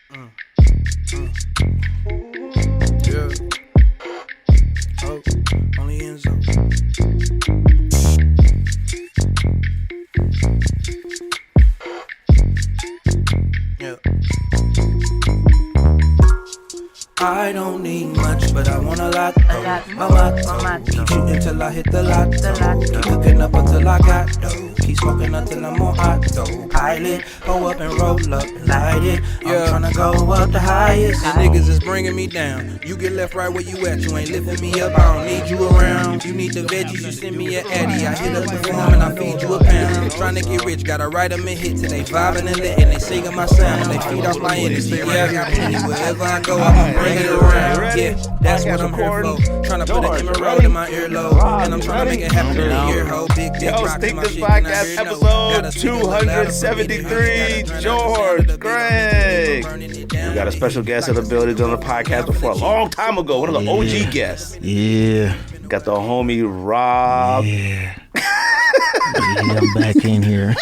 Yeah. Oh, only Enzo. Yeah. I don't need much, but I want a lot. My motto, keep shooting till I hit the lotto. Keep cooking up until I got dough. Keep smoking until I'm more hot though. Pilot, go up and roll up and light it. I'm tryna go up the highest. And niggas is bringing me down. You get left right where you at. You ain't lifting me up. I don't need you around. You need the veggies. You send me an Eddie. I hit up the farm and I feed you a pound. Tryna get rich, gotta write them a hit till they vibing and lit and they singing my sound. They feed off my energy. Yeah, I got plenty. Wherever I go, I'ma bring it around. Yeah, that's what I'm here for. Tryna put an emerald in my earlobe, and I'm tryna make it happen in a year. Ho, big rocks in my shit. Podcast episode 273. George, Greg. We got a special guest in the building on the podcast before a long time ago. One of the OG guests. Yeah. Got the homie Rob. Yeah. I'm back in here.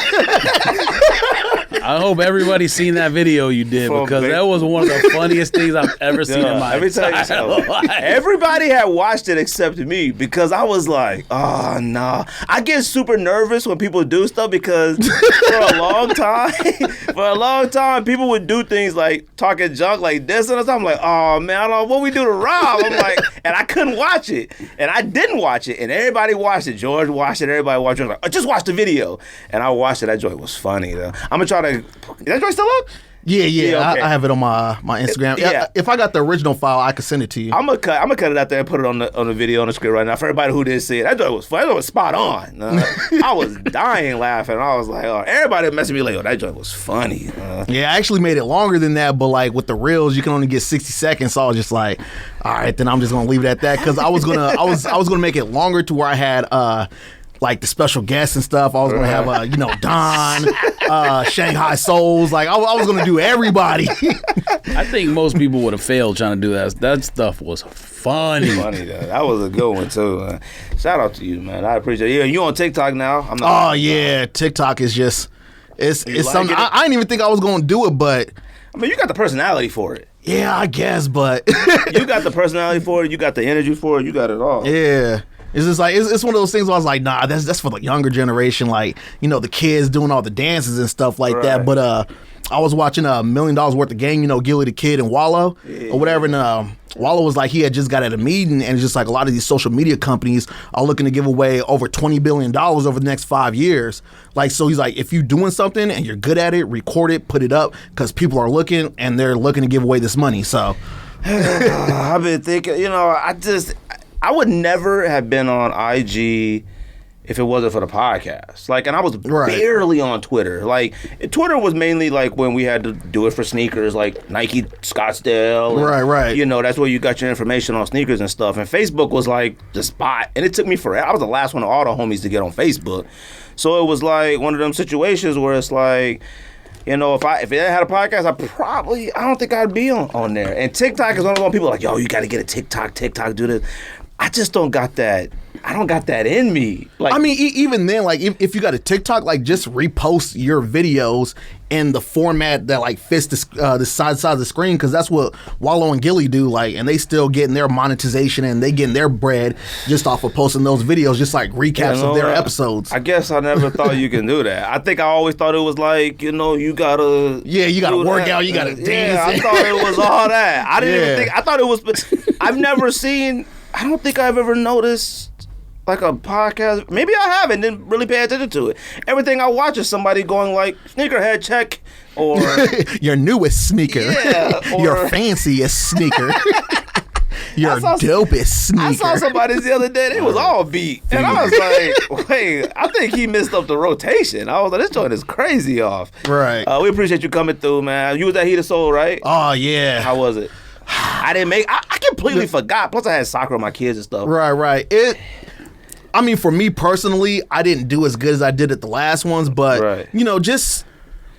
I hope everybody's seen that video you did because that was one of the funniest things I've ever seen in my entire life. Everybody had watched it except me because I was like, oh, nah. I get super nervous when people do stuff because for a long time, people would do things like talking junk like this and I'm like, oh, man, I don't know what we do to Rob. I'm like, and I couldn't watch it. And I didn't watch it. And everybody watched it. George watched it. Everybody watched it. I was like, just watch the video. And I watched it. That joint was funny, though. I'm going to try to... Is that joint still up? Yeah. Okay. I have it on my Instagram. Yeah. If I got the original file, I could send it to you. I'm gonna cut it out there and put it on the video on the script right now for everybody who didn't see it. That joint was fun. That joint was spot on. I was dying laughing. I was like, oh, everybody messaged me like, oh, that joint was funny. Yeah, I actually made it longer than that, but like with the reels, you can only get 60 seconds. So I was just like, all right, then I'm just gonna leave it at that because I was gonna make it longer to where I had like the special guests and stuff. I was gonna have Don, Shanghai Souls. Like I was gonna do everybody. I think most people would have failed trying to do that. That stuff was funny. Funny though. That was a good one too. Shout out to you, man. I appreciate it. Yeah, you on TikTok now? TikTok is just it's something. I didn't even think I was gonna do it, but I mean, you got the personality for it. Yeah, I guess, but you got the personality for it. You got the energy for it. You got it all. Yeah. It's just like it's one of those things where I was like, nah, that's for the younger generation, like, you know, the kids doing all the dances and stuff like that. But I was watching $1 million worth of game, you know, Gilly the Kid and Wallow or whatever, and Wallow was like, he had just got at a meeting, and it's just like a lot of these social media companies are looking to give away over $20 billion over the next 5 years. Like, so he's like, if you're doing something and you're good at it, record it, put it up, because people are looking and they're looking to give away this money. So I've been thinking, you know, I would never have been on IG if it wasn't for the podcast. Like, and I was barely on Twitter. Like, Twitter was mainly like when we had to do it for sneakers, like Nike Scottsdale. And, right. You know, that's where you got your information on sneakers and stuff. And Facebook was like the spot. And it took me forever. I was the last one of all the homies to get on Facebook. So it was like one of them situations where it's like, you know, if it didn't have a podcast, I don't think I'd be on there. And TikTok is one of those people like, yo, you got to get a TikTok, do this. I just don't got that. I don't got that in me. Like, I mean, even then, like if you got a TikTok, like just repost your videos in the format that like fits the side of the screen, because that's what Wallow and Gilly do. Like, and they still getting their monetization and they getting their bread just off of posting those videos, just like recaps of their episodes. I guess I never thought you can do that. I think I always thought it was like, you know, you gotta work out, you gotta dance. Yeah, I thought it was all that. I didn't even think. I thought it was. I've never seen. I don't think I've ever noticed like a podcast. Maybe I haven't, didn't really pay attention to it. Everything I watch is somebody going like, sneakerhead check, or your newest sneaker, your fanciest sneaker, your dopest sneaker. I saw somebody the other day, they was all beat. And I was like, wait, I think he missed up the rotation. I was like, this joint is crazy off. Right. We appreciate you coming through, man. You was at Heat of Soul, right? Oh, yeah. How was it? I completely forgot. Plus, I had soccer with my kids and stuff. Right. I mean, for me personally, I didn't do as good as I did at the last ones, but you know, just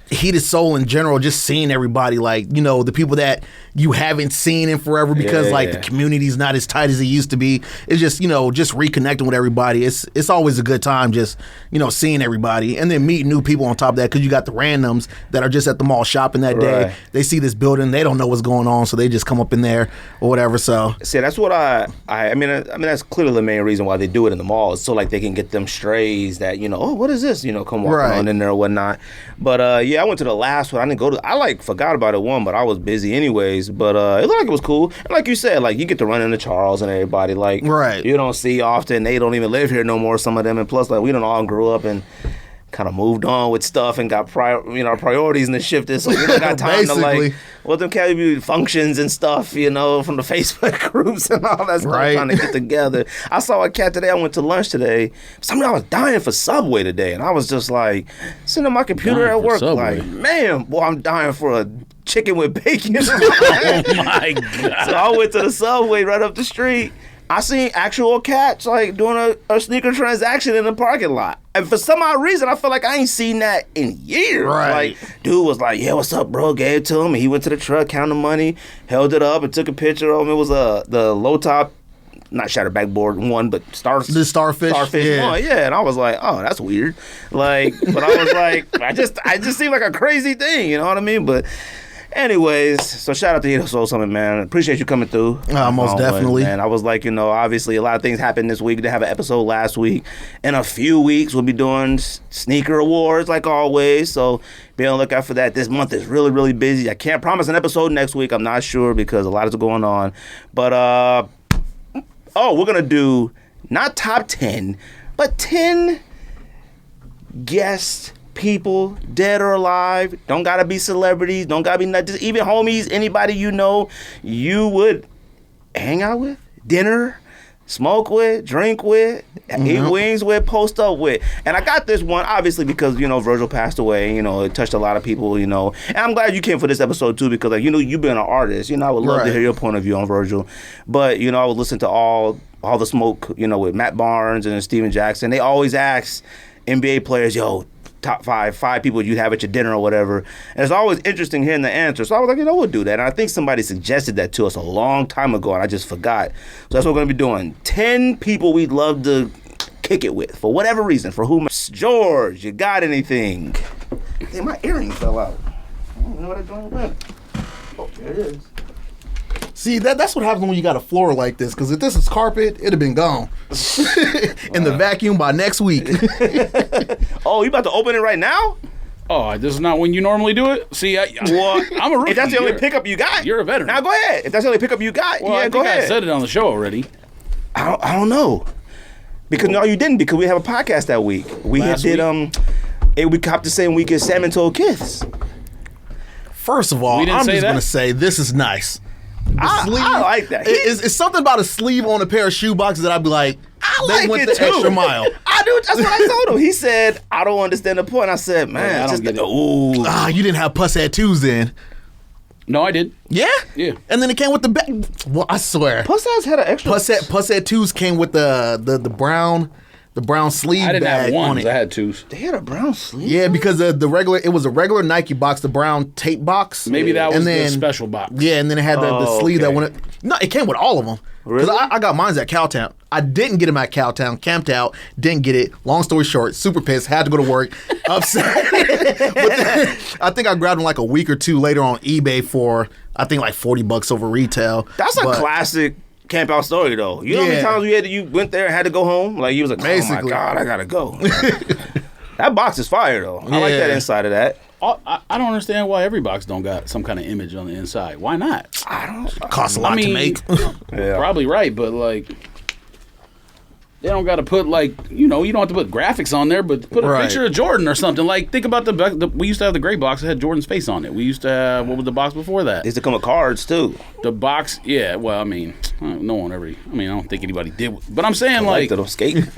heated soul in general, just seeing everybody, like, you know, the people that you haven't seen in forever because the community's not as tight as it used to be. It's just, you know, just reconnecting with everybody. It's always a good time just, you know, seeing everybody and then meeting new people on top of that, because you got the randoms that are just at the mall shopping that day. They see this building, they don't know what's going on, so they just come up in there or whatever. So see, that's what I mean that's clearly the main reason why they do it in the mall, is so like they can get them strays that, you know, oh, what is this, you know, come walking on in there or whatnot. But I went to the last one. I didn't go to, I like forgot about it but I was busy anyways. But it looked like it was cool. And like you said, like you get to run into Charles and everybody, like you don't see often. They don't even live here no more, some of them. And plus, like, we done all grew up and kind of moved on with stuff and got our priorities and shifted, so we don't got time to like them community functions and stuff, you know, from the Facebook groups and all that stuff, trying to get together. I saw a cat today. I went to lunch today. I was dying for Subway today, and I was just like sitting on my computer at work, like, man, boy, I'm dying for a chicken with bacon. Oh my God. So I went to the Subway right up the street. I seen actual cats like doing a sneaker transaction in the parking lot. And for some odd reason, I feel like I ain't seen that in years. Like, dude was like, yeah, what's up, bro? Gave it to him. And he went to the truck, counted the money, held it up, and took a picture of him. It was the low top, not shattered backboard one, but the starfish one. Yeah, and I was like, oh, that's weird. Like, but I was like, I just seemed like a crazy thing, you know what I mean? But anyways, so shout out to Heated Soul Summit, man. Appreciate you coming through. Most definitely. Man, I was like, you know, obviously a lot of things happened this week. They have an episode last week. In a few weeks, we'll be doing sneaker awards like always. So be on the lookout for that. This month is really, really busy. I can't promise an episode next week. I'm not sure because a lot is going on. But, we're going to do not top 10, but 10 guest people, dead or alive. Don't gotta be celebrities, don't gotta be just even homies, anybody you know you would hang out with, dinner, smoke with, drink with, eat wings with, post up with. And I got this one obviously because, you know, Virgil passed away, you know, it touched a lot of people, you know. And I'm glad you came for this episode too, because, like, you know, you've been an artist, you know, I would love to hear your point of view on Virgil. But, you know, I would listen to all the smoke, you know, with Matt Barnes and Steven Jackson. They always ask NBA players, yo, top five people you'd have at your dinner or whatever. And it's always interesting hearing the answer. So I was like, you know, we'll do that. And I think somebody suggested that to us a long time ago, and I just forgot. So that's what we're going to be doing. 10 people we'd love to kick it with, for whatever reason, for whom. George, you got anything? Hey, my earring fell out. I don't know what I'm doing with it. Oh, there it is. See, that's what happens when you got a floor like this, because if this is carpet, it'd have been gone. In the vacuum by next week. Oh, you about to open it right now? Oh, this is not when you normally do it? See, I'm a rookie. If that's the only pickup you got. You're a veteran. Now go ahead. If that's the only pickup you got, go ahead. I said it on the show already. I don't know. Because no, you didn't, because we have a podcast that week. We copped the same week as Salmon Told Kids. First of all, I'm just going to say this is nice. I like that. It's something about a sleeve on a pair of shoe boxes that I'd be like, they went the extra mile. I do. That's what I told him. He said, I don't understand the point. I said, man, I don't get it. You didn't have puss at twos then. No, I did. Yeah? Yeah. And then it came with the back. Well, I swear. Puss ass had an extra. Puss at twos came with the brown sleeve bag. I didn't have ones. On it. I had twos. They had a brown sleeve? Yeah, because it was a regular Nike box, the brown tape box. Maybe that was the special box. Yeah, and then it had the sleeve that went. No, it came with all of them. Because I got mine at Cowtown. I didn't get them at Cowtown. Camped out. Didn't get it. Long story short, super pissed. Had to go to work. Upset. But then, I think I grabbed them like a week or two later on eBay for, I think, like $40 over retail. That's a classic camp out story though. You know how many times you went there and had to go home? Like, you was like, basically, oh my God, I gotta go. That box is fire though. I like that inside of that. I don't understand why every box don't got some kind of image on the inside. Why not? It costs a lot to make. Probably right, but like, they don't got to put like, you know, you don't have to put graphics on there, but put a picture of Jordan or something. Like, think about we used to have the gray box that had Jordan's face on it. We used to have, what was the box before that? They used to come with cards too. The box, yeah. Well, I mean, no one ever. I mean, I don't think anybody did. But I'm saying like the skate.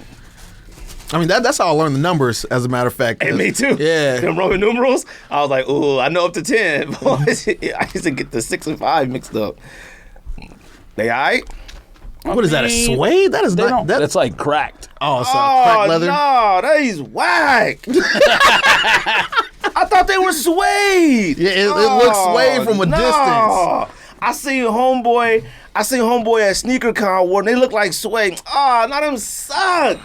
I mean, that's how I learned the numbers, as a matter of fact. And me too. Yeah. Them Roman numerals, I was like, ooh, I know up to 10. I used to get the 6 and 5 mixed up. They all right? What is that? A suede? That is not. That's like cracked. Oh, it's cracked leather. No, that is whack. I thought they were suede. Yeah, it looks suede from a distance. I seen homeboy at SneakerCon wore, and they look like suede. Oh, no, them suck.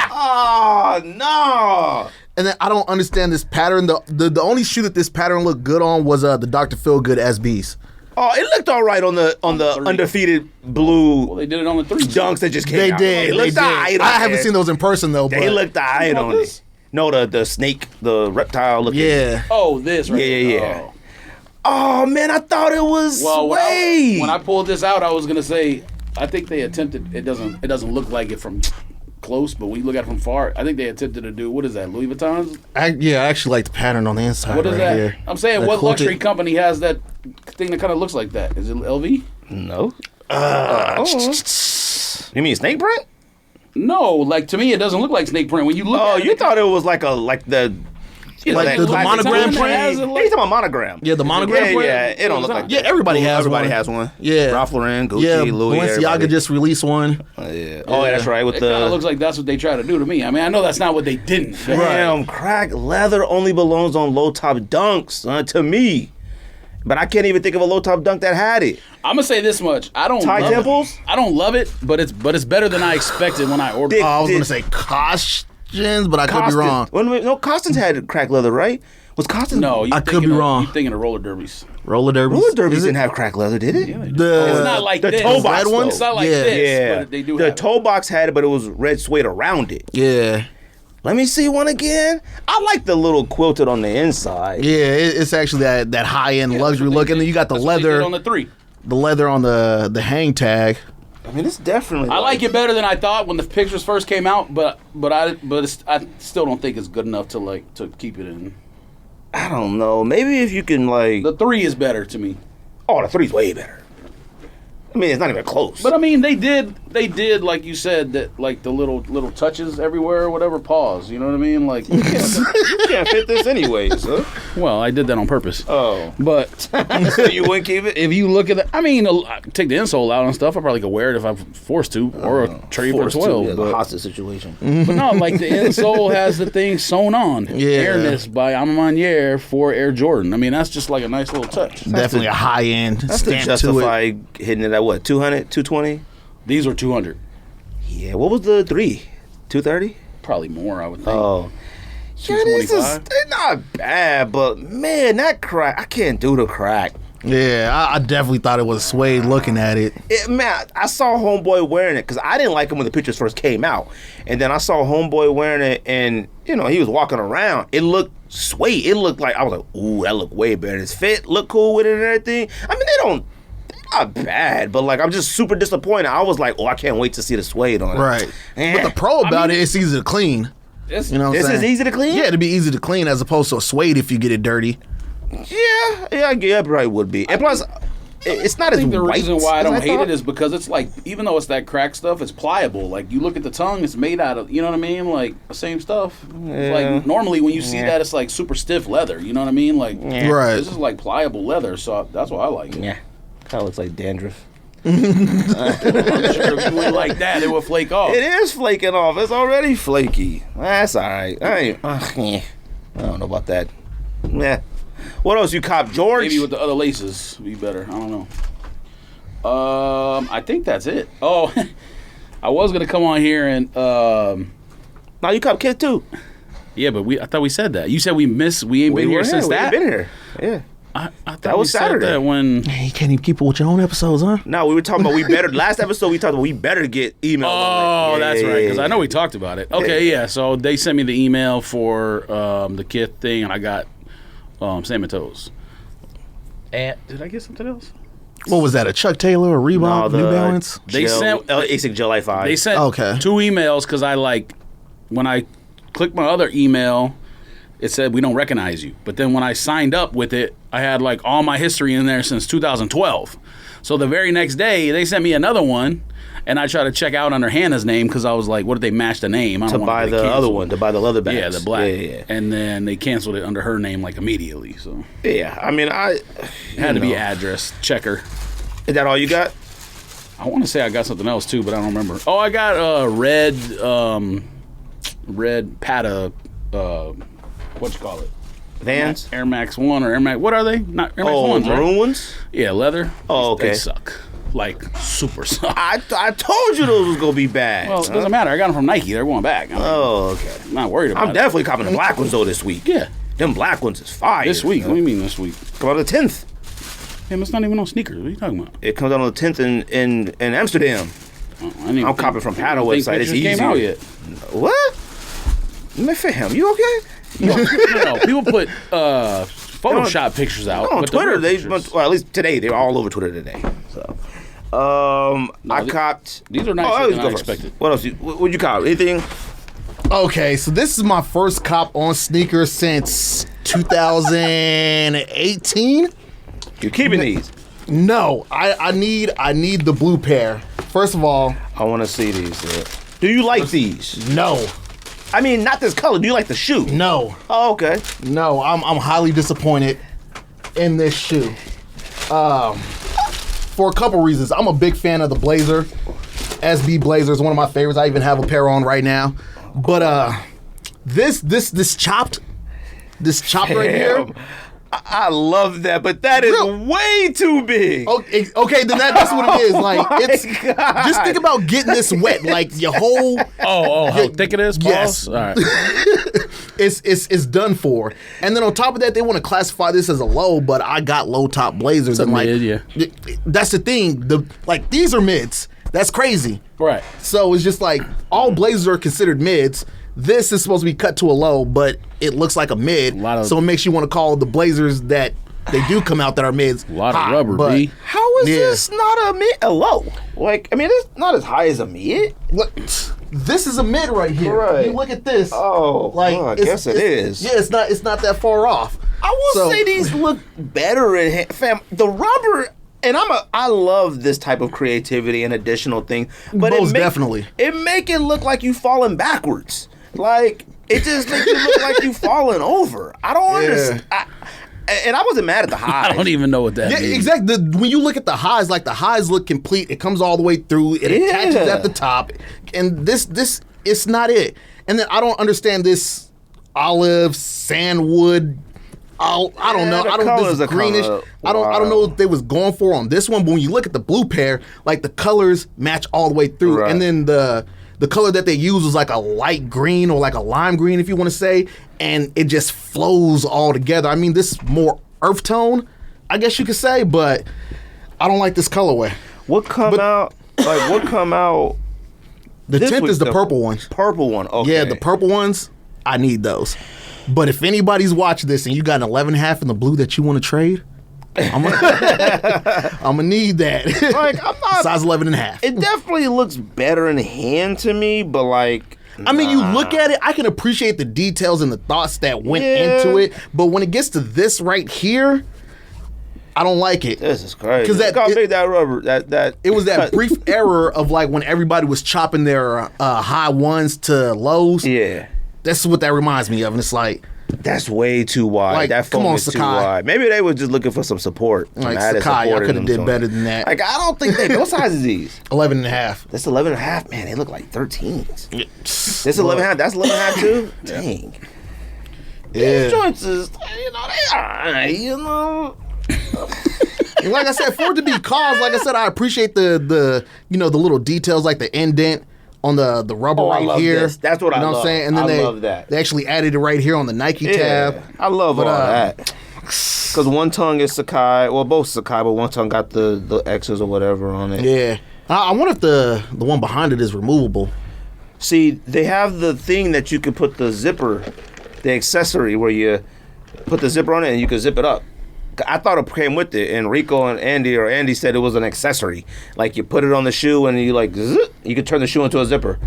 Oh, no. And then I don't understand this pattern. The only shoe that this pattern looked good on was the Dr. Feelgood SBs. Oh, it looked all right on the undefeated blue. Well, they did it on the 3 dunks that just came They out. did. It looked all right. I haven't seen those in person though. They But looked all right on it. No, the snake, the reptile looking. yeah. Oh, this right Yeah. Oh. Oh man, I thought it was suede. When I pulled this out, I was gonna say I think they attempted. It doesn't look like it from close, but when you look at it from far, I think they attempted to do, what is that, Louis Vuitton's? I actually like the pattern on the inside. What is right that? Here. I'm saying, The what quilted- luxury company has that thing that kind of looks like that? Is it LV? No. You mean snake print? No, like to me, it doesn't look like snake print. When you look Oh, at it, you thought it was like the Like that the classic monogram print? print? Yeah, you talking about monogram? Yeah, the monogram Yeah, print? yeah. It don't look like Yeah, that. everybody has Everybody one. has one. Yeah. Raffle, Gucci, Yeah, Louis. Balenciaga everybody. just released one. Yeah. Oh, that's right. With it kind of the looks like that's what they try to do to me. I mean, I know that's not what they didn't. but- damn crack leather only belongs on low top dunks to me. But I can't even think of a low top dunk that had it. I'm gonna say this much: I don't Tie love temples? it. I don't love it, but it's better than I expected when I ordered. Dick. I was gonna say Costumes, but I could be wrong. Wait, no, Costins had crack leather, right? Was Costins? No, I could be wrong. You're thinking of roller derbies. Roller derbies. Roller derbies Is it? didn't have crack leather, did it? Yeah, they do. The- It's not like the this. toe box red ones? It's not like Yeah. this. Yeah, But they do the have toe box had it, but it was red suede around it. Yeah. Let me see one again. I like the little quilted on the inside. Yeah, it's actually that high end luxury look, and then you got the That's what they did leather, on the 3. the leather on the hang tag. I mean, it's definitely. I like it better than I thought when the pictures first came out, but I still don't think it's good enough to keep it in. I don't know. Maybe if you can like. The 3 is better to me. Oh, the 3's way better. I mean, it's not even close. But I mean, they did like you said that, like the little touches everywhere or whatever. Pause. You know what I mean? Like, you can't fit this anyways, huh? well, I did that on purpose. Oh, But so you wouldn't keep it? if you look at I mean, take the insole out and stuff. I probably could wear it if I'm forced to, or trade for 12. Yeah, the but, hostage situation. but no, like the insole has the thing sewn on. Yeah. Airness by Amamanier for Air Jordan. I mean, that's just like a nice little touch. Definitely a high end That's to stamp to it. justify hitting it at what, 200, 220? These were 200, Yeah, what was the 3? 230? probably more. I would think. Oh. Yeah, this is 225? they're not bad, but man, that crack, I can't do the crack. Yeah, I definitely thought it was suede looking at it. Man, I saw Homeboy wearing it because I didn't like him when the pictures first came out. And then I saw Homeboy wearing it and, he was walking around. It looked suede. It looked like, I was like, ooh, that looked way better. His fit looked cool with it and everything. I mean, they're not bad, but like, I'm just super disappointed. I was like, oh, I can't wait to see the suede on it. Right. Eh. But the pro about it, it's easy to clean. It's, You know what I'm This saying? is easy to clean? Yeah, it'd be easy to clean as opposed to a suede if you get it dirty. Yeah, it probably would be. And plus, it's not I as think the white reason why I as don't hate thought. it is because it's like, even though it's that crack stuff, it's pliable. Like, you look at the tongue, it's made out of, you know what I mean? Like, the same stuff. It's like, normally when you see that, it's like super stiff leather, you know what I mean? Like, Right. this is like pliable leather, so that's why I like it. Yeah, kind of looks like dandruff. I'm sure if you went like that, it would flake off. It is flaking off. It's already flaky. That's all right. I don't know about that. Yeah. What else you cop, George? Maybe with the other laces would be better. I don't know. I think that's it. Oh, I was gonna come on here and Now you cop Kid too. yeah, but I thought we said that. You said we ain't been here since We that. ain't been here. Yeah. I thought That was we said Saturday. that when. Hey, you can't even keep it with your own episodes, huh? No, we were talking about we better. Last episode we talked about we better get email. Oh, Yeah, that's yeah, right. Because yeah. I know we talked about it. Okay, yeah. So they sent me the email for the kit thing, and I got salmon toes. And did I get something else? What was that? A Chuck Taylor, a Reebok, New Balance? They sent- ASIC Gel Life 5. They sent Okay. 2 emails because when I clicked my other email, it said we don't recognize you. But then when I signed up with it, I had like all my history in there since 2012. So the very next day, they sent me another one, and I tried to check out under Hannah's name because I was like, what if they match the name? I to don't want buy to the other one, to buy the leather bags. Yeah, the black. Yeah. And then they canceled it under her name like immediately. So Yeah, I mean, it had to be address checker. Is that all you got? I want to say I got something else too, but I don't remember. Oh, I got red Pata, what you call it? Vans? Air Max 1 or Air Max, what are they? Not Air Max 1s, right? maroon ones? Yeah, leather. Oh, okay. They suck. Like, super suck. I told you those was gonna be bad. Well, it doesn't matter. I got them from Nike. They're going back. Okay. I'm not worried about it. I'm definitely copping the black ones though this week. Yeah. Them black ones is fire. This week? What do you mean this week? Come on the 10th. Damn, it's not even on sneakers. What are you talking about? It comes out on the 10th in Amsterdam. I'm copping from Paddle website. It's easy. Came out yet? What? Man, fam, you okay? No. People put Photoshop pictures out. On but Twitter, well, at least today, they were all over Twitter today. So, I copped. These are nicer than I expected. What else? What'd you cop? Anything? Okay, so this is my first cop on sneakers since 2018. You're keeping these? No, I need the blue pair. First of all, I want to see these. Do you like these? no, I mean, not this color. Do you like the shoe? no, Oh, okay. no. I'm highly disappointed in this shoe. For a couple reasons. I'm a big fan of the Blazer. SB Blazer is one of my favorites. I even have a pair on right now. But this chopped right here. I love that, but that is way too big. Okay, then that's what it is. Like, it's God. just think about getting this wet. Like your whole How thick it is? Yes. All right. it's done for. And then on top of that, they want to classify this as a low, but I got low top Blazers. It's a and mid, yeah. That's the thing. These are mids. That's crazy. Right. So it's just like all Blazers are considered mids. This is supposed to be cut to a low, but it looks like a mid. So it makes you want to call the Blazers that they do come out that are mids. A lot high, of rubber, but B. How is this not a low? Like, I mean, it's not as high as a mid. Look, this is a mid right here. Right. You look at this. I guess it is. Yeah, it's not that far off. I will say these look better in hand. Fam, the rubber, and I love this type of creativity and additional thing. But Most definitely. It make it look like you falling backwards. Like, it just makes it look like you falling over. I don't understand. And I wasn't mad at the highs. I don't even know what that Yeah, means. exactly. When you look at the highs, like the highs look complete. It comes all the way through. It attaches at the top, and this it's not it. And then I don't understand this olive sandwood. I don't know. I don't this greenish. I don't know what they was going for on this one. But when you look at the blue pair, like the colors match all the way through, and then the color that they use was like a light green or like a lime green, if you want to say, and it just flows all together. I mean, this is more earth tone, I guess you could say, but I don't like this colorway. What come out? The 10th is the purple ones. Purple one, okay. Yeah, the purple ones, I need those. But if anybody's watching this and you got an 11.5 in the blue that you want to trade, I'm gonna need that. Like, I'm not size 11.5. It definitely looks better in hand to me, but like, I mean, you look at it, I can appreciate the details and the thoughts that went into it, but when it gets to this right here, I don't like it. This is crazy. Because that rubber, that it was that brief error of like when everybody was chopping their high ones to lows. Yeah, that's what that reminds me of, and it's like, that's way too wide. Like, that foam is too wide. Maybe they were just looking for some support. Like Sakai, I could have did better than that. Like, I don't think they. What size is these? 11.5. That's 11.5. Man, they look like 13s. This 11.5. That's 11.5 too. Dang. Yeah. These joints is, they are, Like I said, for it to be cause, like I said, I appreciate the the little details like the indent on the rubber right here. This. That's what I love. What I'm saying? And then I love that. They actually added it right here on the Nike tab. I love all that. Because one tongue is Sakai. Well, both Sakai, but one tongue got the X's or whatever on it. Yeah. I wonder if the one behind it is removable. See, they have the thing that you can put the zipper, the accessory where you put the zipper on it and you can zip it up. I thought it came with it, and Rico and Andy said it was an accessory. Like, you put it on the shoe and you like, zzz, you could turn the shoe into a zipper.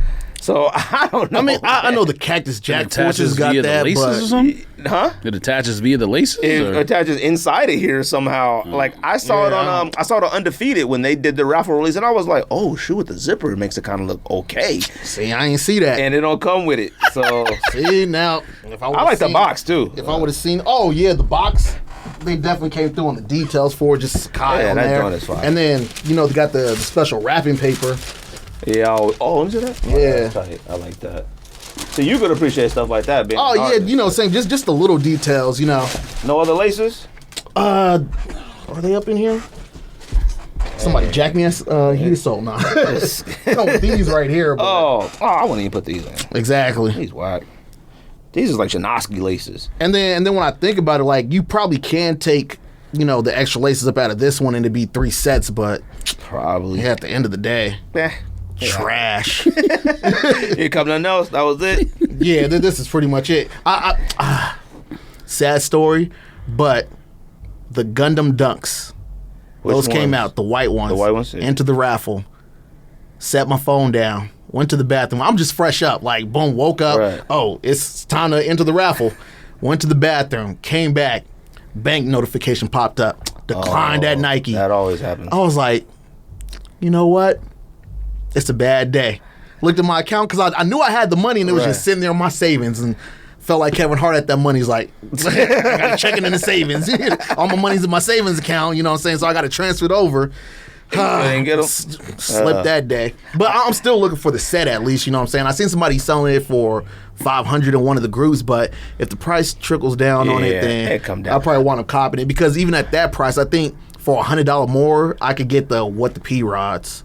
So, I don't know. I mean, I know the Cactus Jack Forces got via that, the laces but... or something? Huh? It attaches via the laces? It attaches inside of here somehow. Like, I saw it on Undefeated when they did the Raffle release, and I was like, oh, shoe with the zipper, it makes it kind of look okay. See, I ain't see that. And it don't come with it, so... See, now, if I like the box, too. If I would have seen... Oh, yeah, the box. they definitely came through on the details for it, just Kai on that there. joint is fire. And then, you know, they got the special wrapping paper. Yeah. Oh, is it that? Yeah. That's tight. I like that. So you could appreciate stuff like that, being Oh, an yeah, artist. you know, saying just the little details, you know. No other laces? Are they up in here? Somebody jack me a heat soul now. Come with these right here. But I wouldn't even put these in. exactly. These whack. These is like Janoski laces. And then when I think about it, like, you probably can take, you know, the extra laces up out of this one and it'd be 3 sets, but Probably. at the end of the day, trash. Here come nothing else. That was it. Yeah, this is pretty much it. Sad story, but the Gundam Dunks, Which those came ones? out, the white ones. The white ones, yeah. Into the raffle. Set my phone down. Went to the bathroom. I'm just fresh up. Like, boom, woke up. Right. Oh, it's time to enter the raffle. Went to the bathroom. Came back. Bank notification popped up. Declined at Nike. That always happens. I was like, you know what? It's a bad day. Looked at my account because I knew I had the money and it was just sitting there in my savings, and felt like Kevin Hart at that money. He's like, I got to check it in the savings. All my money's in my savings account, you know what I'm saying? So I got to transfer it over. Didn't get 'em? Slipped that day. But I'm still looking for the set at least, you know what I'm saying? I seen somebody selling it for $500 in one of the groups, but if the price trickles down on it, then it come down. I'll probably want to copy it, because even at that price, I think for $100 more, I could get the P rods.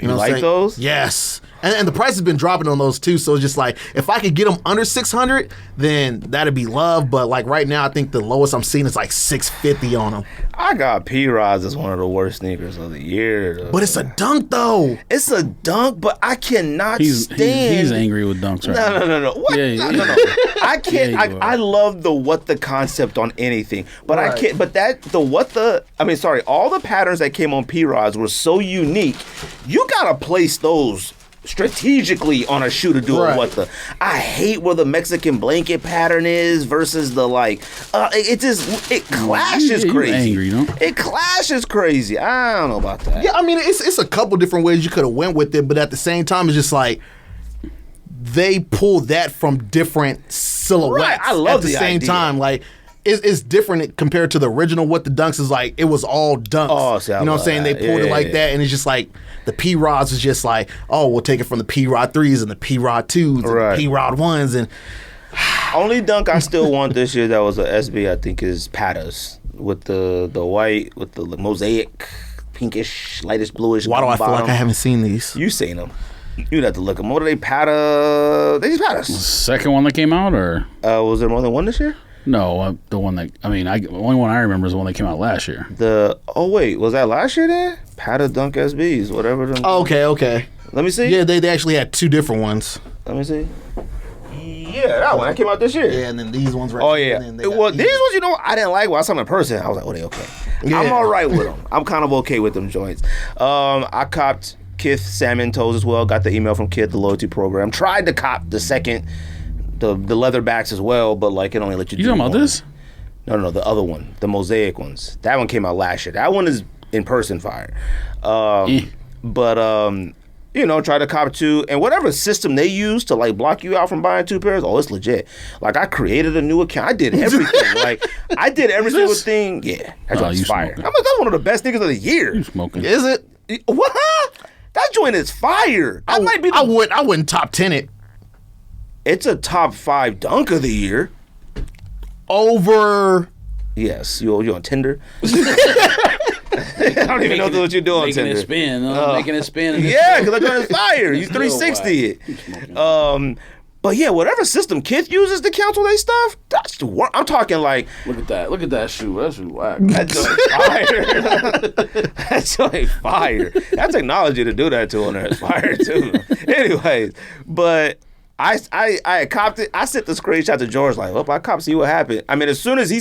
You know what like I'm saying? those? Yes. And the price has been dropping on those too, so it's just like, if I could get them under $600, then that'd be love. But like right now, I think the lowest I'm seeing is like $650 on them. I got P-Rods as one of the worst sneakers of the year. But it's a dunk though. It's a dunk, but I cannot stand. He's angry with dunks right now. No. What? Yeah, No. I can't. Yeah, you I love the concept on anything, but I Right. can't. But all the patterns that came on P-Rods were so unique. You gotta place those strategically on a shoe to do Right. a what the. I hate where the Mexican blanket pattern is versus the like. It clashes you crazy. angry, you know? It clashes crazy. I don't know about that. Yeah, I mean, it's a couple different ways you could have went with it, but at the same time, it's just like they pull that from different silhouettes. Right, I love at the the same idea. time. Like, it's different compared to the original. What the dunks is like, it was all dunks. Oh, see, I you know what I'm love saying? They that. pulled it Yeah, like yeah. that, and it's just like the P rods is just like, oh, we'll take it from the P rod 3s and the P rod 2s and Right. the P rod 1s, and Only dunk I still want this year that was a SB, I think, is Patas with the white with the mosaic pinkish, lightish bluish. why do I feel bottom. like I haven't seen these? You seen them? You'd have to look them. What are they? They just Patas. Second one that came out, or Was there more than one this year? no? The one that the only one I remember is the one that came out last year. Was that last year then? Pata Dunk SBs, whatever. Them. Okay. Let me see. Yeah, they actually had 2 different ones. Let me see. Yeah, that one that came out this year. Yeah, and then these ones right Oh here, yeah. and then they got Well, these ones, I didn't like. When I saw them in person, I was like, "Oh, they okay." Yeah. I'm all right with them. I'm kind of okay with them joints. I copped Kith salmon toes as well. Got the email from Kith, the loyalty program. Tried to cop the second, the leatherbacks as well, but like it only let you. You do talking about one. this? No, the other one, the mosaic ones. That one came out last year. That one is in person fire. But try to cop 2, and whatever system they use to like block you out from buying 2 pairs, it's legit. Like I created a new account. I did everything. Like I did every single thing. Yeah, that's Oh, you fire. smoking. That's one of the best niggas of the year. You smoking? Is it? What? That joint is fire. That might be. I wouldn't top 10 it It's a top 5 dunk of the year. over. Yes, you on Tinder? I don't even know what you're doing on Making Tinder. it spin. Making it spin. Yeah, because that joint is fire. You 360 it. But yeah, whatever system Kith uses to cancel their stuff, that's the work. I'm talking like Look at that. Look at that shoe. That shoe whack. that joint fire. That joint fire. That technology to do that to on there is fire too. Anyways, but I copped it. I sent the screenshot to George like, "Look, I copped. See what happened." I mean, as soon as he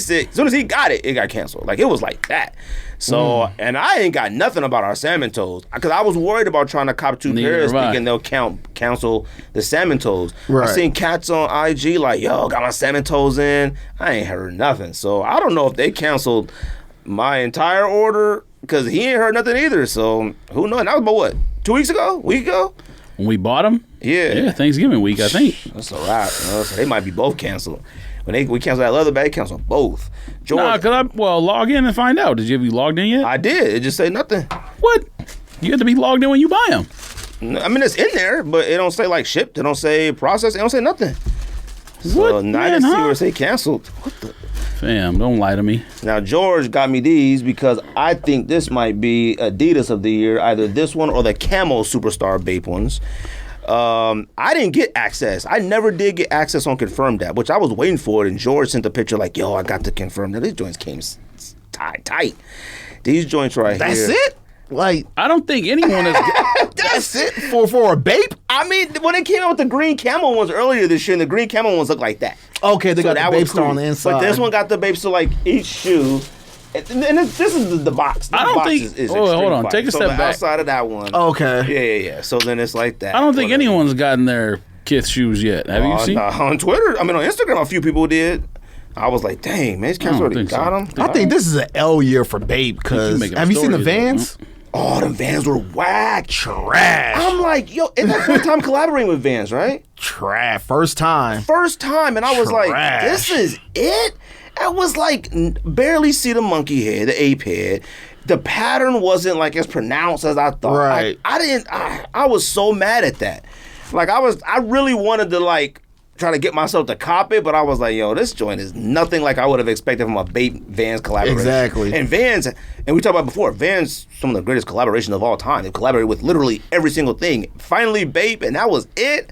got it, it got canceled. Like it was like that. So, and I ain't got nothing about our salmon toes because I was worried about trying to cop 2 Neither pairs, have I. thinking they'll cancel the salmon toes. Right. I seen cats on IG like, "Yo, got my salmon toes in." I ain't heard nothing. So I don't know if they canceled my entire order because he ain't heard nothing either. So who knows? And that was about what, 2 weeks ago? Week ago? When we bought them? Yeah. Yeah, Thanksgiving week, I think. That's a wrap. So they might be both canceled. When we cancel that leather bag, cancel both. George, Nah, cause log in and find out. Have you logged in yet? I did. It just say nothing. What? You have to be logged in when you buy them. I mean, it's in there, but it don't say like shipped. It don't say processed. It don't say nothing. So What, now I man, didn't see huh? where it say canceled. What the? Fam, don't lie to me. Now George got me these because I think this might be Adidas of the year, either this one or the Camo Superstar Bape ones. I didn't get access. I never did get access on Confirmed app, which I was waiting for it. And George sent a picture like, "Yo, I got to confirm that these joints came tight. These joints right That's here. it. Like I don't think anyone is. that's it for a Bape. I mean, when they came out with the green Camo ones earlier this year, and the green Camo ones look like that. Okay, they So got that the was Bape star cool. on the inside. But this one got the Bape, so like each shoe. And this is the box. I don't think- Is hold extreme on, fire. take a So step the back. outside of that one. Okay. Yeah. So then it's like that. I don't think Whatever. anyone's gotten their Kith shoes yet. Have you seen? Nah, on Twitter, I mean on Instagram, a few people did. I was like, dang, man, these cats don't already think so. got them. I think this is an L year for Bape because making a have you seen the story, Vans? Oh, them Vans were whack. Trash. I'm like, yo, it's my first time collaborating with Vans, right? Trash. First time. First time, and I was like, Trash. this is it? I was like, barely see the monkey head, the ape head. The pattern wasn't like as pronounced as I thought. Right. I was so mad at that. Like I really wanted to like try to get myself to cop it, but I was like, yo, this joint is nothing like I would have expected from a Bape Vans collaboration. Exactly. And Vans, and we talked about before, Vans, some of the greatest collaborations of all time. They collaborated with literally every single thing. Finally, Bape, and that was it.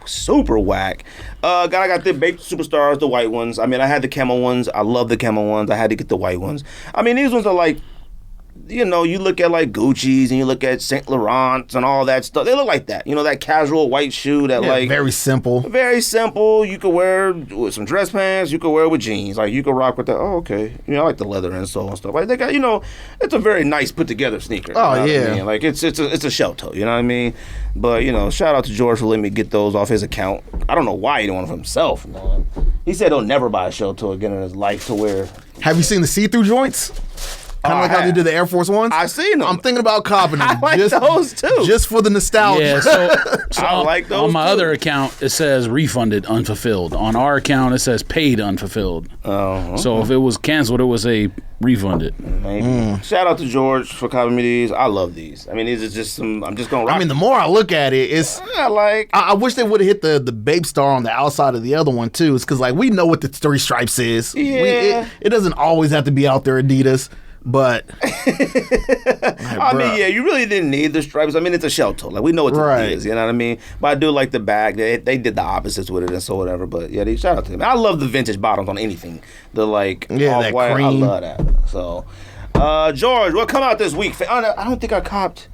Super whack. I got the Bape Superstars, the white ones. I mean, I had the Camo ones. I love the Camo ones. I had to get the white ones. I mean, these ones are like, you know, you look at like Gucci's and you look at Saint Laurent's and all that stuff. They look like that. You know, that casual white shoe that Yeah, like very simple. very simple. You could wear with some dress pants. You could wear with jeans. Like you could rock with that. Oh, okay. You know, I like the leather insole and stuff. Like they got, you know, it's a very nice put together sneaker. Oh, you know what yeah. I mean? Like it's a shell toe. You know what I mean? But you know, shout out to George for letting me get those off his account. I don't know why he didn't want them for himself, man. He said he'll never buy a shell toe again in his life to wear. Have you seen the see-through joints? Kind of I like how they have. did the Air Force Ones. I seen them. I'm thinking about copping them. I like those too. Just for the nostalgia. Yeah, so I like those on my too. other account, it says refunded, unfulfilled. On our account, it says paid, unfulfilled. Oh, So if it was canceled, it was a refunded. maybe. Shout out to George for copying me these. I love these. I mean, these are just some. I'm just gonna rock. I mean, the more I look at it, it's. I like. I wish they would have hit the Bape star on the outside of the other one too. It's because like we know what the three stripes is. Yeah. It doesn't always have to be out there Adidas, but I mean, yeah, you really didn't need the stripes. I mean, it's a shell toe. Like we know what it Right. is. You know what I mean? But I do like the back. They did the opposites with it and so whatever. But yeah, shout out to them. I love the vintage bottoms on anything. The like Yeah, that off-white. I cream. love that. So, George, what come out this week? I don't think I copped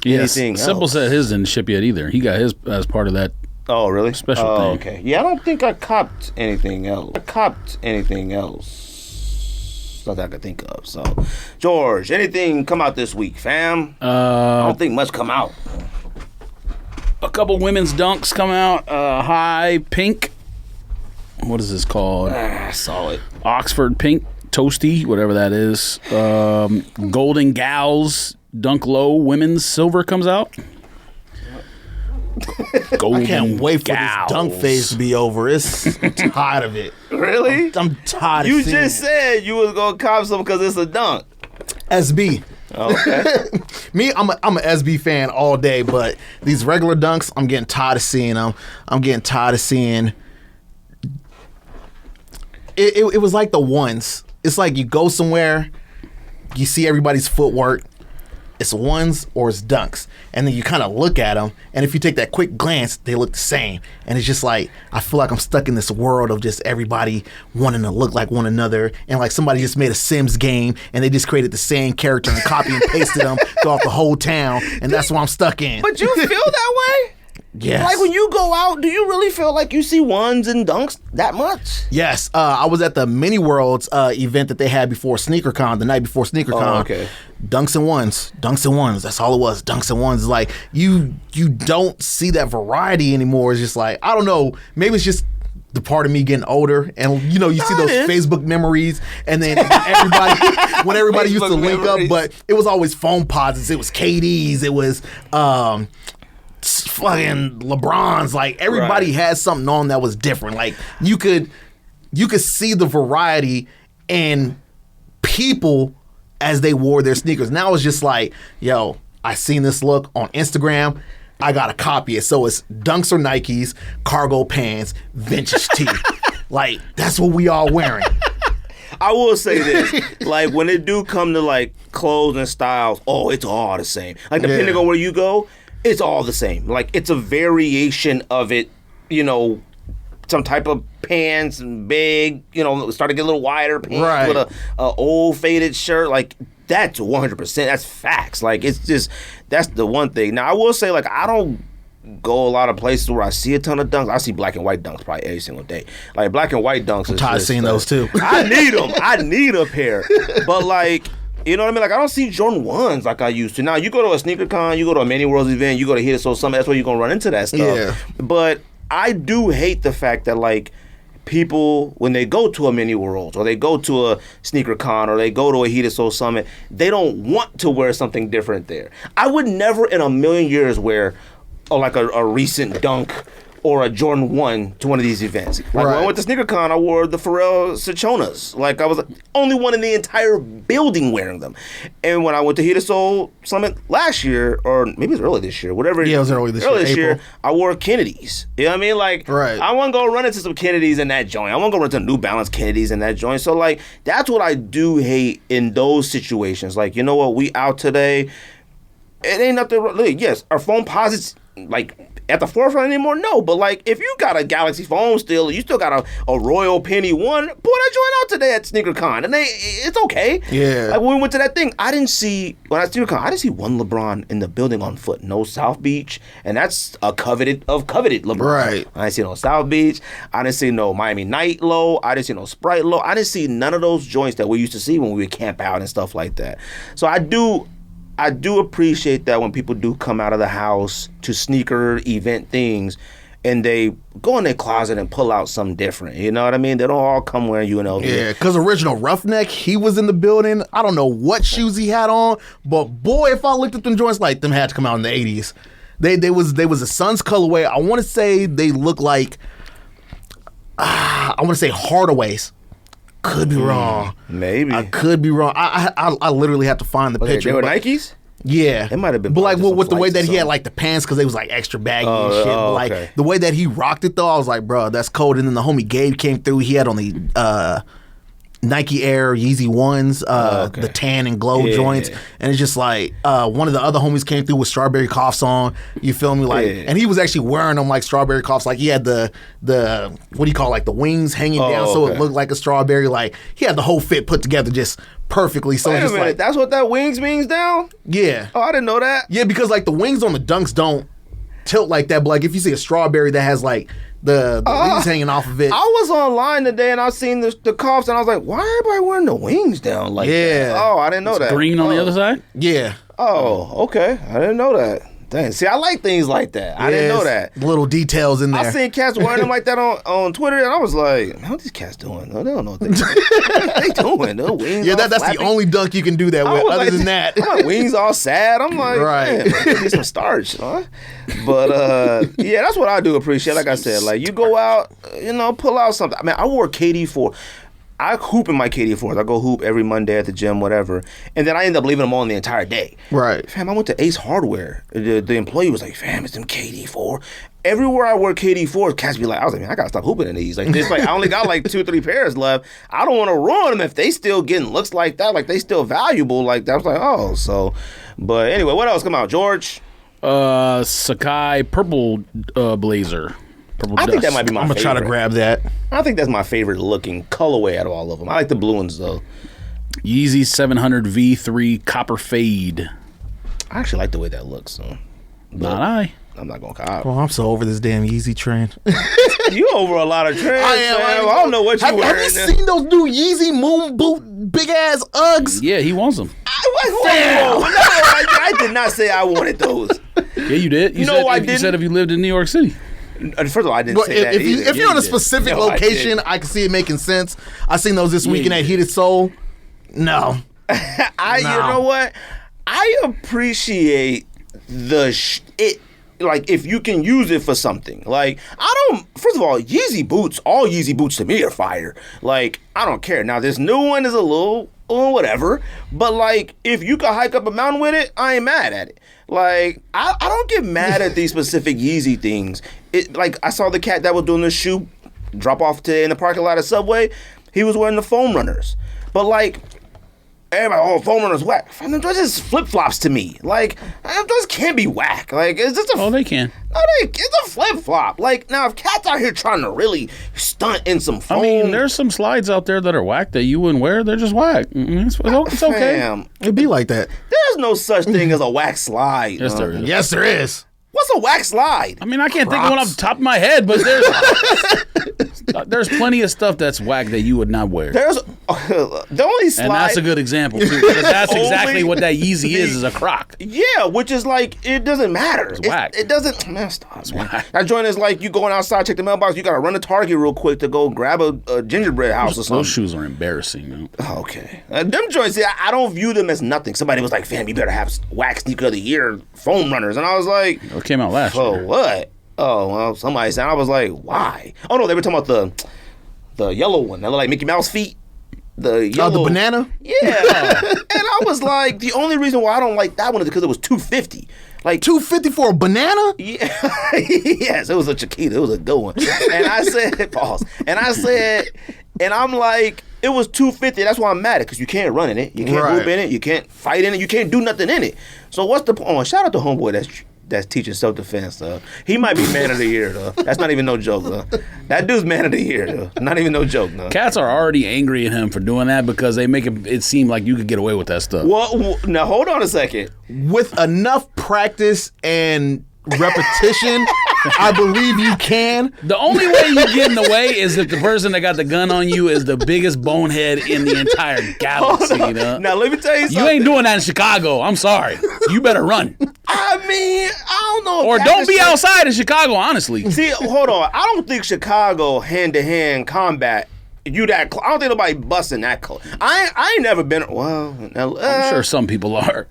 Yes, anything Simple else. said his didn't ship yet either. He got his as part of that. Oh, really? Special oh, thing. Okay. Yeah, I don't think I copped anything else. Not that I could think of. So, George, anything come out this week, fam? I don't think much come out. A couple women's dunks come out. High pink. What is this called? I saw it. Oxford pink, toasty, whatever that is. Golden Gals Dunk Low women's silver comes out. Golden I can't wait for Gals. this dunk phase to be over. I'm tired of it. Really? I'm tired. You of seeing just said you was gonna cop some because it's a dunk. SB. Okay. Me, I'm a SB fan all day, but these regular dunks, I'm getting tired of seeing them. I'm getting tired of seeing. It was like the ones. It's like you go somewhere, you see everybody's footwork. It's ones or it's dunks, and then you kind of look at them, and if you take that quick glance, they look the same, and it's just like I feel like I'm stuck in this world of just everybody wanting to look like one another, and like somebody just made a Sims game, and they just created the same character and copy and pasted them throughout the whole town, and that's what I'm stuck in. But you feel that way? Yes. Like when you go out, do you really feel like you see ones and dunks that much? Yes, I was at the Mini Worlds event that they had before SneakerCon, the night before SneakerCon. Oh, okay. Dunks and ones. That's all it was. Dunks and ones. Like you don't see that variety anymore. It's just like I don't know. Maybe it's just the part of me getting older, and you know, you see those it is. Facebook memories, and then when everybody used to Facebook link memories. up, but it was always phone posits. It was KDs. It was. Fucking LeBron's, like everybody Right. had something on that was different. Like you could you could see the variety in people as they wore their sneakers. Now it's just like, yo, I seen this look on Instagram. I gotta copy it. So it's Dunks or Nikes, cargo pants, vintage tee. Like, that's what we all wearing. I will say this, like when it do come to like clothes and styles, it's all the same. Like depending on where you go, it's all the same. Like it's a variation of it, some type of pants and big, start to get a little wider pants with a old faded shirt. Like that's 100%. That's facts. Like it's just, that's the one thing. Now I will say, like, I don't go a lot of places where I see a ton of dunks. I see black and white dunks probably every single day. Like black and white dunks. I'm tired of seeing those too. I need them. I need a pair. But like, you know what I mean? Like I don't see Jordan 1s like I used to. Now you go to a sneaker con, you go to a Many Worlds event, you go to Hit It So Something, that's where you're gonna run into that stuff. Yeah. But I do hate the fact that like people, when they go to a Many Worlds or they go to a sneaker con or they go to a Heat It So Summit, they don't want to wear something different there. I would never in a million years wear like a recent Dunk or a Jordan 1 to one of these events. Like when I went to sneaker con, I wore the Pharrell Sachonas. Like I was the only one in the entire building wearing them. And when I went to Heat It So Summit last year, or maybe it was early this year, whatever. Yeah, it was early this year. I wore Kennedy's. You know what I mean? Like, I want to go run into some Kennedy's in that joint. I want to go run into New Balance Kennedy's in that joint. So like, that's what I do hate in those situations. Like, you know what? We out today. It ain't nothing. Look, yes, our phone posits like at the forefront anymore? No, but like if you got a Galaxy phone still, you still got a Royal Penny 1, pull that joint out today at SneakerCon, and it's okay. Yeah. Like when we went to that thing, I didn't see one LeBron in the building on foot. No South Beach, and that's a coveted LeBron. Right. I didn't see no South Beach. I didn't see no Miami Night Low. I didn't see no Sprite Low. I didn't see none of those joints that we used to see when we would camp out and stuff like that. So I do appreciate that when people do come out of the house to sneaker event things and they go in their closet and pull out something different. You know what I mean? They don't all come wearing UNLV. Yeah, because Original Roughneck, he was in the building. I don't know what shoes he had on, but boy, if I looked at them joints, like them had to come out in the 80s. They was a Suns colorway. I want to say they look like, I want to say Hardaways. Could be wrong. Maybe. I could be wrong. I literally have to find the picture. They were Nikes? Yeah. It might have been. But like with the way that he had like the pants, because they was like extra baggy and shit. But like the way that he rocked it though, I was like, bro, that's cold. And then the homie Gabe came through. He had on the Nike Air Yeezy 1s, the tan and glow joints. And it's just like one of the other homies came through with Strawberry Coughs on. You feel me? Like, and he was actually wearing them like Strawberry Coughs. Like he had the what do you call it? Like the wings hanging down so it looked like a strawberry. Like he had the whole fit put together just perfectly. So wait just a minute, like, that's what that wings means down? Yeah. Oh, I didn't know that. Yeah, because like the wings on the Dunks don't tilt like that. But like if you see a strawberry that has like the wings hanging off of it. I was online today and I seen the coughs and I was like, why everybody wearing the wings down like that? Oh, I didn't know that. Green on the other side? Yeah. Oh, okay. I didn't know that. Dang. See, I like things like that. I didn't know that. Little details in there. I seen cats wearing them like that on Twitter, and I was like, man, what these cats doing? They don't know what they doing. The wings that's flapping. the only dunk you can do that with. Other than that, I'm like, wings all sad. I'm like, right. Man, get some starch, huh? But yeah, that's what I do appreciate. Like I said, like you go out, pull out something. I mean, I wore KD4. I hoop in my KD4s. I go hoop every Monday at the gym, whatever. And then I end up leaving them on the entire day. Right. Fam, I went to Ace Hardware. The employee was like, fam, it's them KD4. Everywhere I wear KD4s, cats be like, I was like, man, I gotta stop hooping in these. Like, it's like I only got like 2 or 3 pairs left. I don't want to ruin them if they still getting looks like that, like they still valuable. Like that. I was like, oh, so. But anyway, what else come out, George? Sakai purple blazer. I think that might be my favorite. I'm going to try to grab that. I think that's my favorite looking colorway out of all of them. I like the blue ones, though. Yeezy 700 V3 copper fade. I actually like the way that looks. So. Not I. I'm not going to cop. Well, I'm so over this damn Yeezy trend. You over a lot of trends, I don't know what you wearing. Have you seen those new Yeezy moon boot big ass Uggs? Yeah, he wants them. I did not say I wanted those. Yeah, you did. You said if you lived in New York City. First of all, I didn't say that. If you're in a specific location, I can see it making sense. I seen those this weekend at Heated Soul. No. You know what? I appreciate like if you can use it for something. Like I don't. First of all, Yeezy boots. All Yeezy boots to me are fire. Like I don't care. Now this new one is a little whatever. But like if you can hike up a mountain with it, I ain't mad at it. Like I don't get mad at these specific Yeezy things. It like I saw the cat that was doing the shoe drop off in the parking lot of Subway. He was wearing the foam runners. But like. Everybody, foam runners whack. Those just flip flops to me. Like those can't be whack. Like it's just a. They can. No, it's a flip flop. Like now, if cats out here trying to really stunt in some foam. I mean, there's some slides out there that are whack that you wouldn't wear. They're just whack. It's okay. Fam, It'd be like that. there's no such thing as a whack slide. Yes, there is. Yes, there is. What's a whack slide? I mean, I can't think of one off the top of my head, but there's plenty of stuff that's whack that you would not wear. There's the only slide. And that's a good example, too, because that's exactly what that Yeezy is a croc. Yeah, which is like, it doesn't matter. It's whack. It doesn't, man, stop, man. whack. That joint is like you going outside, check the mailbox, you got to run to Target real quick to go grab a gingerbread house or something. Those shoes are embarrassing, man. Okay. Them joints, I don't view them as nothing. Somebody was like, fam, you better have whack sneaker of the year foam runners. And I was like, It came out last oh, year. what? Oh, well, somebody said, I was like, why? Oh, no, they were talking about the yellow one that look like Mickey Mouse feet. The yellow. The banana? Yeah. And I was like, the only reason why I don't like that one is because it was $250. Like $250 for a banana? Yeah. Yes, it was a Chiquita. It was a good one. And I said, pause. And I said, and I'm like, it was $250. That's why I'm mad at it, because you can't run in it. You can't hoop in it. You can't fight in it. You can't do nothing in it. So what's the point? Oh, shout out to homeboy that's teaching self-defense. He might be man of the year, though. That's not even no joke, though. That dude's man of the year, though. Not even no joke, though. Cats are already angry at him for doing that because they make it seem like you could get away with that stuff. Well, now hold on a second. With enough practice and repetition, I believe you can. The only way you get in the way is if the person that got the gun on you is the biggest bonehead in the entire galaxy. You know? Now, let me tell you something. You ain't doing that in Chicago. I'm sorry. You better run. I mean, I don't know. Or don't be outside in Chicago, honestly. See, hold on. I don't think Chicago hand-to-hand combat, I don't think nobody busting that close. I ain't never been, well. I'm sure some people are.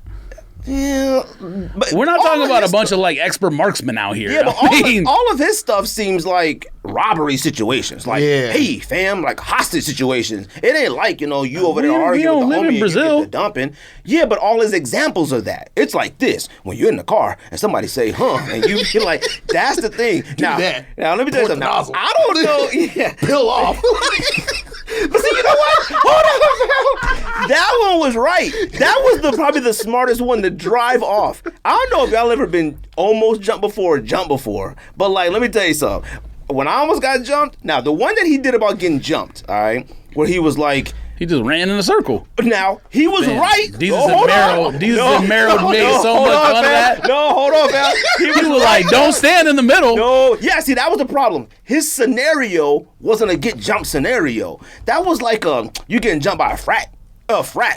Yeah, but We're not all talking of about a his bunch of like expert marksmen out here. Yeah, but I mean, all of his stuff seems like robbery situations. Like, Yeah. hey, fam, like hostage situations. It ain't like, you over there We arguing don't with the live homie in and Brazil. you get the dumping. Yeah, but all his examples of that. It's like this. When you're in the car and somebody say, huh, and you're like, that's the thing. Now, let me tell you something. Now, I don't know. Yeah. Peel off. But see, you know what? Hold on. That one was right. That was probably the smartest one to drive off. I don't know if y'all ever been almost jumped before or jumped before, but like, let me tell you something. When I almost got jumped, now the one that he did about getting jumped, all right, where he was like, he just ran in a circle. now, he was right. Jesus and Merrill made so much fun of that. No, hold on, man. He was like, don't stand in the middle. No, yeah, see, that was the problem. His scenario wasn't a get jumped scenario. That was like you getting jumped by a frat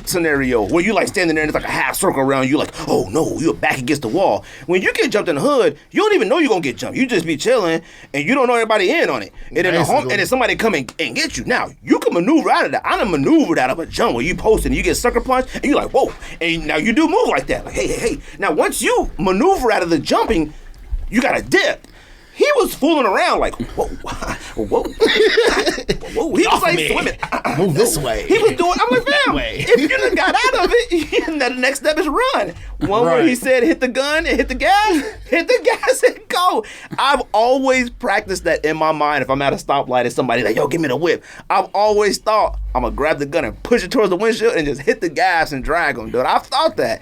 scenario where you like standing there and it's like a half circle around you, like, oh no, you're back against the wall. When you get jumped in the hood, you don't even know you're gonna get jumped. You just be chilling and you don't know everybody in on it. And then somebody come and get you. Now you can maneuver out of that. I done maneuvered out of a jump where you post and you get sucker punched and you're like, whoa. And now you do move like that. Like, hey. Now once you maneuver out of the jumping, you gotta dip. He was fooling around like, whoa. He was like swimming. Move this way. He was doing, I'm like, fam, if you done got out of it, the next step is run. One where he said, hit the gun and hit the gas and go. I've always practiced that in my mind. If I'm at a stoplight and somebody like, yo, give me the whip. I've always thought, I'm going to grab the gun and push it towards the windshield and just hit the gas and drag them, dude. I've thought that.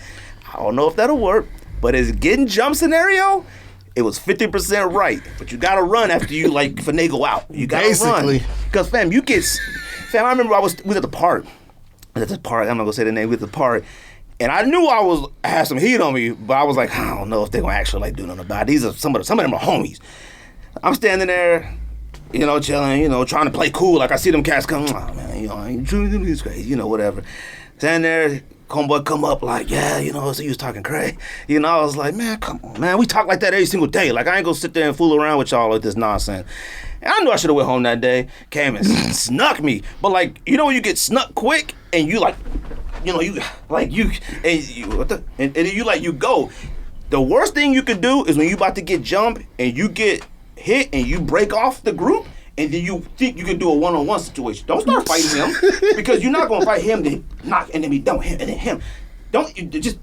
I don't know if that'll work, but is getting jump scenario, it was 50% right, but you gotta run after you like finagle out. You gotta run. Because fam, I remember I was at the park. I'm not gonna say the name. We at the park, and I knew I had some heat on me, but I was like, I don't know if they're gonna actually like do nothing about it. These are some of them are homies. I'm standing there, chilling, trying to play cool. Like I see them cats come, oh man, I ain't doing this crazy, whatever. Standing there. Homeboy come up like, yeah, so he was talking crazy. I was like, man, come on, man. We talk like that every single day. Like, I ain't gonna sit there and fool around with y'all with this nonsense. And I knew I should have went home that day. Came and snuck me. But like, when you get snuck quick and you like, you go. The worst thing you could do is when you about to get jumped and you get hit and you break off the group and then you think you can do a one-on-one situation. Don't start fighting him because you're not going to fight him, then knock, and then be done with him, and then him. Just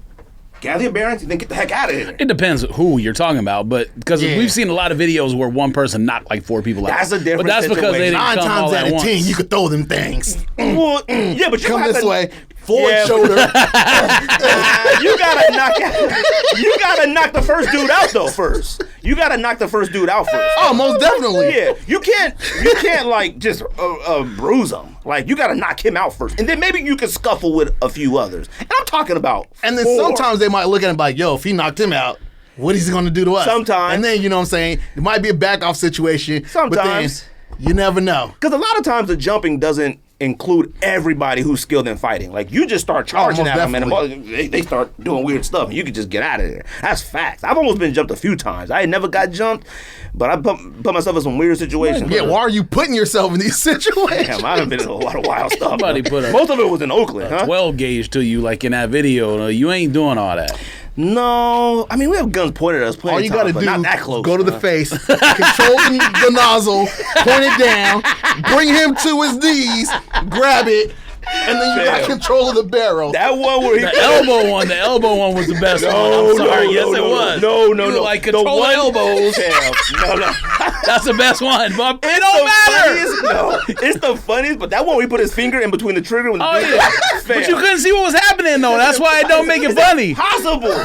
gather your bearings and then get the heck out of here. It depends who you're talking about, but because we've seen a lot of videos where one person knocked like 4 people out. That's a different But that's because they situation. didn't 9 come times all out at of once. 10, you could throw them things. Well, yeah, but you Come have this to, way. Forward Yeah. shoulder. you gotta knock the first dude out though first. You gotta knock the first dude out first. Oh, most definitely. Yeah, you can't like just bruise him. Like you gotta knock him out first, and then maybe you can scuffle with a few others. And I'm talking about. And then 4. sometimes they might look at him like, yo, if he knocked him out, what is he going to do to us? Sometimes. And then, you know what I'm saying, it might be a back off situation. Sometimes. But then you never know. Because a lot of times the jumping doesn't include everybody who's skilled in fighting. Like you just start charging most at them, and definitely. they start doing weird stuff, and you can just get out of there. That's facts. I've almost been jumped a few times. I ain't never got jumped, but I put myself in some weird situations. Yeah, why are you putting yourself in these situations? Damn, I've been in a lot of wild stuff. Somebody put a- Most of it was in Oakland, huh? 12 gauge to you like in that video. You ain't doing all that. No, I mean we have guns pointed at us plenty All you of times, got to but do, not that close. go to the face, control the nozzle, point it down, bring him to his knees, grab it, and then you got Damn. control of the barrel. That one where he The elbow one was the best one. I'm sorry. Yes, it was. No. You were like control the elbows. Damn. No. That's the best one. But it It's don't the matter. funniest- No, it's the funniest. But that one where he put his finger in between the trigger. Oh yeah, but you couldn't see what was happening though. That's why it don't make it funny. Possible.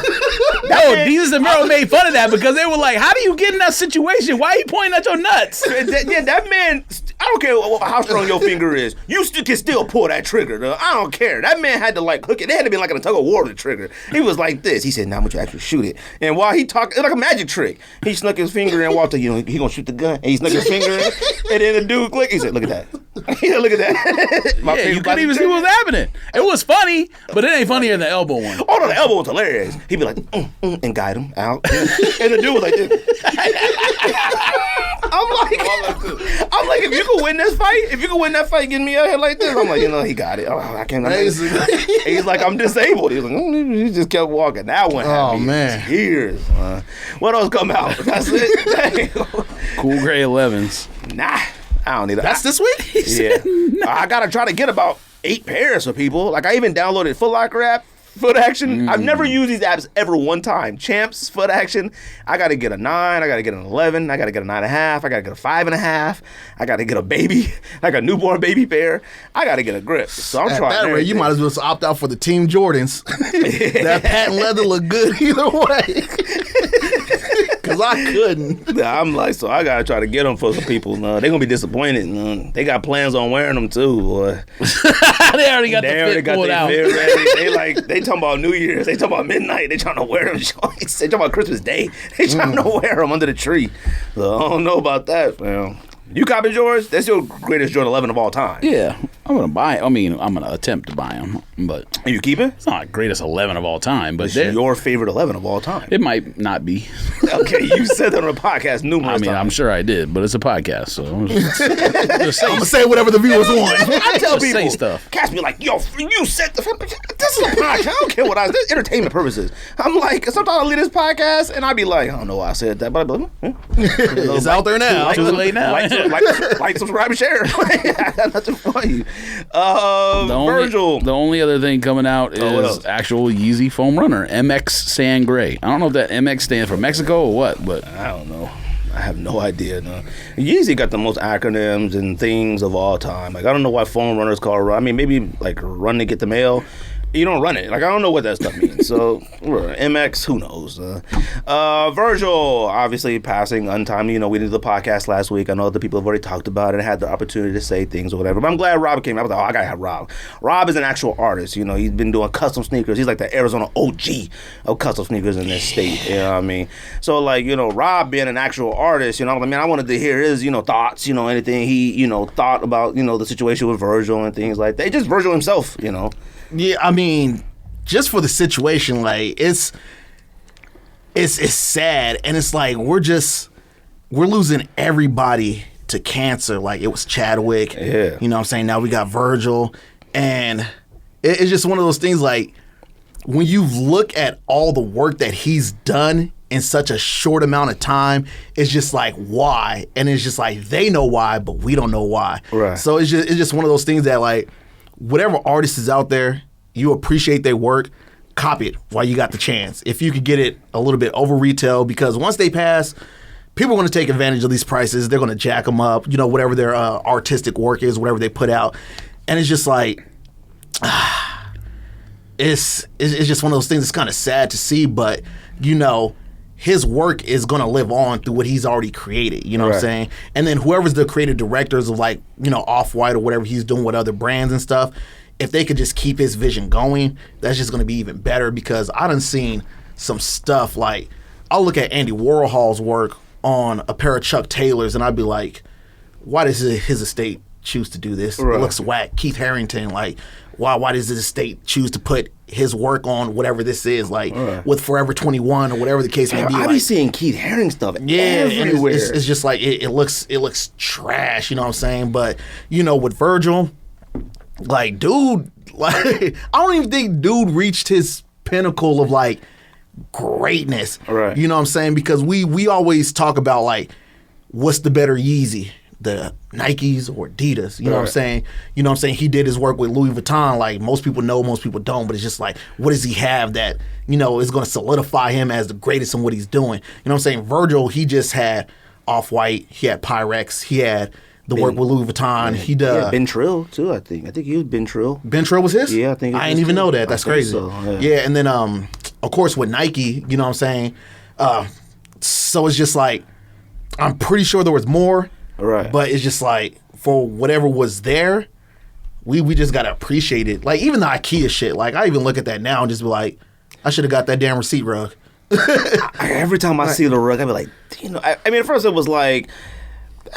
No, Jesus and Mero made fun of that because they were like, "How do you get in that situation? Why are you pointing at your nuts?" That man. I don't care how strong your finger is. You can still pull that trigger. Though. I don't care. That man had to like hook it. They had to be like in a tug of war with the trigger. He was like this. He said, "Now I'm gonna actually shoot it." And while he talked, it's like a magic trick. He snuck his finger in. Walter, he gonna shoot the gun. And he snuck his finger in. And then the dude clicked. He said, "Look at that." Yeah, look at that. Yeah, you couldn't even see what was happening. It was funny, but it ain't funnier than the elbow one. Oh no, the elbow was hilarious. He'd be like, and guide him out. And the dude was like this. I'm like, if you could win that fight, getting me out here like this, I'm like, he got it. Oh, I can't. He's like, I'm disabled. He's like, he just kept walking. That one had me man. tears. What else come out? That's it. Cool gray 11s. Nah, I don't need that. That's this week? Yeah. I gotta try to get about 8 pairs for people. Like I even downloaded Foot Locker app, Foot Action. I've never used these apps ever one time. Champs, Foot Action. I gotta get a 9. I gotta get an 11. I gotta get a 9.5. I gotta get a 5.5. I gotta get a baby, like a newborn baby pair. I gotta get a grip. So I'm At trying. that rate, you everything. might as well opt out for the Team Jordans. That patent leather look good either way. Because I couldn't. I'm like, so I gotta try to get them for some people. They're gonna be disappointed. They got plans on wearing them too, boy. They already got the fit pulled out. Fit ready. They talking about New Year's. They talking about midnight. They trying to wear them. They talking about Christmas Day. They trying to wear them under the tree. So I don't know about that, man. You copping yours? That's your greatest Jordan 11 of all time. Yeah, I'm gonna buy it. I mean, I'm gonna attempt to buy them, but And you keep it? it's not the greatest 11 of all time. But It's they're- your favorite 11 of all time. it might not be. Okay, you said that on the podcast numerous I mean, I'm times. sure I did, but it's a podcast, so I'm just I'm going to say whatever the viewers want. I tell Just say people, stuff. cats be like, yo, you said this is a podcast. I don't care what this is entertainment purposes. I'm like, sometimes I leave this podcast and I be like, I don't know why I said that, but It's out there now. Too late now. like, subscribe, and share. Nothing for you. Virgil. The only other thing coming out what is else? actual Yeezy foam runner, MX Sand Gray. I don't know if that MX stands for Mexico or what, but I don't know. I have no idea. No. Yeezy got the most acronyms and things of all time. Like I don't know why foam runners call. I mean, maybe like run to get the mail. You don't run it. Like I don't know what that stuff means. So MX, who knows? Virgil, obviously passing untimely. We did the podcast last week. I know other people have already talked about it and had the opportunity to say things or whatever. But I'm glad Rob came. I was like, I gotta have Rob. Rob is an actual artist. He's been doing custom sneakers. He's like the Arizona OG of custom sneakers in this state. You know what I mean? So Rob being an actual artist, I wanted to hear his, thoughts, anything he, thought about, the situation with Virgil and things like that. Just Virgil himself, Yeah, I mean, just for the situation, like it's sad, and it's like we're losing everybody to cancer. Like it was Chadwick, Yeah. You know what I'm saying? Now we got Virgil, and it's just one of those things. Like when you look at all the work that he's done in such a short amount of time, it's just like, why? And it's just like, they know why, but we don't know why. Right. So it's just one of those things that, like, whatever artist is out there, you appreciate their work, copy it while you got the chance. If you could get it a little bit over retail, because once they pass, people are going to take advantage of these prices. They're going to jack them up, whatever their artistic work is, whatever they put out. And it's just like, it's just one of those things that's kind of sad to see, but, his work is going to live on through what he's already created, you know what I'm saying? And then whoever's the creative directors of, like, Off-White or whatever he's doing with other brands and stuff, if they could just keep his vision going, that's just going to be even better, because I done seen some stuff, like, I'll look at Andy Warhol's work on a pair of Chuck Taylors and I'd be like, why does his estate choose to do this? Right. It looks whack. Keith Harington, like, why does his estate choose to put his work on whatever this is, like, with Forever 21 or whatever the case may be? I be seeing Keith Haring stuff everywhere. It's just like, it looks trash, you know what I'm saying? But, with Virgil, like, dude, like, I don't even think dude reached his pinnacle of, like, greatness. Right. You know what I'm saying? Because we always talk about, like, what's the better Yeezy? The Nikes or Adidas, you know what I'm saying? You know what I'm saying? He did his work with Louis Vuitton, like, most people know, most people don't, but it's just like, what does he have that, is going to solidify him as the greatest in what he's doing? You know what I'm saying? Virgil, he just had Off-White, he had Pyrex, he had the work with Louis Vuitton. He does. Ben Trill, too, I think. I think he was Ben Trill. Ben Trill was his? Yeah, I think I didn't even know that. That's crazy. So, yeah, and then, of course, with Nike, you know what I'm saying? So it's just like, I'm pretty sure there was more. Right. But it's just like, for whatever was there, we just gotta appreciate it. Like, even the IKEA shit, like, I even look at that now and just be like, I should have got that damn receipt rug. Every time I see the rug, I be like, I mean, at first it was like,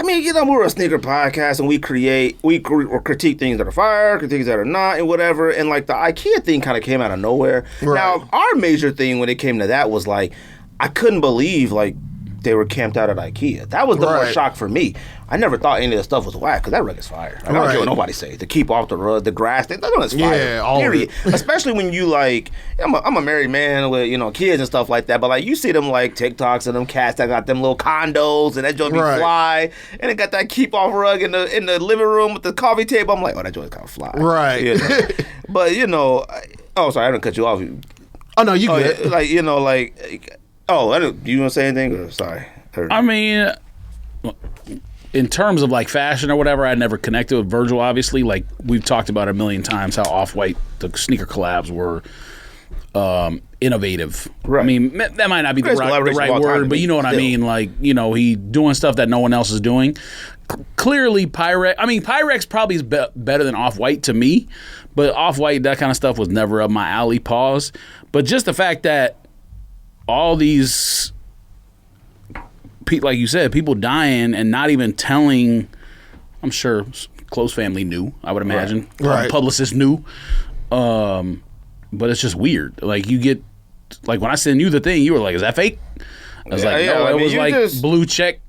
we're a sneaker podcast and we critique things that are fire, critique things that are not, and whatever. And, like, the IKEA thing kind of came out of nowhere. Right. Now, our major thing when it came to that was, like, I couldn't believe, like, they were camped out at IKEA. That was the more shock for me. I never thought any of the stuff was whack, because that rug is fire. I don't care what nobody says. To keep off the rug, the grass, that one is fire. Yeah, all period. Especially when you, like, I'm a married man with, kids and stuff like that, but, like, you see them, like, TikToks and them cats that got them little condos and that joint be fly, and it got that keep off rug in the living room with the coffee table. I'm like, oh, that joint's kind of fly. Right. But, oh, sorry, I didn't cut you off. Oh, no, you good. Like, do you want to say anything? Or, sorry. I mean, in terms of, like, fashion or whatever, I never connected with Virgil, obviously. Like, we've talked about it a million times how Off-White, the sneaker collabs were innovative. Right. I mean, that might not be the right word, but you know what I mean? Like, he doing stuff that no one else is doing. Clearly, Pyrex probably is better than Off-White to me, but Off-White, that kind of stuff was never up my alley, pause. But just the fact that all these, like you said, people dying and not even telling, I'm sure close family knew, I would imagine. Right. Publicists knew. But it's just weird. Like, you get, like, when I send you the thing, you were like, is that fake? I was like, no, it was like blue check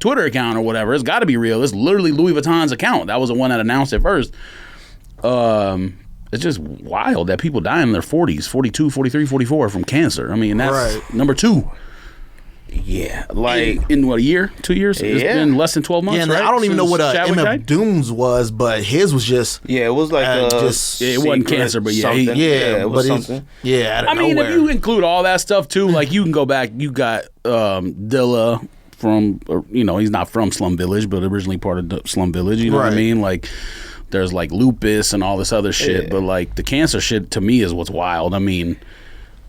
Twitter account or whatever. It's got to be real. It's literally Louis Vuitton's account. That was the one that announced it first. It's just wild that people die in their 40s, 42, 43, 44 from cancer. I mean, that's number 2. Yeah, like in what, a year, 2 years? It's been less than 12 months. Yeah, right? I don't even know what MF Doom's was, but his was just it was like it wasn't cancer, but it was something. I mean, if you include all that stuff too, like, you can go back. You got Dilla from, he's not from Slum Village, but originally part of Slum Village. You know what I mean? Like, there's, like, lupus and all this other shit, but, like, the cancer shit to me is what's wild. I mean,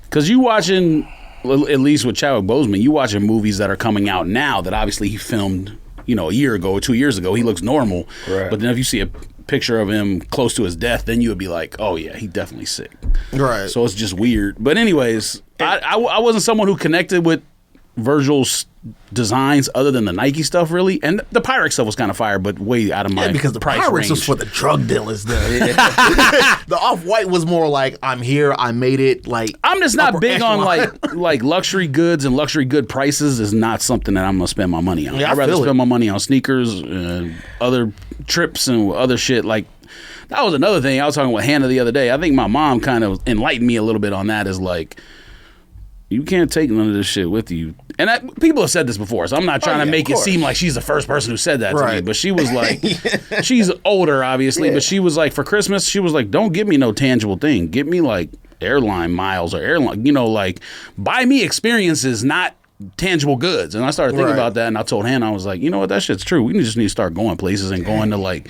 because you watching, at least with Chadwick Boseman, you watching movies that are coming out now that obviously he filmed, a year ago or 2 years ago. He looks normal, but then if you see a picture of him close to his death, then you would be like, oh yeah, he definitely sick. Right. So it's just weird. But anyways, I wasn't someone who connected with Virgil's designs other than the Nike stuff, really, and the Pyrex stuff was kind of fire, but way out of my because the price Pyrex range. was for the drug dealers. The Off-White was more like, I'm here, I made it. Like, I'm just not big on like luxury goods, and luxury good prices is not something that I'm gonna spend my money on. I'd rather spend my money on sneakers and other trips and other shit. Like, that was another thing I was talking with Hannah the other day. I think my mom kind of enlightened me a little bit on that. Is like, you can't take none of this shit with you. And people have said this before, so I'm not trying to make it seem like she's the first person who said that to me. But she was like, she's older, obviously, but she was like, for Christmas, she was like, don't give me no tangible thing. Give me like airline miles or airline, like buy me experiences, not tangible goods. And I started thinking about that, and I told Hannah, I was like, you know what, that shit's true. We just need to start going places and going to like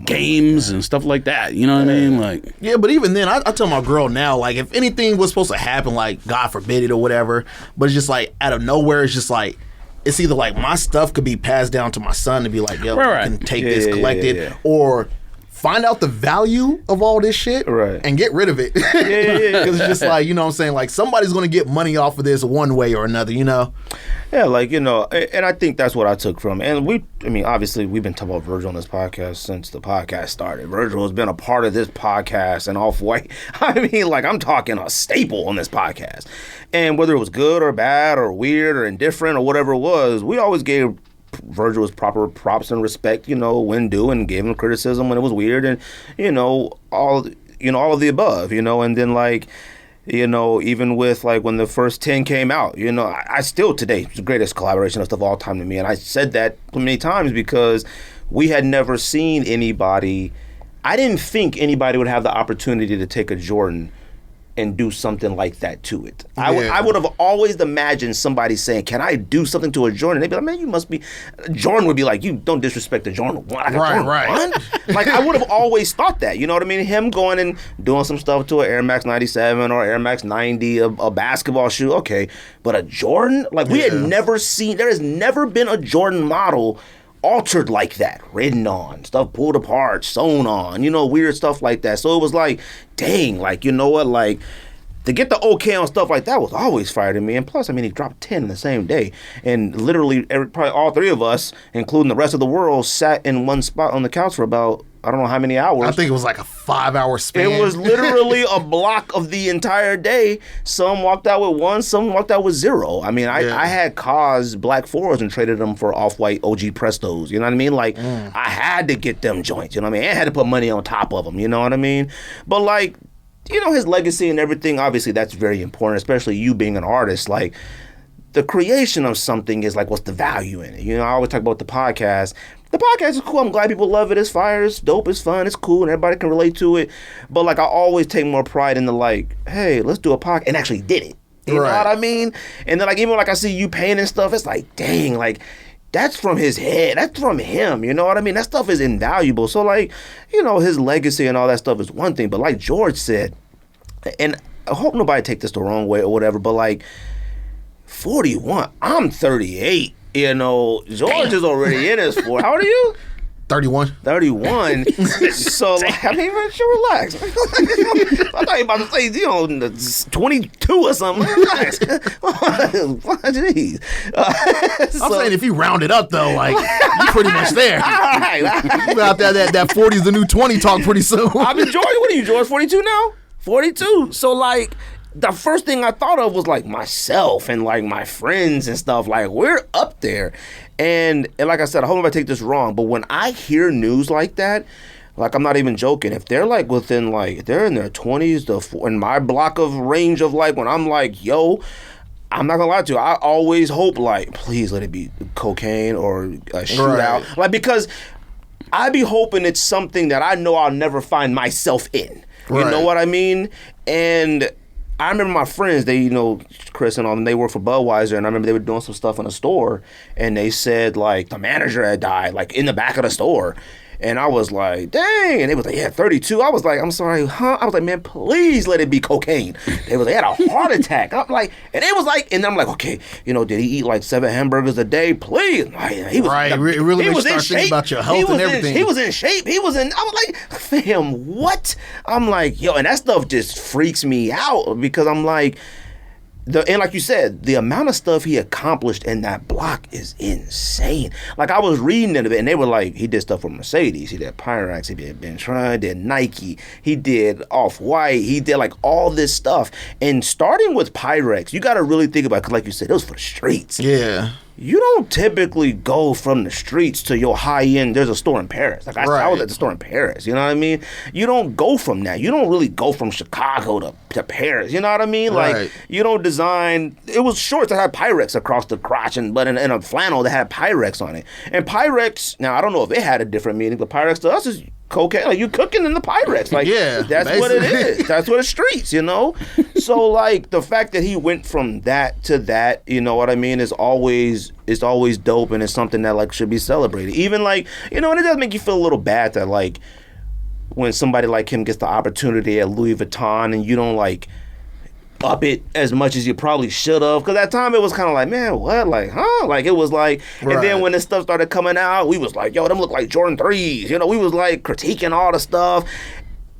games and stuff like that. You know what I mean? Like, yeah, but even then, I tell my girl now, like, if anything was supposed to happen, like, God forbid it or whatever, but it's just like out of nowhere, it's just like, it's either like my stuff could be passed down to my son to be like, yo, I can take this, collect it, or find out the value of all this shit and get rid of it. Because it's just like, you know what I'm saying? Like, somebody's going to get money off of this one way or another, you know? Yeah, like, and I think that's what I took from it. And obviously, we've been talking about Virgil on this podcast since the podcast started. Virgil has been a part of this podcast and Off-White. I'm talking a staple on this podcast. And whether it was good or bad or weird or indifferent or whatever it was, we always gave Virgil was proper props and respect, when due, and gave him criticism when it was weird, and all of the above, and then even with like when the first 10 came out, I still today, it's the greatest collaboration of all time to me, and I said that many times because we had never seen anybody. I didn't think anybody would have the opportunity to take a Jordan and do something like that to it. Yeah. I would have always imagined somebody saying, can I do something to a Jordan? And they'd be like, man, you must be... Jordan would be like, you don't disrespect the Jordan 1. Right. Like, I would have always thought that, you know what I mean? Him going and doing some stuff to an Air Max 97 or Air Max 90, a basketball shoe, okay. But a Jordan? Like, we had never seen... There has never been a Jordan model altered like that, written on, stuff pulled apart, sewn on, weird stuff like that. So it was like, dang, like, you know what, like, to get the okay on stuff like that was always fire to me. And plus, he dropped 10 in the same day. And literally, probably all three of us, including the rest of the world, sat in one spot on the couch for about, I don't know how many hours. I think it was like a 5-hour span. It was literally a block of the entire day. Some walked out with 1, some walked out with 0. I had Cause Black 4s and traded them for Off-White OG Prestos. You know what I mean? Like, I had to get them joints. You know what I mean? I had to put money on top of them. You know what I mean? But like, his legacy and everything, obviously that's very important, especially you being an artist. Like, the creation of something is like, what's the value in it? I always talk about the podcast. The podcast is cool. I'm glad people love it. It's fire. It's dope. It's fun. It's cool. And everybody can relate to it. But like, I always take more pride in the like, hey, let's do a podcast, and actually did it. You know what I mean? And then like, even like I see you painting stuff, it's like, dang, like, that's from his head. That's from him. You know what I mean? That stuff is invaluable. So like, his legacy and all that stuff is one thing. But like George said, and I hope nobody take this the wrong way or whatever, but like, 41, I'm 38. George is already in his 40s. How old are you? 31. 31. So, like, man, relax. I thought you were about to say, 22 or something. Relax. Jeez. I'm saying if you round it up, though, like, you're pretty much there. All right. You out there, that 40 is the new 20 talk pretty soon. I've been George. What are you, George? 42 now? 42. So, like, the first thing I thought of was like myself and like my friends and stuff. Like, we're up there. And like I said, I hope if I take this wrong, but when I hear news like that, like, I'm not even joking. If they're like within like, they're in their 20s, in my block of range of like, when I'm like, yo, I'm not gonna lie to you, I always hope like, please let it be cocaine or a shootout. Like, because I be hoping it's something that I know I'll never find myself in. You know what I mean? And I remember my friends, they, Chris and all them, they work for Budweiser, and I remember they were doing some stuff in a store, and they said, like, the manager had died, like, in the back of the store. And I was like, dang. And they was like, yeah, 32. I was like, I'm sorry, huh? I was like, man, please let it be cocaine. They was like, he had a heart attack. I'm like, and it was like, and I'm like, okay, did he eat like 7 hamburgers a day? Please. Like, he was, it really makes you start thinking about your health and everything. He was in shape. I was like, fam, what? I'm like, yo, and that stuff just freaks me out because I'm like, and like you said, the amount of stuff he accomplished in that block is insane. Like, I was reading it, and they were like, he did stuff for Mercedes, he did Pyrex, he did Ben Tron, did Nike, he did Off-White, he did like all this stuff. And starting with Pyrex, you got to really think about it, because like you said, it was for the streets. Yeah. you don't typically go from the streets to your high end. There's a store in Paris. Like I was at the store in Paris. You know what I mean? You don't go from that. You don't really go from Chicago to Paris. You know what I mean? Like you don't design. It was shorts that had Pyrex across the crotch, but in a flannel that had Pyrex on it. And Pyrex. Now I don't know if it had a different meaning, but Pyrex to us is cocaine. Like you cooking in the Pyrex. Like that's basically what it is. That's what the streets. You know. So like the fact that he went from that to that, you know what I mean, is always dope, and it's something that like should be celebrated. Even like, you know, and it does make you feel a little bad that like when somebody like him gets the opportunity at Louis Vuitton and you don't like up it as much as you probably should have, because at that time it was kind of like, man, what, like, huh? Like it was like, and then when this stuff started coming out, we was like, yo, them look like Jordan 3s. You know, we was like critiquing all the stuff.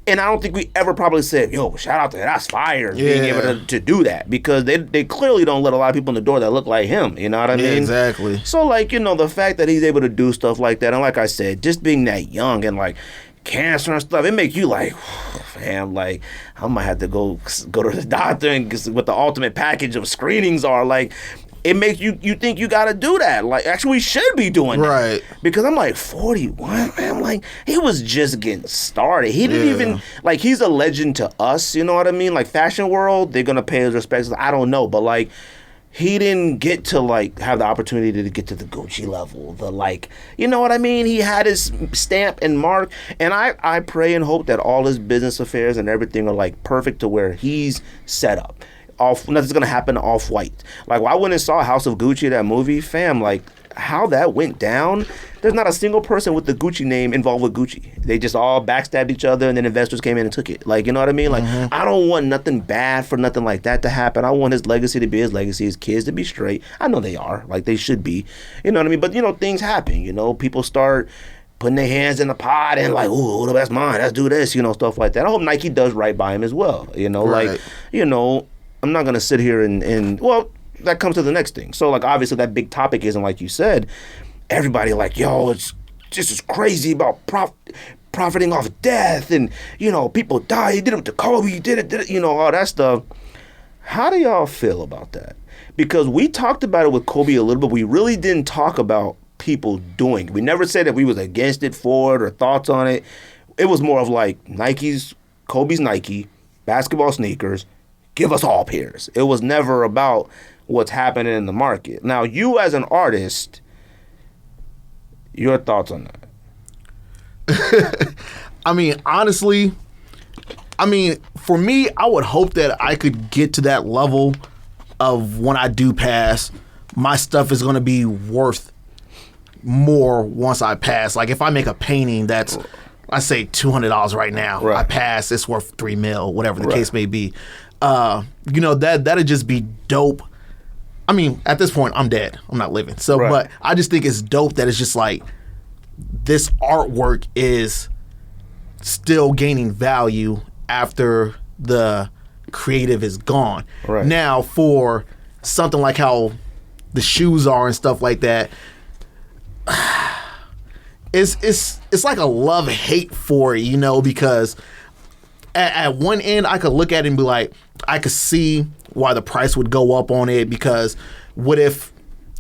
And I don't think we ever probably said, yo, shout out to that's fire, being able to do that, because they clearly don't let a lot of people in the door that look like him. You know what I mean? Exactly. So, like, you know, the fact that he's able to do stuff like that, and like I said, just being that young and, like, cancer and stuff, it make you like, fam, like, I might have to go to the doctor and what the ultimate package of screenings are. Like, it makes you think you got to do that. Like, actually, we should be doing that. Right. Because I'm like, 41, man. Like, he was just getting started. He didn't even, like, he's a legend to us, you know what I mean? Like, fashion world, they're going to pay his respects. I don't know. But, like, he didn't get to, like, have the opportunity to get to the Gucci level. The, like, you know what I mean? He had his stamp and mark. And I pray and hope that all his business affairs and everything are, like, perfect to where he's set up. Nothing's gonna happen to Off-White. Like, I went and saw House of Gucci, that movie, fam. Like, how that went down, there's not a single person with the Gucci name involved with Gucci. They just all backstabbed each other, and then investors came in and took it. Like, you know what I mean? Like, I don't want nothing bad for nothing like that to happen. I want his legacy to be his legacy, his kids to be straight. I know they are, like they should be. You know what I mean? But, you know, things happen. You know, people start putting their hands in the pot and like, ooh, that's mine. Let's do this. You know, stuff like that. I hope Nike does right by him as well. You know, like, you know, I'm not going to sit here and, well, that comes to the next thing. So, like, obviously that big topic isn't, like you said, everybody like, yo, it's just as crazy about profiting off death and, you know, people die. He did it with the Kobe, he did it, you know, all that stuff. How do y'all feel about that? Because we talked about it with Kobe a little bit. We really didn't talk about people doing it. We never said that we was against it, for it, or thoughts on it. It was more of like Kobe's Nike, basketball sneakers, give us all pairs. It was never about what's happening in the market. Now, you as an artist, your thoughts on that? I mean, honestly, for me, I would hope that I could get to that level of when I do pass, my stuff is going to be worth more once I pass. Like, if I make a painting that's, I say $200 right now, I pass, it's worth $3 million, whatever the case may be. You know, that'd just be dope. I mean, at this point, I'm dead. I'm not living. So, but I just think it's dope that it's just like this artwork is still gaining value after the creative is gone. Right. Now, for something like how the shoes are and stuff like that, it's like a love-hate for it, you know, because at one end, I could look at it and be like, I could see why the price would go up on it, because what if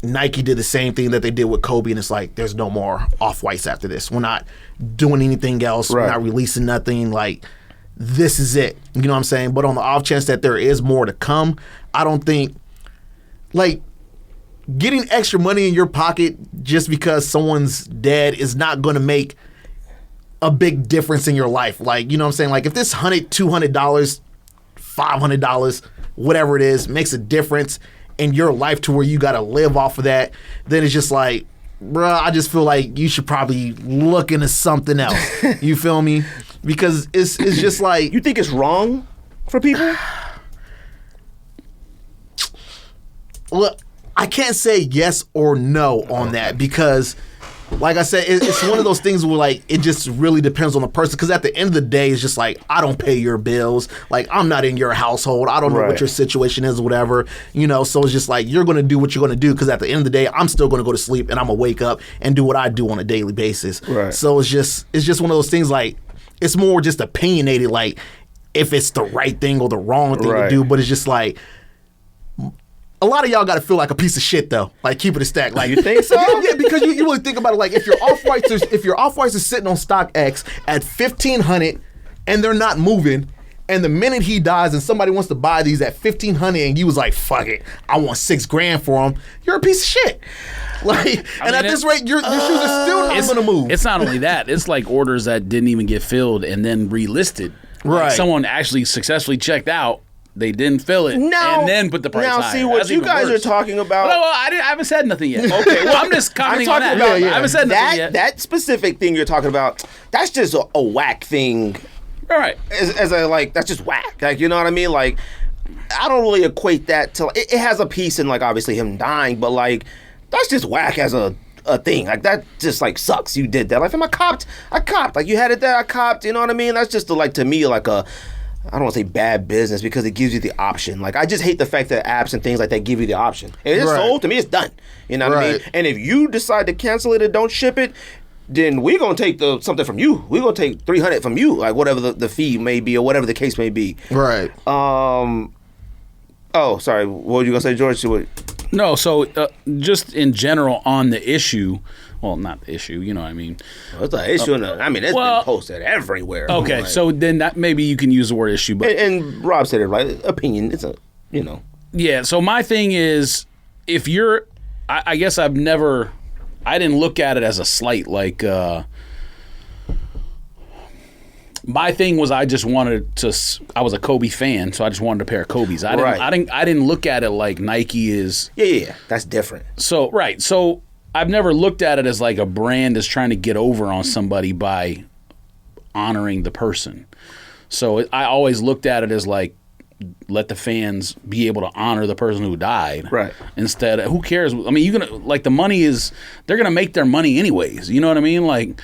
Nike did the same thing that they did with Kobe and it's like, there's no more Off-Whites after this. We're not doing anything else. We're not releasing nothing. Like, this is it. You know what I'm saying? But on the off chance that there is more to come, I don't think, like, getting extra money in your pocket just because someone's dead is not going to make a big difference in your life. Like, you know what I'm saying? Like, if this $100, $200, $500, whatever it is, makes a difference in your life to where you got to live off of that, then it's just like, bruh, I just feel like you should probably look into something else. You feel me? Because it's just like... You think it's wrong for people? Look, I can't say yes or no on that, because... Like I said, it's one of those things where, like, it just really depends on the person. Because at the end of the day, it's just like, I don't pay your bills. Like, I'm not in your household. I don't know what your situation is or whatever. You know, so it's just like, you're going to do what you're going to do. Because at the end of the day, I'm still going to go to sleep and I'm going to wake up and do what I do on a daily basis. Right. So it's just one of those things, like, it's more just opinionated, like, if it's the right thing or the wrong thing to do. But it's just like, a lot of y'all got to feel like a piece of shit though. Like keep it a stack. Like You think so? Yeah, because you really think about it. Like if your off-whites are sitting on StockX at 1,500 and they're not moving, and the minute he dies and somebody wants to buy these at 1,500 and you was like, fuck it, I want $6 grand for them, you're a piece of shit. Like, and at this rate, your shoes are still not gonna move. It's not only that; it's like orders that didn't even get filled and then relisted. Right. Like someone actually successfully checked out. They didn't fill it, Now- and then put the price now, higher. see, what That's you even guys worse. are talking about- Well, I haven't said nothing yet. Okay, well, I'm just commenting on that. about Yeah, yeah. I haven't said nothing yet. that specific thing you're talking about. That's just a whack thing. All right. As a like, that's just whack. Like, you know what I mean? Like, I don't really equate that to. It has a piece in like obviously him dying, but like, that's just whack as a thing. Like that just like sucks. You did that. Like, if I copped. Like you had it there, I copped. You know what I mean? That's just like to me like a. I don't want to say bad business because it gives you the option. Like, I just hate the fact that apps and things like that give you the option. If it's Right. sold, to me, it's done. You know what I mean? Right. And if you decide to cancel it and don't ship it, then we're going to take something from you. We're going to take $300 from you, like whatever the fee may be or whatever the case may be. Right. Oh, sorry. What were you going to say, George? No, so just in general on the issue, well, not the issue, you know what I mean? It's an issue. I mean, it's well, been posted everywhere. Okay, Like, so then that maybe you can use the word issue, but and Rob said it right. Opinion. It's a, you know. yeah, so my thing is, if you're, I guess I didn't look at it as a slight, like, my thing was I just wanted to, I was a Kobe fan, so I just wanted a pair of Kobe's. I didn't look at it like Nike is. Yeah. That's different. So, right, so I've never looked at it as like a brand is trying to get over on somebody by honoring the person. So I always looked at it as like, let the fans be able to honor the person who died. Right. Instead, who cares? I mean, the money is, they're gonna make their money anyways. You know what I mean? Like,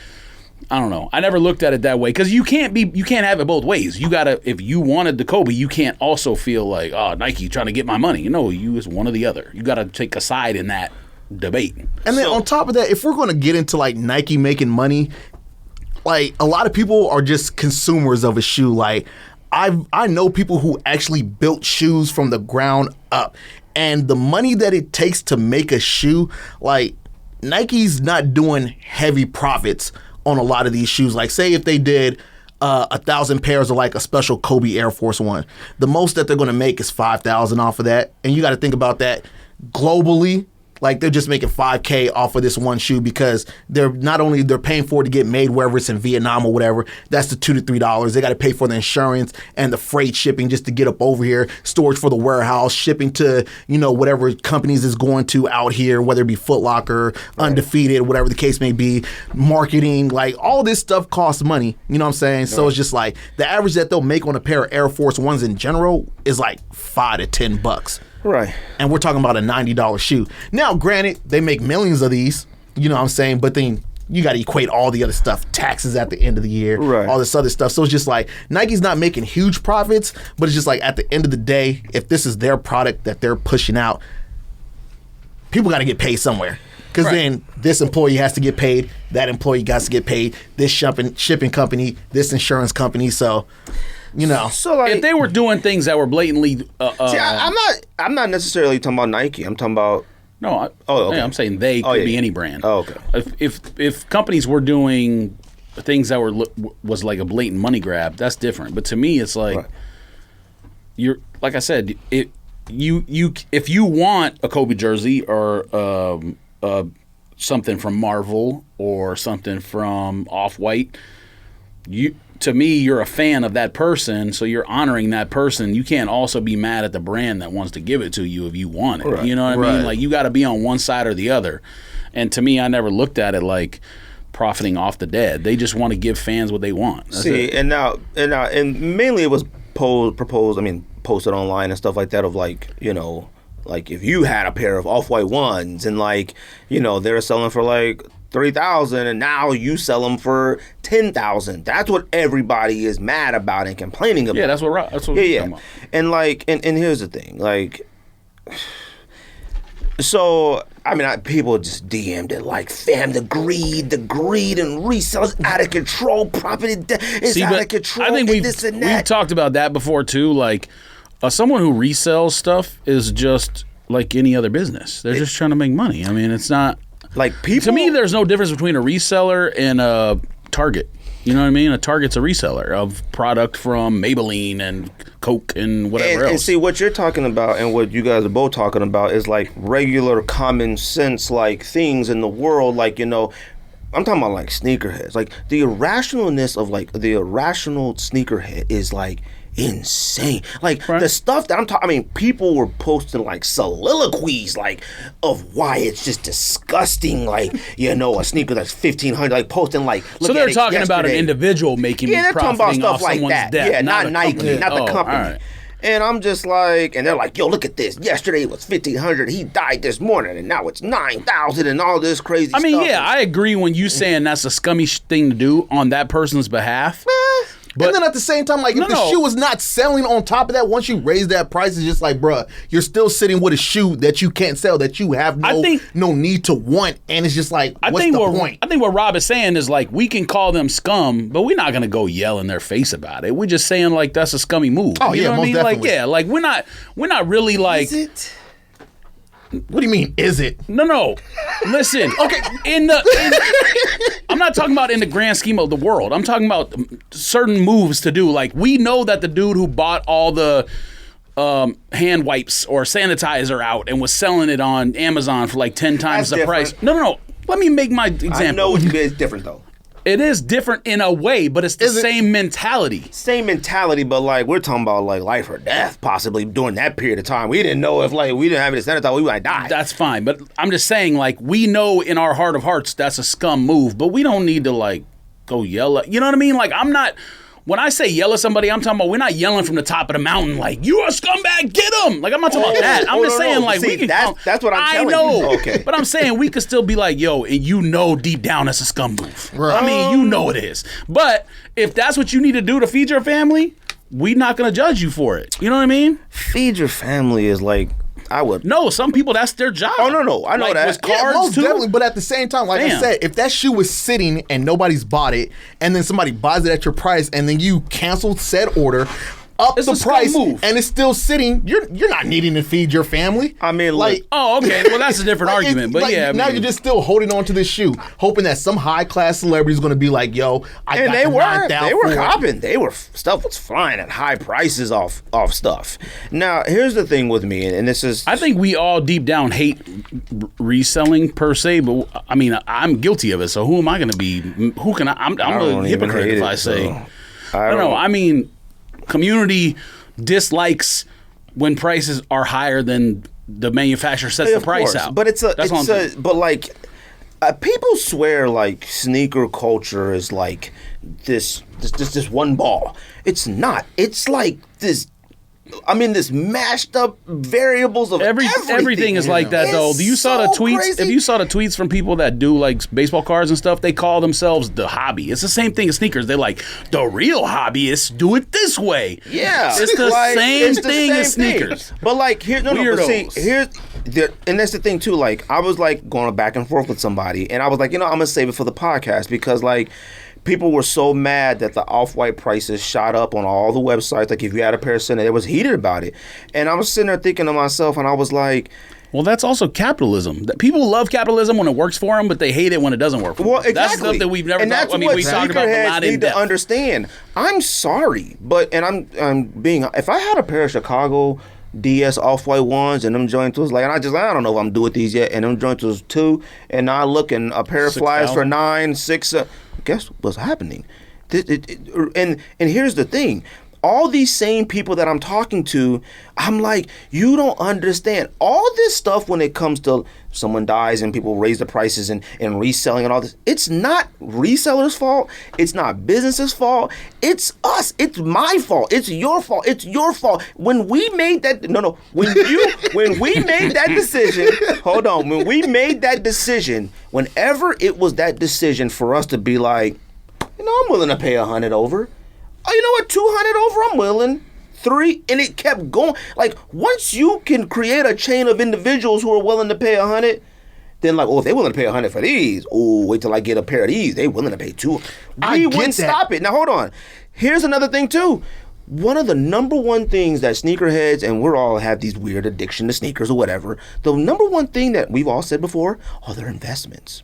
I don't know. I never looked at it that way because you can't have it both ways. You gotta, if you wanted the Kobe, you can't also feel like, oh, Nike trying to get my money. No, you is one or the other. You gotta take a side in that debate. And then on top of that, if we're going to get into like Nike making money, like a lot of people are just consumers of a shoe. Like I know people who actually built shoes from the ground up, and the money that it takes to make a shoe, like Nike's not doing heavy profits on a lot of these shoes. Like say if they did 1,000 pairs of like a special Kobe Air Force One, the most that they're going to make is 5,000 off of that. And you got to think about that globally. Like they're just making $5K off of this one shoe because they're paying for it to get made wherever it's in Vietnam or whatever. That's the $2 to $3. They got to pay for the insurance and the freight shipping just to get up over here, storage for the warehouse, shipping to whatever companies is going to out here, whether it be Foot Locker, Undefeated, whatever the case may be, marketing, like all this stuff costs money. You know what I'm saying? So it's just like the average that they'll make on a pair of Air Force Ones in general is like $5 to $10. Right. And we're talking about a $90 shoe. Now, granted, they make millions of these, you know what I'm saying? But then you got to equate all the other stuff, taxes at the end of the year, right. all this other stuff. So it's just like Nike's not making huge profits, but it's just like at the end of the day, if this is their product that they're pushing out, people got to get paid somewhere. Because then this employee has to get paid, that employee got to get paid, this shipping company, this insurance company. So... So like, if they were doing things that were blatantly, see, I'm not necessarily talking about Nike. I'm talking about okay. I'm saying they could be any brand. Oh, okay. If companies were doing things that was like a blatant money grab, that's different. But to me, it's like you're like I said, if you want a Kobe jersey or something from Marvel or something from Off-White, to me, you're a fan of that person, so you're honoring that person. You can't also be mad at the brand that wants to give it to you if you want it. Right. You know what I mean? Like, you got to be on one side or the other. And to me, I never looked at it like profiting off the dead. They just want to give fans what they want. That's it. And mainly it was posted online and stuff like that of like, like if you had a pair of Off-White ones and like, they're selling for like $3,000 and now you sell them for $10,000. That's what everybody is mad about and complaining about. Yeah, that's what we're talking about. And like, and here's the thing, like, so I mean, people just DM'd it like, fam, the greed and resale is out of control. Property is out of control. I think this and that. We've talked about that before too. Like, someone who resells stuff is just like any other business. They're just trying to make money. I mean, it's not like people. To me, there's no difference between a reseller and a Target. You know what I mean? A Target's a reseller of product from Maybelline and Coke and whatever else. And see, what you're talking about and what you guys are both talking about is like regular common sense like things in the world. Like, you know, I'm talking about like sneakerheads. Like the irrationalness of like the irrational sneakerhead is like insane. Like the stuff that I'm talking, I mean, people were posting like soliloquies like of why it's just disgusting. Like, you know, a sneaker that's $1,500, like posting like, look so they're at talking yesterday. about an individual making they're talking about profiting stuff off like someone's that. death. Yeah, not Nike, not the company. All right. And I'm just like, and they're like, yo, look at this. Yesterday it was $1,500. He died this morning, and now it's $9,000 and all this crazy stuff. I mean, yeah, I agree when you saying that's a scummy thing to do on that person's behalf. But and then at the same time, like if the shoe is not selling on top of that, once you raise that price, it's just like, bruh, you're still sitting with a shoe that you can't sell, that you have no need to want, and it's just like, what's the point? I think what Rob is saying is like we can call them scum, but we're not gonna go yell in their face about it. We're just saying like that's a scummy move. Oh you yeah, know what most I mean? definitely. Like like we're not really like. Is it? What do you mean? Is it? No. Listen. Okay. I'm not talking about in the grand scheme of the world. I'm talking about certain moves to do. Like we know that the dude who bought all the hand wipes or sanitizer out and was selling it on Amazon for like 10 times the price. No. Let me make my example. I know it's different though. It is different in a way, but it's the same mentality. Same mentality, but like we're talking about like life or death possibly during that period of time. We didn't know if like we didn't have any sanitizer, we might die. That's fine, but I'm just saying like we know in our heart of hearts that's a scum move, but we don't need to like go yell at, you know what I mean? Like I'm not, when I say yell at somebody, I'm talking about we're not yelling from the top of the mountain like, you a scumbag, get him! Like I'm not talking about that. I'm just saying like we can that's what I'm telling you. you. Okay. But I'm saying we could still be like, yo, and you know deep down it's a scum move. Right. I mean, you know it is. But if that's what you need to do to feed your family, we're not gonna judge you for it. You know what I mean? Feed your family is like, I would. No, some people that's their job. Oh no, I know like, that. With cards most too. definitely, but at the same time, like I said, if that shoe was sitting and nobody's bought it, and then somebody buys it at your price, and then you cancel said order, up It's the a scum price, move. and it's still sitting, you're not needing to feed your family. I mean, like, Oh, okay. Well, that's a different argument. But like, yeah, I now mean, you're just still holding on to this shoe, hoping that some high class celebrity is going to be like, "Yo, I and got they the were 9,000 for it." copping. Stuff was flying at high prices off stuff. Now here's the thing with me, and this is, I think we all deep down hate reselling per se, but I mean, I'm guilty of it. So who am I going to be? Who can I'm don't a even hypocrite hate if it, I say. so I don't know. I mean, community dislikes when prices are higher than the manufacturer sets the price out. But but like people swear like sneaker culture is like this one ball. It's not. It's like this. I mean, this mashed up variables of everything is like that though. It's You saw the so tweets. crazy. If you saw the tweets from people that do like baseball cards and stuff, they call themselves the hobby. It's the same thing as sneakers. They're like the real hobbyists do it this way. Yeah, it's the like, same it's the thing same as sneakers. But like but Weirdos. see, and that's the thing too. Like I was like going back and forth with somebody, and I was like, I'm gonna save it for the podcast because like people were so mad that the off-white prices shot up on all the websites. Like if you had a pair of Senate, it was heated about it, and I was sitting there thinking to myself, and I was like, well, that's also capitalism. People love capitalism when it works for them, but they hate it when it doesn't work for them. well, exactly. That's stuff that we've never and talked. that's I mean, what we talked about, but sneakerheads not in need depth. to understand. I'm sorry, but I'm being. If I had a pair of Chicago DS off-white ones and them joints was like, and I don't know if I'm doing these yet, and them joints was 2, and now I look and a pair of flies for 9, 6. Guess what's happening? And here's the thing. All these same people that I'm talking to, I'm like, you don't understand. All this stuff when it comes to someone dies and people raise the prices and reselling and all this, it's not resellers' fault. It's not business's fault. It's us. It's my fault. It's your fault. It's your fault. When we made that, when we made that decision, hold on. When we made that decision, whenever it was that decision for us to be like, I'm willing to pay 100 over. Oh, you know what? 200 over, I'm willing. 3, and it kept going. Like once you can create a chain of individuals who are willing to pay 100, then like, if they're willing to pay 100 for these, wait till I get a pair of these. They willing to pay 2. We wouldn't stop it. Now hold on. Here's another thing too. one of the number one things that sneakerheads, and we're all have these weird addiction to sneakers or whatever, the number one thing that we've all said before are their investments.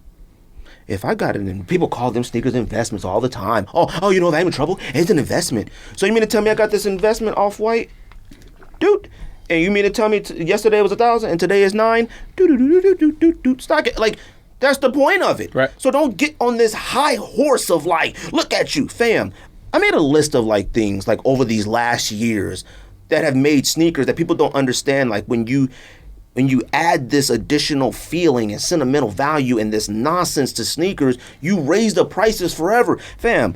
If I got it, and people call them sneakers investments all the time. Oh, you know, if I'm in trouble, it's an investment. So you mean to tell me I got this investment off-white? Dude. And you mean to tell me yesterday was 1,000 and today is 9? Stock it. Like, that's the point of it. Right. So don't get on this high horse of like, look at you, fam. I made a list of like things like over these last years that have made sneakers that people don't understand. Like when you add this additional feeling and sentimental value and this nonsense to sneakers, you raise the prices forever. Fam,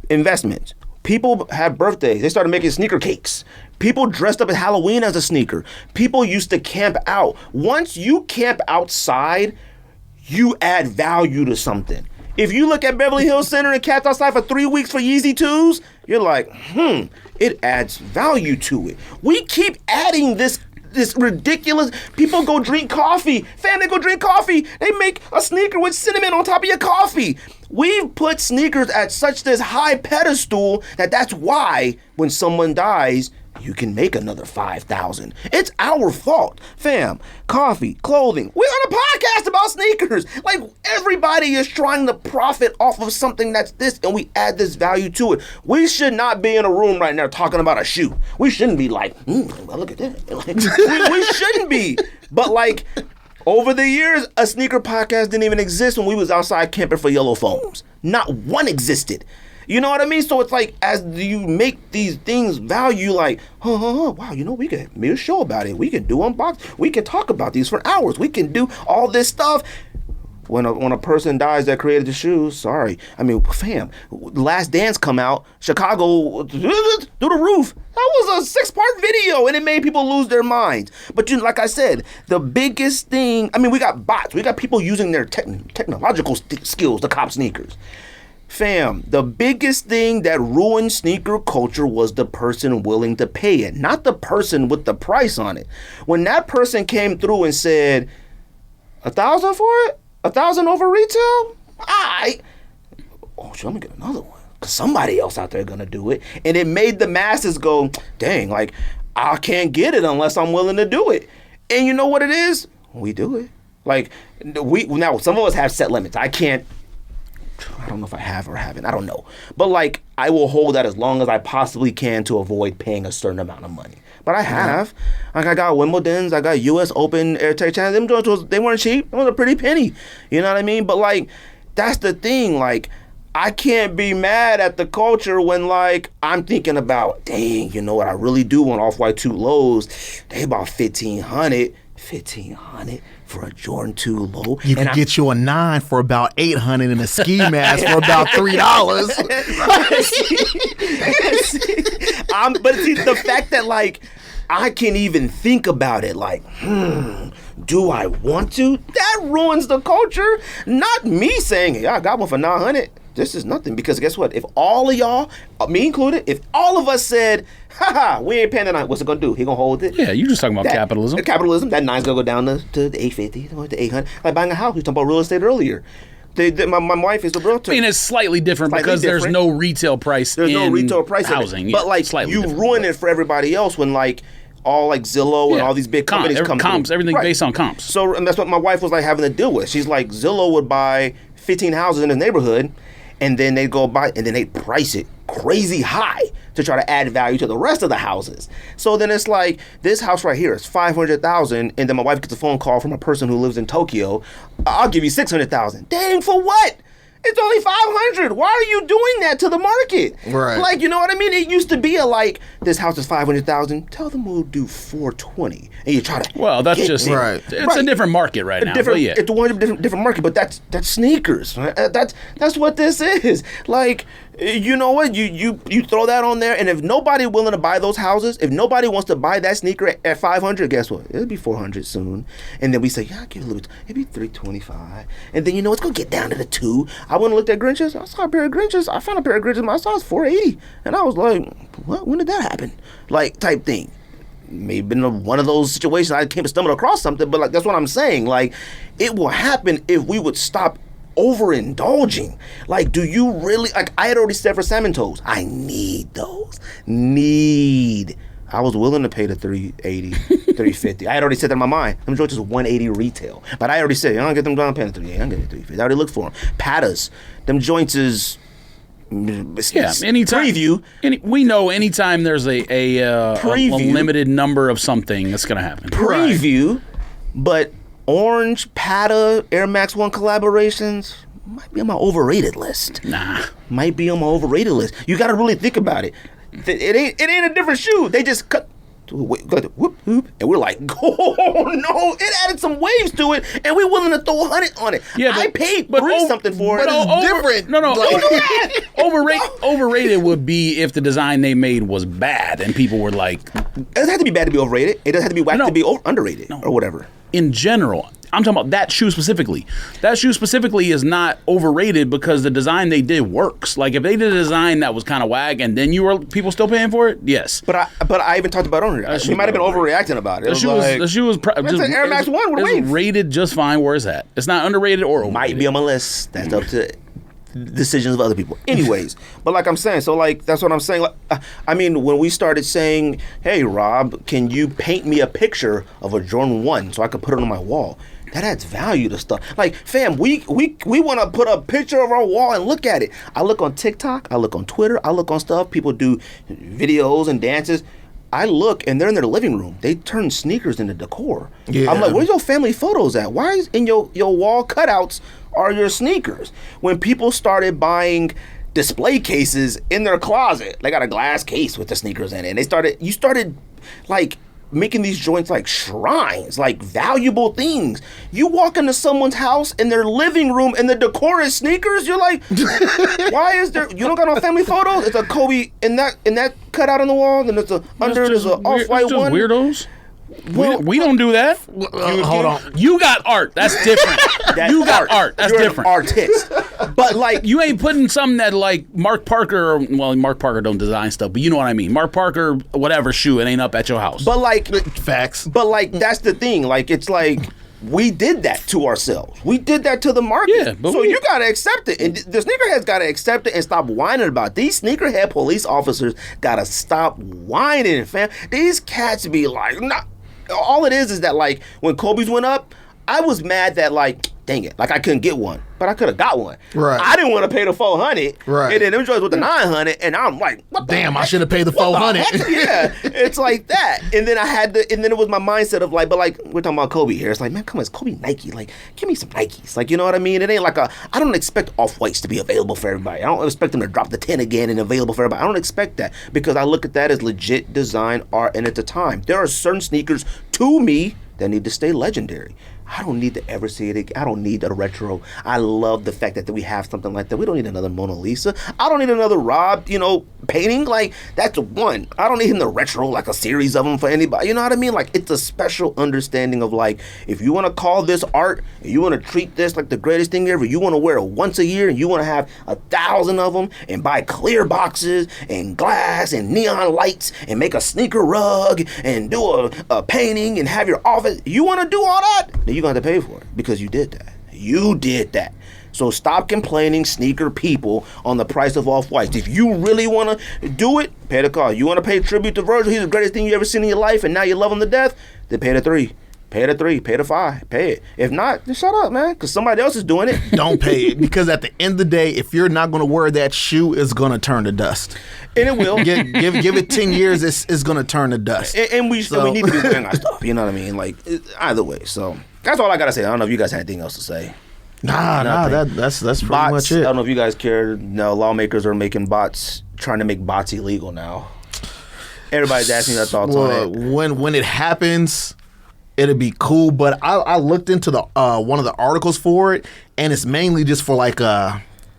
investments. People have birthdays. They started making sneaker cakes. People dressed up at Halloween as a sneaker. People used to camp out. Once you camp outside, you add value to something. If you look at Beverly Hills Center and camped outside for 3 weeks for Yeezy 2s, you're like, it adds value to it. We keep adding this ridiculous, people go drink coffee. Fam, they go drink coffee. They make a sneaker with cinnamon on top of your coffee. We've put sneakers at such this high pedestal that's why when someone dies, you can make another 5,000. It's our fault. Fam, coffee, clothing. We're on a podcast about sneakers. Like, everybody is trying to profit off of something that's this, and we add this value to it. We should not be in a room right now talking about a shoe. We shouldn't be like, well, look at that. Like, we shouldn't be. But, like, over the years, a sneaker podcast didn't even exist when we was outside camping for yellow foams. Not one existed. You know what I mean? So it's like, as you make these things value, like, wow, you know, we can make a show about it. We can do unbox. We can talk about these for hours. We can do all this stuff. When a person dies that created the shoes, sorry. I mean, fam, Last Dance come out, Chicago, through the roof. That was a 6-part video, and it made people lose their minds. But like I said, the biggest thing, I mean, we got bots. We got people using their technological skills to cop sneakers. Fam, the biggest thing that ruined sneaker culture was the person willing to pay it, not the person with the price on it. When that person came through and said, 1,000 for it? 1,000 over retail? Oh, sure, I'm gonna get another one. Cause somebody else out there gonna do it. And it made the masses go, dang, like, I can't get it unless I'm willing to do it. And you know what it is? We do it. Like, now some of us have set limits. I don't know if I have or haven't. I don't know. But like, I will hold that as long as I possibly can to avoid paying a certain amount of money. But I have. Like, I got Wimbledon's, I got US Open AirTag channels. Them joints, they weren't cheap. They was a pretty penny. You know what I mean? But like, that's the thing. Like, I can't be mad at the culture when like, I'm thinking about, dang, you know what I really do want Off-White 2 lows. They about 1,500. 1,500 for a Jordan 2 low. You can get you a 9 for about 800 and a ski mask for about $3. But see, the fact that like I can even think about it, like, do I want to? That ruins the culture. Not me saying, yeah, I got one for 900. This is nothing, because guess what? If all of y'all, me included, if all of us said, we ain't paying the 9, what's it gonna do? He gonna hold it? Yeah, you just talking about capitalism. Capitalism. That 9's gonna go down to the 850, to 800. Like buying a house. We were talking about real estate earlier. My wife is a realtor. I mean, it's slightly different because there's no retail price. There's no retail price housing, in it. But like, you ruin it for everybody else when like all like Zillow and all these big companies come comps, through. everything based on comps. So, and that's what my wife was like having to deal with. She's like, Zillow would buy 15 houses in his neighborhood, and then they go buy, and then they price it crazy high to try to add value to the rest of the houses. So then it's like, this house right here is $500,000, and then my wife gets a phone call from a person who lives in Tokyo. I'll give you $600,000. Dang, for what? It's only $500. Why are you doing that to the market? Right. Like, you know what I mean? It used to be this house is $500,000. Tell them we'll do $420, and you try to. Well, that's just right. It's a different market right now. But yeah. It's a different market, but that's sneakers. Right? That's what this is. Like, you know what? You throw that on there, and if nobody willing to buy those houses, if nobody wants to buy that sneaker at $500, guess what? It'll be $400 soon. And then we say, yeah, I'll give it a little bit. It'll be $325. And then it's gonna get down to the $2. I went and looked at Grinches. I saw a pair of Grinches. I found a pair of Grinches. I saw it's $480, and I was like, what? When did that happen? Like, type thing. Maybe been one of those situations I came to stumble across something, but like, that's what I'm saying. Like, it will happen if we would stop overindulging. Like, do you really, like, I had already said for salmon toes, I need those. I was willing to pay the $380, $350. I had already said that in my mind. Them joints is $180 retail. But I already said, I don't get them down paying $380. I don't get the $350. I already looked for them. Pattas, them joints is anytime preview. We know anytime there's a limited number of something, that's gonna happen. Preview, but orange Patta Air Max 1 collaborations might be on my overrated list. Nah, might be on my overrated list. You got to really think about it. It ain't a different shoe. They just cut. Whoop, whoop, and we're like, oh no! It added some waves to it, and we're willing to throw 100 on it. Yeah, I paid something for it. But it's different. No. Overrated would be if the design they made was bad, and people were like, it doesn't have to be bad to be overrated. It doesn't have to be whack to be underrated or whatever. In general, I'm talking about that shoe specifically. That shoe specifically is not overrated because the design they did works. Like, if they did a design that was kind of whack and then people still paying for it, yes. But I even talked about owner. She might have been overreacting about it. The shoe was it's an Air Max 1 with a wave. Rated just fine where it's at. It's not underrated or overrated. Might be on my list. That's up to decisions of other people. Anyways, but like I'm saying, so like that's what I'm saying. Like, I mean, when we started saying, "Hey, Rob, can you paint me a picture of a Jordan 1 so I could put it on my wall?" That adds value to stuff. Like, fam, we want to put a picture of our wall and look at it. I look on TikTok, I look on Twitter, I look on stuff. People do videos and dances. I look, and they're in their living room. They turn sneakers into decor. Yeah. I'm like, where's your family photos at? Why is in your wall cutouts are your sneakers? When people started buying display cases in their closet, they got a glass case with the sneakers in it. And you started like making these joints like shrines, like valuable things. You walk into someone's house in their living room and the decor is sneakers. You're like, why is there? You don't got no family photos? It's a Kobe in that cutout on the wall, and there's an off-white one. Weirdos. Well, we don't do that. Hold on. You got art. That's different. You got art. That's You're different. An artist. But like, you ain't putting something that like Mark Parker, Mark Parker don't design stuff, but you know what I mean. Mark Parker, whatever shoe, it ain't up at your house. But like, facts. But like, that's the thing. Like, it's like, we did that to ourselves. We did that to the market. Yeah, but so you gotta accept it. And the sneakerheads gotta accept it and stop whining about it. These sneakerhead police officers gotta stop whining, fam. These cats be like, nah. All it is that like when Kobe's went up, I was mad that like, dang it, like I couldn't get one, but I could have got one. Right. I didn't want to pay the $400. Right. And then them joints with the $900, and I'm like, what the damn, heck? I should have paid the $400. Yeah, it's like that. And then and then it was my mindset of like, but like we're talking about Kobe here. It's like, man, come on, it's Kobe Nike. Like, give me some Nikes. Like, you know what I mean? It ain't like I don't expect off-whites to be available for everybody. I don't expect them to drop the 10 again and available for everybody. I don't expect that because I look at that as legit design art, and at the time, there are certain sneakers to me that need to stay legendary. I don't need to ever see it again. I don't need a retro. I love the fact that we have something like that. We don't need another Mona Lisa. I don't need another Rob, painting. Like, that's one. I don't need him to retro like a series of them for anybody. You know what I mean? Like, it's a special understanding of like, if you want to call this art, and you want to treat this like the greatest thing ever, you want to wear it once a year, and you want to have 1,000 of them, and buy clear boxes, and glass, and neon lights, and make a sneaker rug, and do a painting, and have your office. You want to do all that? Then you're going to have to pay for it because you did that. You did that. So stop complaining, sneaker people, on the price of off-whites. If you really want to do it, pay the cost. You want to pay tribute to Virgil, he's the greatest thing you ever seen in your life, and now you love him to death, then pay the $3. Pay the $3, pay the $5, pay it. If not, then shut up, man, because somebody else is doing it. Don't pay it, because at the end of the day, if you're not going to wear that shoe, it's going to turn to dust. And it will. Give it 10 years, it's going to turn to dust. And we need to be wearing our stuff, you know what I mean? Like, either way, so that's all I got to say. I don't know if you guys had anything else to say. Nah, that's pretty bots, much it. I don't know if you guys care. No, lawmakers are making bots, trying to make bots illegal now. Everybody's asking their thoughts on it. When it happens, it'll be cool. But I looked into the one of the articles for it, and it's mainly just for like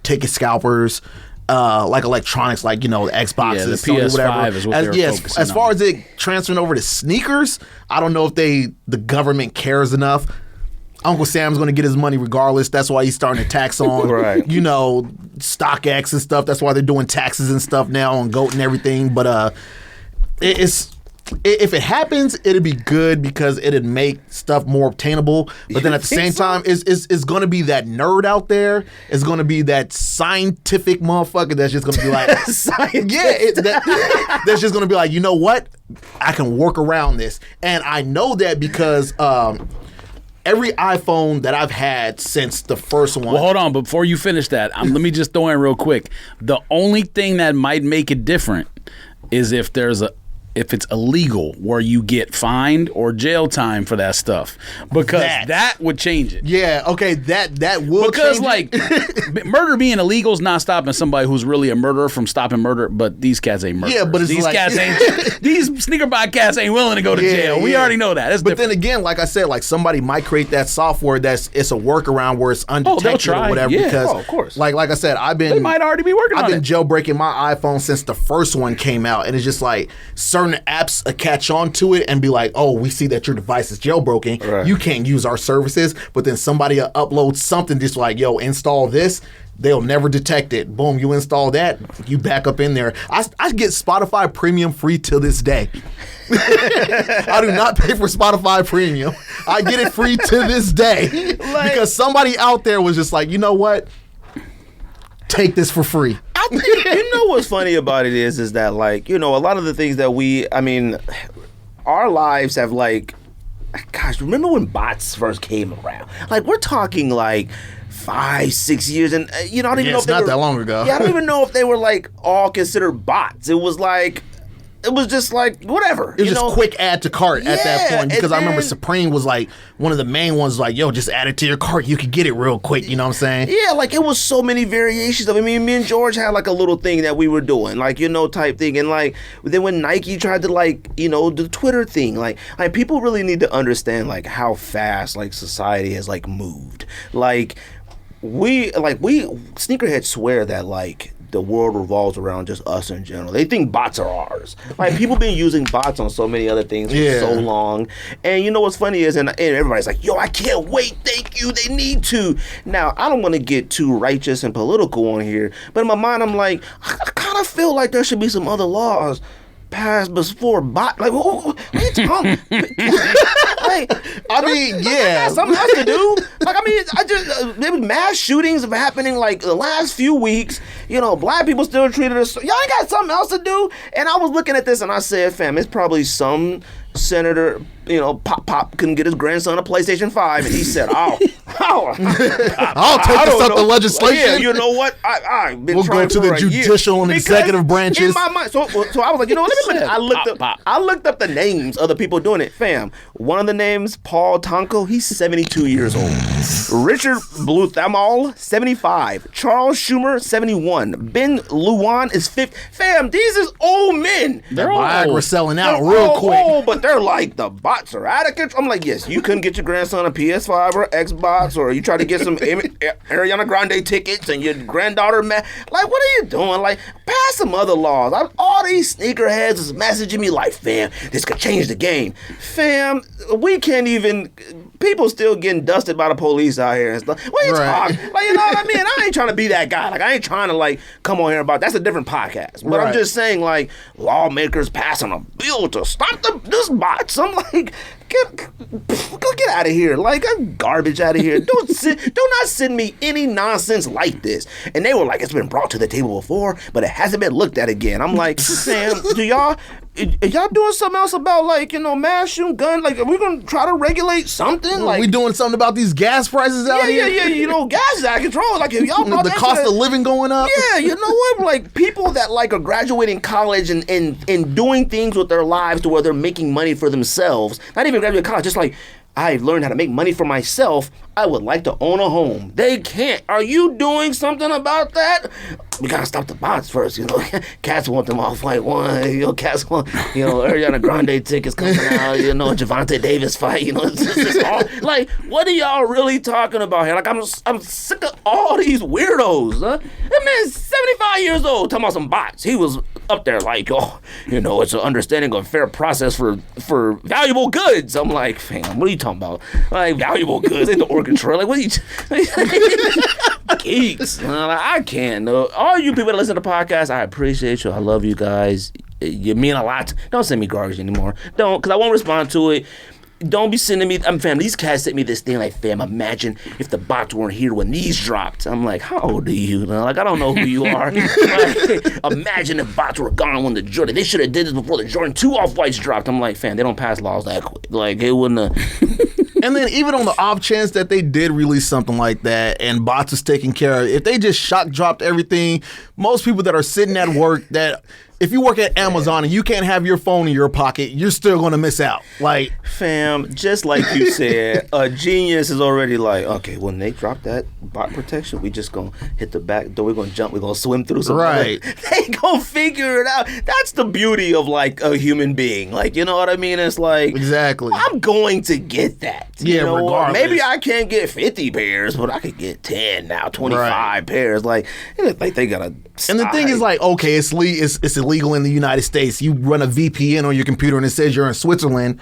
ticket scalpers, like electronics, like the Xboxes, the Sony, PS5 whatever. is what they're focusing as far on. as it transferring over to sneakers, I don't know if the government cares enough. Uncle Sam's going to get his money regardless. That's why he's starting to tax on, right. StockX and stuff. That's why they're doing taxes and stuff now on GOAT and everything. But it's if it happens, it'd be good because it'd make stuff more obtainable. But then at the same time, it's going to be that nerd out there. It's going to be that scientific motherfucker that's just going to be like, that's just going to be like, you know what? I can work around this. And I know that because every iPhone that I've had since the first one. Well, hold on. Before you finish that, let me just throw in real quick. The only thing that might make it different is if it's illegal, where you get fined or jail time for that stuff, because that would change it. Yeah, okay, that will because change like murder being illegal is not stopping somebody who's really a murderer from stopping murder. But these cats ain't murderers. Yeah, but it's these like, cats ain't. These sneaker buy cats ain't willing to go to jail. We already know that. It's but different. then again, like I said, like somebody might create that software it's a workaround where it's undetected or whatever. Yeah. Because of course. Like I said, they might already be working on it. I've been jailbreaking my iPhone since the first one came out, and it's just like certain apps catch on to it and be like, oh, we see that your device is jailbroken. Right. You can't use our services. But then somebody uploads something just like, yo, install this. They'll never detect it. Boom, you install that, you back up in there. I get Spotify Premium free till this day. I do not pay for Spotify Premium. I get it free to this day because somebody out there was just like, you know what? Take this for free. I think, you know what's funny about it is that, like, you know, a lot of the things that our lives have, like, gosh, remember when bots first came around? Like, we're talking like 5-6 years, and you know, I don't even know if they not were, that long ago. Yeah, I don't even know if they were like all considered bots. It was just like whatever. It was just quick add to cart at that point, because I remember then, Supreme was like one of the main ones, like, yo, just add it to your cart. You could get it real quick. You know what I'm saying? Yeah, like it was so many variations of it. I mean, me and George had like a little thing that we were doing, like, you know, type thing. And like then when Nike tried to, like, you know, the Twitter thing, like people really need to understand like how fast like society has like moved. Like we sneakerheads swear that like the world revolves around just us in general. They think bots are ours. Like, people been using bots on so many other things for so long. And you know what's funny is, and everybody's like, yo, I can't wait. Thank you. They need to. Now, I don't want to get too righteous and political on here, but in my mind, I'm like, I kind of feel like there should be some other laws passed before bot. Like, what are you talking? Like, I mean, yeah, something else to do. Like, I mean, there was mass shootings have happening like the last few weeks. You know, black people still treated us. Y'all ain't got something else to do. And I was looking at this and I said, fam, it's probably some senator, you know, Pop couldn't get his grandson a PlayStation 5, and he said, I'll take this up the legislation. Yeah, you know what? I've been we'll trying go to the judicial and executive branches. In my mind, so I was like, you know, I looked up the names of the people doing it. Fam, one of the names, Paul Tonko, he's 72 years old. Richard Bluthamal, 75. Charles Schumer, 71. Ben Luan is 50. Fam, these is old men. They're Viagra selling out real quick. Old, but they're like, the bots are out of control. I'm like, yes, you couldn't get your grandson a PS5 or Xbox, or you try to get some Ariana Grande tickets and your granddaughter, like, what are you doing? Like, pass some other laws. All these sneakerheads is messaging me like, fam, this could change the game. Fam, we can't even, people still getting dusted by the police out here and stuff. What are you talking? Like, you know what I mean? I ain't trying to be that guy. Like, I ain't trying to, like, come on here about, that's a different podcast. But I'm just saying, like, lawmakers passing a bill to stop this bots. I'm like, go get out of here. Like, I'm garbage out of here. Do not send me any nonsense like this. And they were like, it's been brought to the table before, but it hasn't been looked at again. I'm like, Sam, are y'all doing something else about, like, you know, mass shooting gun? Like, are we gonna try to regulate something? Like, we doing something about these gas prices out here? Yeah. You know, gas is out of control. Like, if y'all brought the cost of living going up. Yeah, you know what? Like, people that like are graduating college and doing things with their lives to where they're making money for themselves. Not even graduating college, just like, I've learned how to make money for myself. I would like to own a home. They can't. Are you doing something about that? We gotta stop the bots first, you know. Cats want them off like one. You know, cats want, you know, Ariana Grande tickets coming out. You know, Javante Davis fight. You know, it's all, like, what are y'all really talking about here? Like, I'm sick of all these weirdos. Huh? That man's 75 years old talking about some bots. He was up there like, oh, you know, it's an understanding of fair process for valuable goods. I'm like, fam, what are you talking about? Like, valuable goods ain't the organ trade. Like, what are you? Geeks. I can't. All you people that listen to podcasts, I appreciate you. I love you guys. You mean a lot. Don't send me garbage anymore. Don't, because I won't respond to it. Don't be sending me. Fam, these cats sent me this thing like, fam, imagine if the bots weren't here when these dropped. I'm like, how old are you? Like, I don't know who you are. Like, imagine if bots were gone when the Jordan. They should have did this before the Jordan 2 Off-Whites dropped. I'm like, fam, they don't pass laws that quick. Like, it wouldn't have. And then even on the off chance that they did release something like that and bots is taken care of, if they just shock dropped everything, most people that are sitting at work, that if you work at Amazon and you can't have your phone in your pocket, you're still going to miss out. Like, fam, just like you said, a genius is already like, okay, when they drop that bot protection, we just going to hit the back door, we're going to jump, we're going to swim through some right. They going to figure it out. That's the beauty of like a human being. Like, you know what I mean? It's like, exactly. I'm going to get that. You Yeah, know? regardless. Maybe I can't get 50 pairs, but I could get 10 now, 25 Right. pairs. Like they got to. And the thing is, like, okay, it's illegal in the United States. You run a VPN on your computer and it says you're in Switzerland,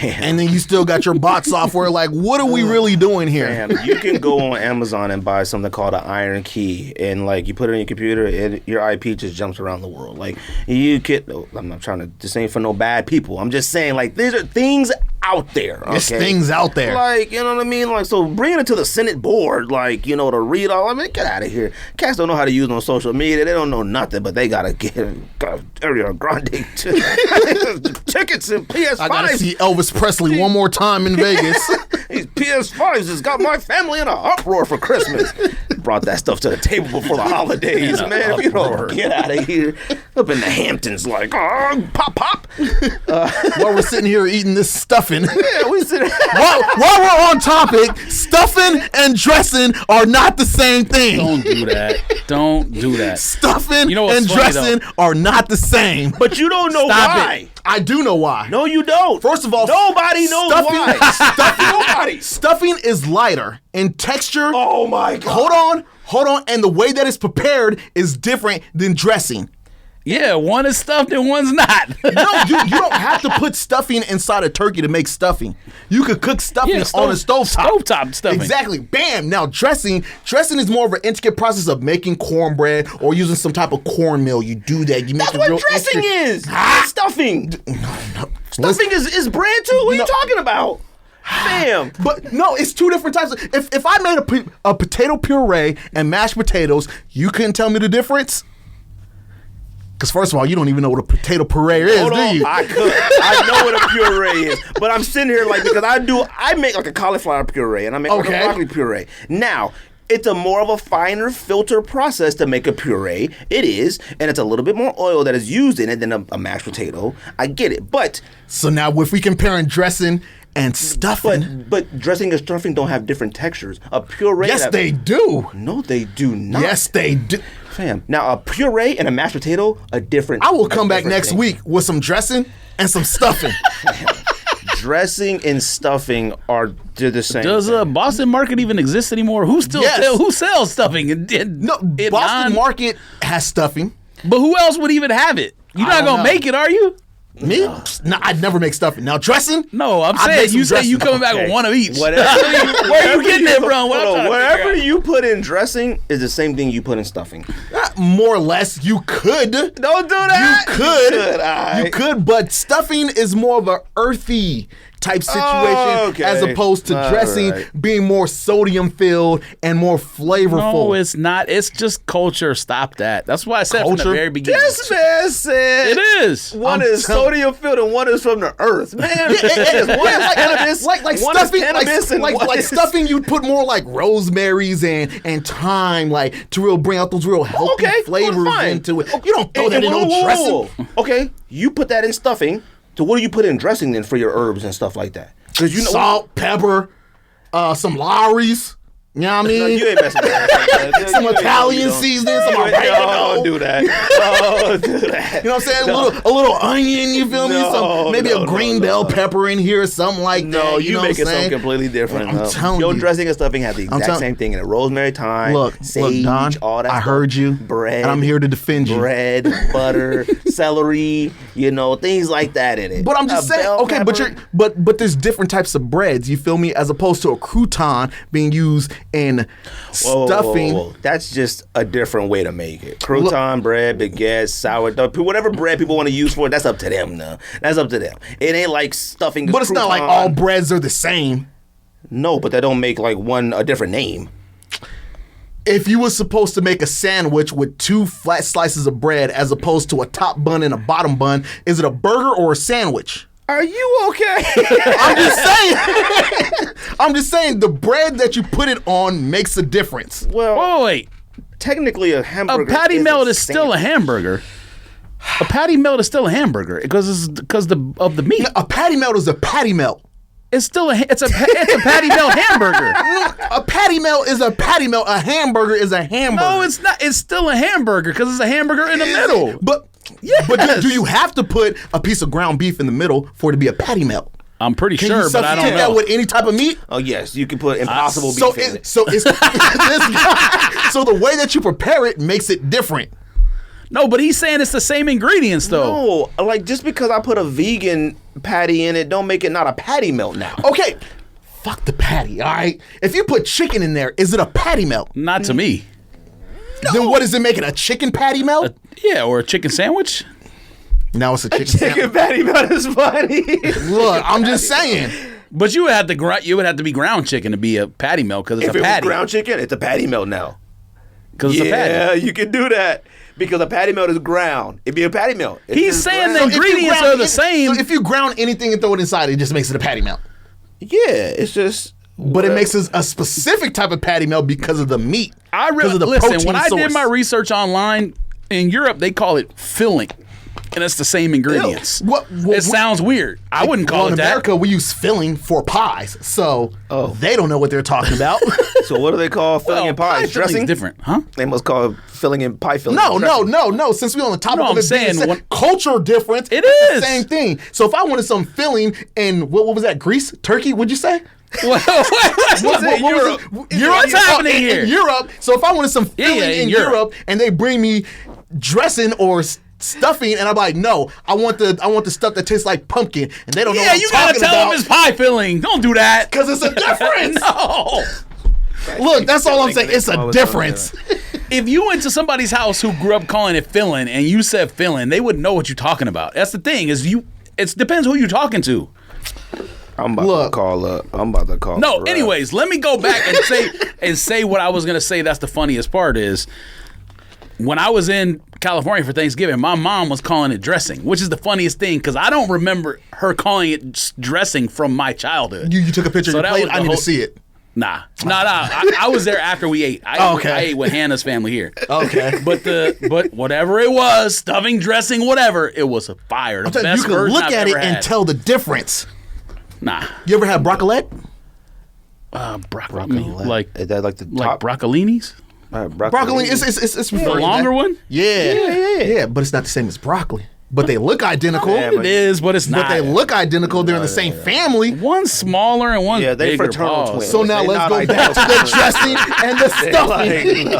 and then you still got your bot software. Like, what are we really doing here? Man, you can go on Amazon and buy something called an iron key, and like you put it in your computer, and your IP just jumps around the world. Like you could. I'm not trying to. This ain't for no bad people. I'm just saying, like, these are things out there. Okay? There's things out there. Like, you know what I mean? Like, so bringing it to the Senate board, like, you know, to read all. I mean, get out of here. Cats don't know how to use on social media. They don't know nothing, but they gotta get Ariana Grande tickets and PS5s. I gotta see Elvis Presley one more time in Vegas. These PS5s has got my family in an uproar for Christmas. Brought that stuff to the table before the holidays, man. If you don't get out of here. Up in the Hamptons, like, oh, pop. While we're sitting here eating this stuffing. Yeah, we sit. while we're on topic, stuffing and dressing are not the same thing. Don't do that. Don't do that. Stuffing You know what's and funny, dressing are not the same. But you don't know Stop why. it. I do know why. No, you don't. First of all, nobody knows why. Nobody. Stuffing is lighter in texture. Oh my God. Hold on. And the way that it's prepared is different than dressing. Yeah, one is stuffed and one's not. No, you don't have to put stuffing inside a turkey to make stuffing. You could cook stuffing on a stovetop. Stovetop stuffing. Exactly. Bam. Now dressing is more of an intricate process of making cornbread or using some type of cornmeal. You do that. You make That's it what real dressing intricate. is. Stuffing. Stuffing is bread too. What are you talking about? Damn. But no, it's two different types. If I made a potato puree and mashed potatoes, you couldn't tell me the difference? Because first of all, you don't even know what a potato puree is, Hold do on, you? I could. I know what a puree is, but I'm sitting here like, because I make like a cauliflower puree and I make like a broccoli puree. Now, it's a more of a finer filter process to make a puree. It is, and it's a little bit more oil that is used in it than a mashed potato. I get it, but So now if we comparing dressing and stuffing, but dressing and stuffing don't have different textures. A puree. yes, they do. No, they do not. Yes, they do. Fam. Now, a puree and a mashed potato are different. I will come back different next things. week with some dressing and some stuffing. Dressing and stuffing are the same. Does Boston Market even exist anymore? Who sells stuffing? No, Boston Market has stuffing. But who else would even have it? You're not don't gonna know. make it, are you? Me? No, I'd never make stuffing. Now dressing? No, I'm I'd saying make some you say you dressing. coming back with one of each. Whatever Where are you getting it from? What I'm trying to figure wherever out. you put in dressing is the same thing you put in stuffing. More or less, you could. Don't do that. You could. alright. You could, but stuffing is more of a earthy type situation Okay. as opposed to All dressing right. being more sodium filled and more flavorful. No, it's not. It's just culture. Stop that. That's why I said from Culture? the very beginning. This man said It is. one I'm is telling- sodium filled and one is from the earth. Man, one is cannabis, like one stuffing, is cannabis, and like one is stuffing. You put more like rosemaries and thyme, like to real bring out those real healthy flavors fine. into it. You don't throw that in no dressing. Okay, you put that in stuffing. So what do you put in dressing then for your herbs and stuff like that? Because you know Salt, pepper, some Lawry's. You know what I No, mean? you ain't messing with that. Some You ain't- Italian you don't- seasoning, some you ain't- oregano. Don't do that. Don't do that. You know what I'm saying? A little onion, you feel me? No, Maybe no, a green no, bell no. pepper in here or something like that. No, you know make what it I'm something saying? completely different. I'm telling Your you. dressing and stuffing have the exact telling- same thing in it. Rosemary, thyme, Look, sage, Don, all that I stuff. heard you, Bread. and I'm here to defend you. Bread, butter, celery, things like that in it. But I'm just A saying, bell okay, pepper. but there's different types of breads, you feel me, as opposed to a crouton being used and stuffing. Whoa. That's just a different way to make it. Crouton bread, baguette, sourdough, whatever bread people want to use for it, that's up to them now. That's up to them. It ain't like stuffing. But it's not like all breads are the same. No, but that don't make like one a different name. If you were supposed to make a sandwich with 2 flat slices of bread as opposed to a top bun and a bottom bun, is it a burger or a sandwich? Are you okay? I'm just saying the bread that you put it on makes a difference. Well, Oh wait, technically a hamburger. a patty melt is still a sandwich. hamburger. A patty melt is still a hamburger because of the meat. A patty melt is a patty melt. It's still it's a patty melt hamburger. A patty melt is a patty melt. A hamburger is a hamburger. No, it's not. It's still a hamburger because it's a hamburger in the middle. But Yes. but do you have to put a piece of ground beef in the middle for it to be a patty melt? I'm pretty Can sure, you but I substitute don't that know. with any type of meat? Oh yes, you can put impossible beef So in it. so it's so the way that you prepare it makes it different. No, but he's saying it's the same ingredients though. No, like just because I put a vegan patty in it, don't make it not a patty melt now. Okay, fuck the patty. All right, if you put chicken in there, is it a patty melt? Not to me. Then what does it make it? A chicken patty melt? Yeah, or a chicken sandwich. Now it's a chicken Chicken sandwich. patty melt is funny. Look, I'm just saying. But you would have to be ground chicken to be a patty melt because it's If a it was patty. ground chicken, it's a patty melt now. Because it's a patty. Yeah, you can do that because a patty melt is ground. It'd be a patty melt. It's He's just saying ground. the ingredients are the same. So if you ground anything and throw it inside, it just makes it a patty melt. Yeah, it's just. But it makes it a specific type of patty melt because of the meat. I because really of the listen. protein When I did source. my research online in Europe, they call it filling, and it's the same ingredients. What- it sounds weird. I wouldn't call in it that. America, we use filling for pies, so Oh. they don't know what they're talking about. So what do they call filling in pie pies? filling's Dressing? different, huh? They must call it filling in pie filling. No, dressing. no. Since we're on the topic No, of I'm it being saying the when- culture difference, It it's the is. same thing. So if I wanted some filling in what was that? Greece, Turkey? Would you say? What's Europe. What's happening here? In Europe. So if I wanted some filling yeah, in in Europe. Europe. and they bring me dressing or stuffing, and I'm like, no, I want the stuff that tastes like pumpkin, and they don't know Yeah, what you I'm gotta talking tell about them it's pie filling. Don't do that. because it's a difference. No. Look, that's all I'm saying. Filling, It's they a call it difference. If you went to somebody's house who grew up calling it filling and you said filling, they wouldn't know what you're talking about. That's the thing is it depends who you're talking to. I'm about Look. to call up. I'm about to call. No, Raff. anyways, let me go back and say what I was gonna say. That's the funniest part is when I was in California for Thanksgiving, my mom was calling it dressing, which is the funniest thing because I don't remember her calling it dressing from my childhood. You took a picture So of your that plate. was the I need whole- to see it. Nah. I was there after we ate. Okay. I ate with Hannah's family here. Okay. But whatever it was, stuffing, dressing, whatever, it was a fire. The So you best can version look I've at it ever and had. tell the difference. Nah. You ever had broccolette? Broccoli. Broccolette. Like Is that like the top? broccolinis? Broccoli is it's The longer one? Yeah, but it's not the same as broccoli. But they look identical. Yeah, It is, but it's not. But they look identical. They're in the same family. One's smaller and one's Yeah, they bigger. fraternal Pause. twins. So now They let's not go back to the dressing and the stuffing.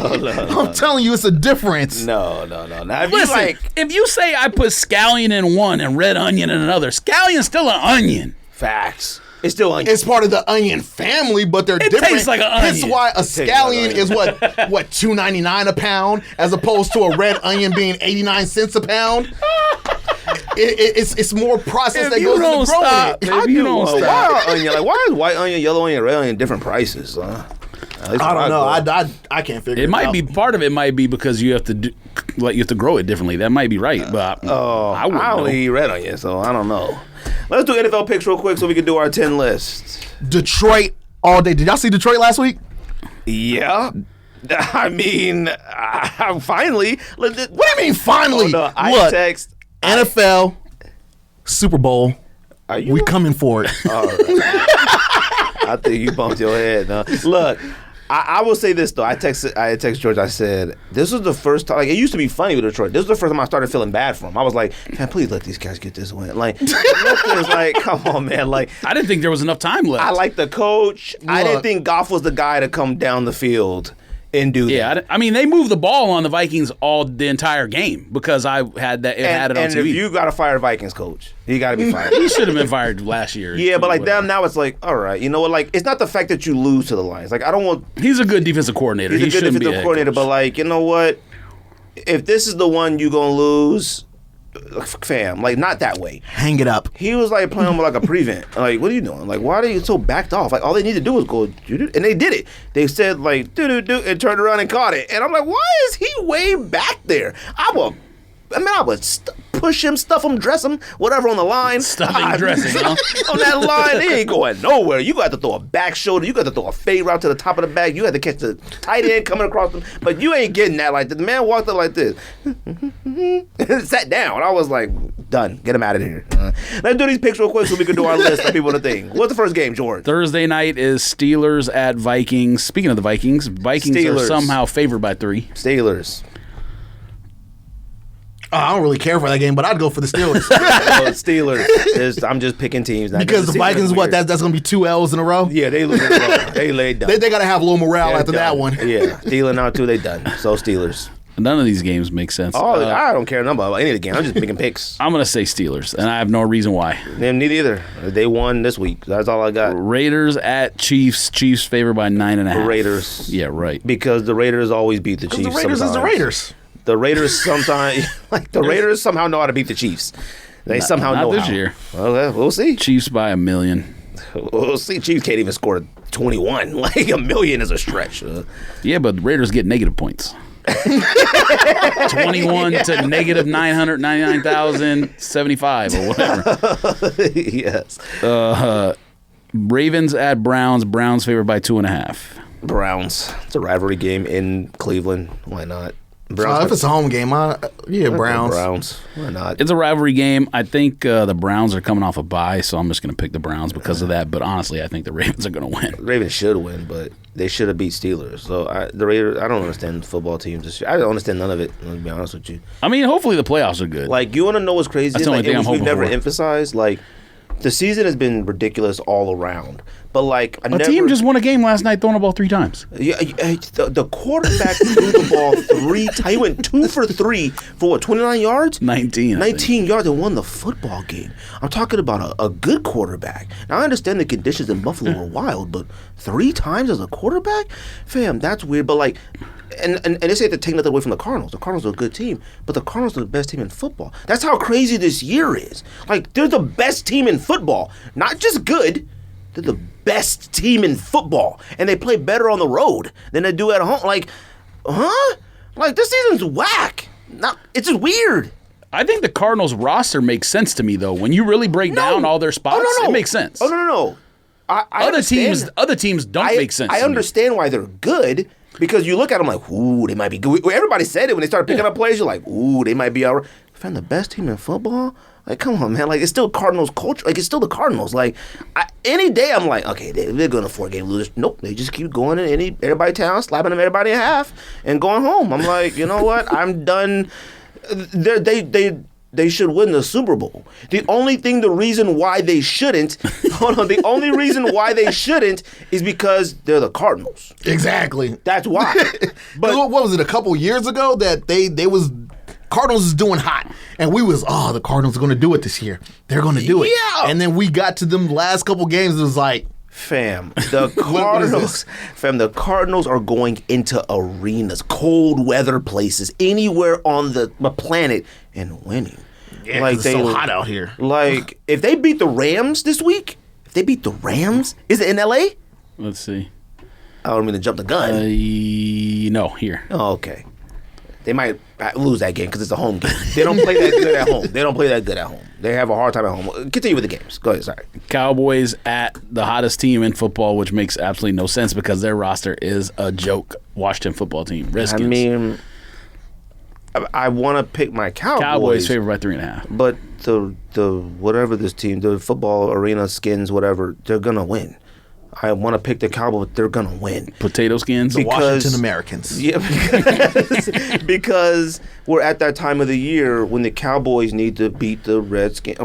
no. I'm telling you, it's a difference. No. Now if Listen, you like if you say I put scallion in one and red onion in another, scallion's still an onion. facts, it's still onion. It's part of the onion family, but they're different. tastes like an That's onion. why a like an scallion onion. is what $2.99 a pound, as opposed to a red onion being 89 cents a pound. It's more process If that you goes into don't growing stop, it. if you don't why stop. are onion like why is white onion, yellow onion, red onion different prices? I don't know. I can't figure it It might out. be part of it. Might be because you have to you have to grow it differently. That might be right, but I wouldn't I know. only eat red onion, so I don't know. Let's do NFL picks real quick so we can do our 10 list. Detroit all day. Did y'all see Detroit last week? Yeah. I mean, finally. What do you mean finally? No, I Look, text. NFL Super Bowl. Are you? We coming for it. I think you bumped your head. No. Look, I will say this though. I texted George. I said this was the first time. Like it used to be funny with Detroit. This was the first time I started feeling bad for them. I was like, man, please let these guys get this win. Like, it's like, come on, man. Like, I didn't think there was enough time left. I like the coach. I didn't Look. think Goff was the guy to come down the field and do that. Yeah, I mean, they moved the ball on the Vikings the entire game because I had that. Had it on and TV. if you got to fire Vikings coach, he got to be fired. He should have been fired last year. Yeah, but like now it's like, all right, you know what? Like, it's not the fact that you lose to the Lions. Like, I don't want. He's a good defensive coordinator. He's a good defensive coordinator, coach. but like, you know what? If this is the one you gonna lose, fam, like not that way. Hang it up. He was like playing with like a prevent. Like, what are you doing? Like, why are you so backed off? Like, all they need to do was go, and they did it. They said like, do, and turned around and caught it. And I'm like, why is he way back there? I would push him, stuff him, dress him, whatever on the line. Stuffing, dressing, huh? On that line, they ain't going nowhere. You got to throw a back shoulder. You got to throw a fade route to the top of the bag. You had to catch the tight end coming across them. But you ain't getting that like that. The man walked up like this. Sat down. I was like, done. Get him out of here. Let's do these picks real quick so we can do our list of people to think. What's the first game, George? Thursday night is Steelers at Vikings. Speaking of the Vikings Steelers. are somehow favored by 3. Steelers. I don't really care for that game, but I'd go for the Steelers. Steelers. I'm just picking teams. Because the Vikings, that's going to be 2 L's in a row? Yeah, they lose in a row. They laid down. They got to have a little morale They're after done. that one. Yeah, Steelers now too. They done. So Steelers. None of these games make sense. I don't care nothing about any of the game. I'm just picking picks. I'm going to say Steelers, and I have no reason why. Them neither either. They won this week. That's all I got. Raiders at Chiefs. Chiefs favored by 9.5. Raiders. Yeah, right. Because the Raiders always beat the Chiefs. The Raiders sometimes. is the Raiders. The Raiders sometimes, the Raiders somehow know how to beat the Chiefs. They somehow know this how. year. Well, we'll see. Chiefs by 1 million. We'll see. Chiefs can't even score 21. Like 1 million is a stretch. Yeah, but the Raiders get negative points. 21 to negative 999,075 or whatever. Yes. Ravens at Browns. Browns favored by 2.5. Browns. It's a rivalry game in Cleveland. Why not? If it's a home game, Browns. Browns. Why not? It's a rivalry game. I think the Browns are coming off a bye, so I'm just going to pick the Browns because of that. But honestly, I think the Ravens are going to win. Ravens should win, but they should have beat Steelers. So the Raiders, I don't understand football teams this year. I don't understand none of it, to be honest with you. I mean, hopefully the playoffs are good. Like, you want to know what's crazy? That's the only thing I'm we've hoping never for. emphasized, like, the season has been ridiculous all around. But, like, a team just won a game last night throwing the ball 3 times. Yeah, the quarterback threw the ball 3 times. He went 2 for 3 for what, 29 yards? 19. 19 yards and won the football game. I'm talking about a good quarterback. Now, I understand the conditions in Buffalo were wild, but 3 times as a quarterback? Fam, that's weird. But, like, and they say to take nothing away from the Cardinals. The Cardinals are a good team, but the Cardinals are the best team in football. That's how crazy this year is. Like, they're the best team in football. Not just good. They're the best team in football, and they play better on the road than they do at home. Like, huh? Like, this season's whack. It's just weird. I think the Cardinals roster makes sense to me, though. When you really break down all their spots, it makes sense. Oh, no. Other teams don't make sense. I understand why they're good, because you look at them like, ooh, they might be good. Everybody said it when they started picking up players. You're like, ooh, they might be all right. Find the best team in football? Like, come on, man. Like, it's still Cardinals culture. Like, it's still the Cardinals. Like, any day I'm like, okay, they're going to 4-game losers. Nope, they just keep going in everybody town, slapping them everybody in half, and going home. I'm like, you know what? I'm done. They should win the Super Bowl. The only reason why they shouldn't, the only reason why they shouldn't is because they're the Cardinals. Exactly. That's why. But what was it, a couple years ago that they was Cardinals is doing hot, and we was the Cardinals are going to do it this year. They're going to do it. Yeah. And then we got to them last couple games. It was like, fam, the Cardinals are going into arenas, cold weather places, anywhere on the planet, and winning. Yeah, like it's so hot out here. Like, if they beat the Rams this week, is it in LA? Let's see. I don't mean to jump the gun. No, here. Oh, okay. They might lose that game because it's a home game. They don't play that good at home. They have a hard time at home. Continue with the games. Go ahead, sorry. Cowboys at the hottest team in football, which makes absolutely no sense because their roster is a joke. Washington football team. Redskins. I mean, I want to pick my Cowboys favored by 3.5. But the whatever this team, the football arena skins, whatever, they're going to win. I want to pick the Cowboys, but they're going to win. Potato skins. The Washington Americans. Yeah, because we're at that time of the year when the Cowboys need to beat the Redskins,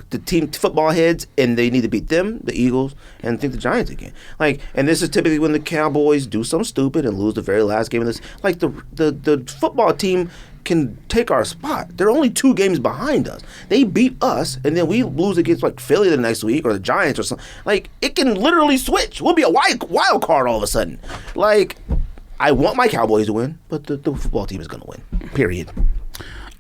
the team football heads, and they need to beat them, the Eagles, and I think the Giants again. Like, and this is typically when the Cowboys do something stupid and lose the very last game of this. Like the football team can take our spot. They're only 2 games behind us. They beat us, and then we lose against like Philly the next week or the Giants or something. Like, it can literally switch. We'll be a wild card all of a sudden. Like, I want my Cowboys to win, but the football team is going to win. Period. I'm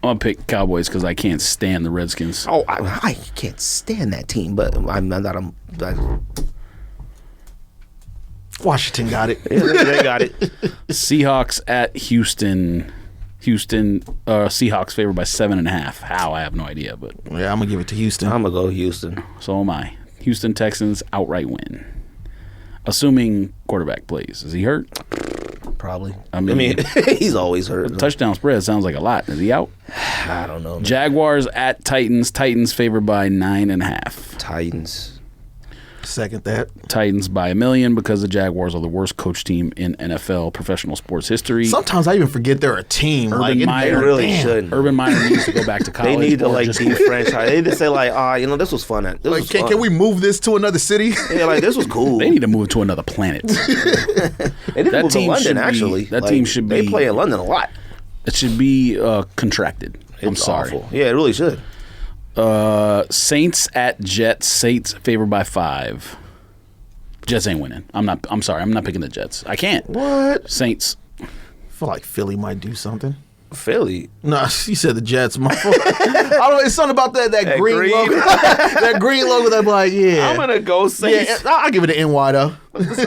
gonna pick Cowboys because I can't stand the Redskins. Oh, I can't stand that team, but I'm not. Washington got it. Yeah, they got it. Seahawks at Houston. Seahawks favored by 7.5. How? I have no idea, but Yeah, I'm gonna give it to Houston. I'm gonna go Houston. so am I. Houston Texans outright win. Assuming quarterback plays. Is he hurt? Probably. I mean, he's always hurt. Touchdown spread sounds like a lot. Is he out? I don't know. Man. Jaguars at Titans. Titans favored by 9.5. Titans. Second that. Titans by 1 million because the Jaguars are the worst coach team in NFL professional sports history. Sometimes I even forget they're a team. Urban Meyer They really damn. shouldn't. Urban Meyer needs to go back to college. They need to or like just- defranchise. They need to say like, this was fun. This Like, was can, fun. can we move this to another city? Yeah, like this was cool. They need to move to another planet. They need to that move to team London. should be- Actually, that Like, team should They be- play in London a lot. It should be contracted. I'm It's sorry. awful. Yeah, it really should. Saints at Jets. Saints favored by 5. Jets ain't winning. I'm sorry. I'm not picking the Jets. I can't. What? Saints. I feel like Philly might do something. Philly. No, you said the Jets. My fault. I don't know. It's something about that green green. logo. That green logo. That I'm like, yeah. I'm gonna go Saints. Yeah, I'll give it an NY though.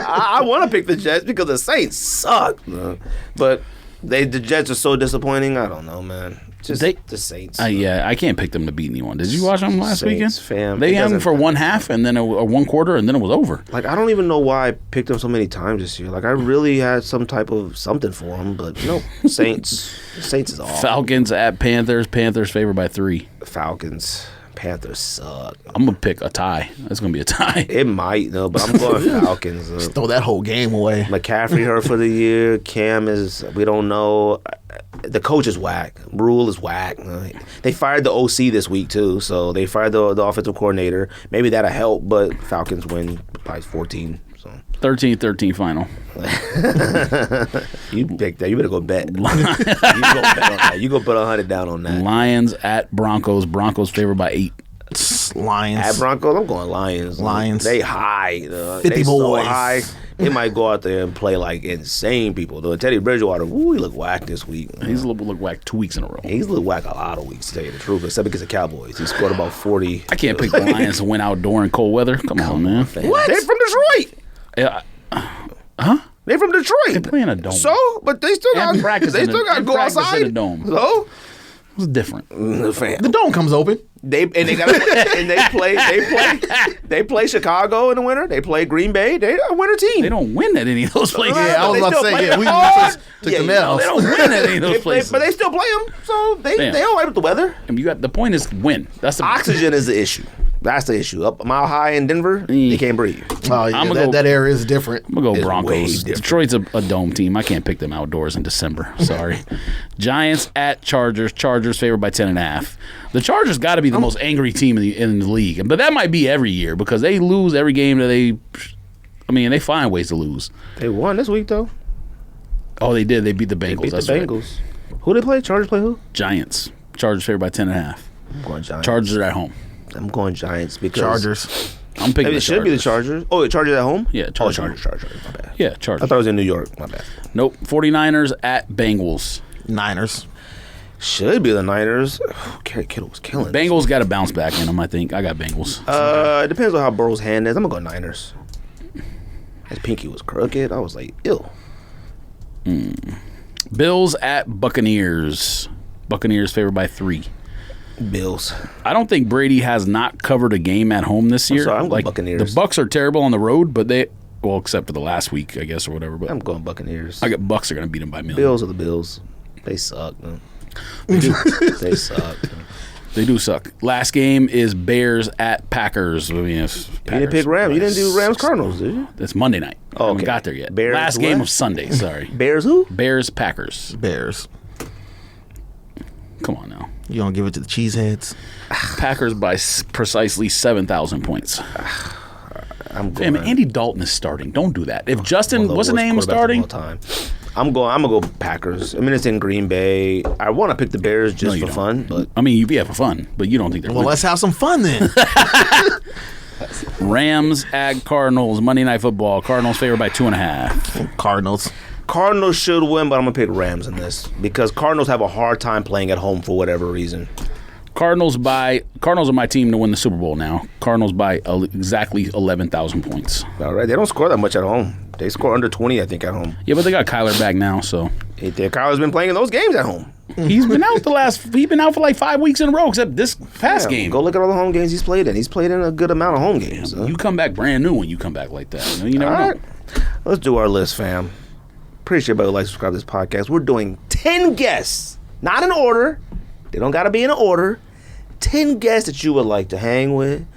I want to pick the Jets because the Saints suck, man. But the Jets are so disappointing. I don't know, man. Just the Saints. Yeah, I can't pick them to beat anyone. Did you watch them last Saints, weekend? fam. They It had them doesn't for matter. one half and then a one quarter and then it was over. Like, I don't even know why I picked them so many times this year. Like, I really had some type of something for them, but no. Saints. Saints is awful. Falcons at Panthers. Panthers favored by 3. Falcons. Panthers suck. I'm gonna pick a tie. It's gonna be a tie. It might, though, but I'm going Falcons. Throw that whole game away. McCaffrey hurt for the year. Cam is, we don't know. The coach is whack. Rule is whack. They fired the OC this week, too, so they fired the offensive coordinator. Maybe that'll help, but Falcons win by 14. So 13-13 final. you picked that. You better go bet. You go bet on that. You go put 100 down on that. Lions at Broncos. Broncos favored by 8. Lions. At Broncos, I'm going Lions. Lions. They high. 50 they so boys. high. They might go out there and play like insane people. Though Teddy Bridgewater, ooh, he look whack this week. He's a little look whack 2 weeks in a row. He's looked whack a lot of weeks, to tell you the truth, except because of Cowboys. He scored about 40. I can't pick the Lions to win outdoor in cold weather. Come on, man. What? They're from Detroit. Yeah, They're from Detroit. they play in a dome. So, but they still got And practice They in still a- got to and go practice in outside. a dome. So, It's different. fam. The dome comes open. They got and they play Chicago in the winter. They play Green Bay. They're a winter team. They don't win at any of those places. Yeah, I was They about to still say, play yeah, them we hard. took Yeah, the you know, L's. They don't win at any of those places. but they still play them. So they Damn. all right with the weather. I mean, the point is win. That's the Oxygen is the issue. That's the issue. Up a mile high in Denver, they can't breathe. Oh yeah, I'ma that, go- that area is different. I'm gonna go It's way Broncos. different. Detroit's a dome team. I can't pick them outdoors in December. Sorry. Giants at Chargers. Chargers favored by 10.5. The Chargers got to be the most angry team in the league, but that might be every year because they lose every game that they. I mean, they find ways to lose. They won this week though. Oh, they did. They beat the Bengals. They beat the That's right. Bengals. Who they play? Chargers play who? Giants. Chargers favored by 10.5. I'm going Giants. Chargers are at home. I'm going Giants because Chargers. I'm picking Maybe the it should be the Chargers. Chargers. Oh, the Chargers at home? Yeah, Oh, Chargers. Chargers. My bad. Yeah, I Chargers. thought it was in New York. My bad. Nope. 49ers at Bengals. Niners. Should be the Niners. Kerry Kittle was killing. Bengals got to bounce back in them, I think. I got Bengals. It depends on how Burrow's hand is. I'm gonna go Niners. His pinky was crooked. I was like, ew. Bills at Buccaneers. Buccaneers favored by 3. Bills. I don't think Brady has not covered a game at home this year. sorry, I'm going Buccaneers. The Bucks are terrible on the road, but except for the last week, I guess, or whatever. But I'm going Buccaneers. I got Bucks are going to beat them by 1 million. Bills are the Bills. They suck, man. They suck. Man. They do suck. Last game is Bears at Packers. I mean, You didn't pick Rams. You didn't do Rams Cardinals, did you? It's Monday night. Oh, I haven't okay. got there yet. Bears Last what? game of Sunday. Sorry. Bears who? Bears Packers. Bears. Come on now. You gonna give it to the cheeseheads? Packers by precisely 7,000 points. I'm going. Damn, Andy Dalton is starting. Don't do that. If Justin, One of what's the worst name, is quarterbacks of starting? all time. I'm gonna go Packers. I mean, it's in Green Bay. I want to pick the Bears just you for don't. fun, but I mean, yeah, for fun, but you don't think they're Well, winning. let's have some fun then. Rams at Cardinals, Monday Night Football. Cardinals favored by 2.5. Cardinals. Cardinals should win, but I'm gonna pick Rams in this because Cardinals have a hard time playing at home for whatever reason. Cardinals are my team to win the Super Bowl now. Cardinals by exactly 11,000 points. All right, they don't score that much at home. They score under 20, I think, at home. Yeah, but they got Kyler back now, so Kyler's been playing in those games at home. he's been out for like 5 weeks in a row, except this past game. Go look at all the home games he's played in. He's played in a good amount of home games. You come back brand new when you come back like that. You never All know. right, let's do our list, fam. Pretty sure everybody would like to subscribe to this podcast. We're doing 10 guests, not in order. They don't got to be in order. 10 guests that you would like to hang with,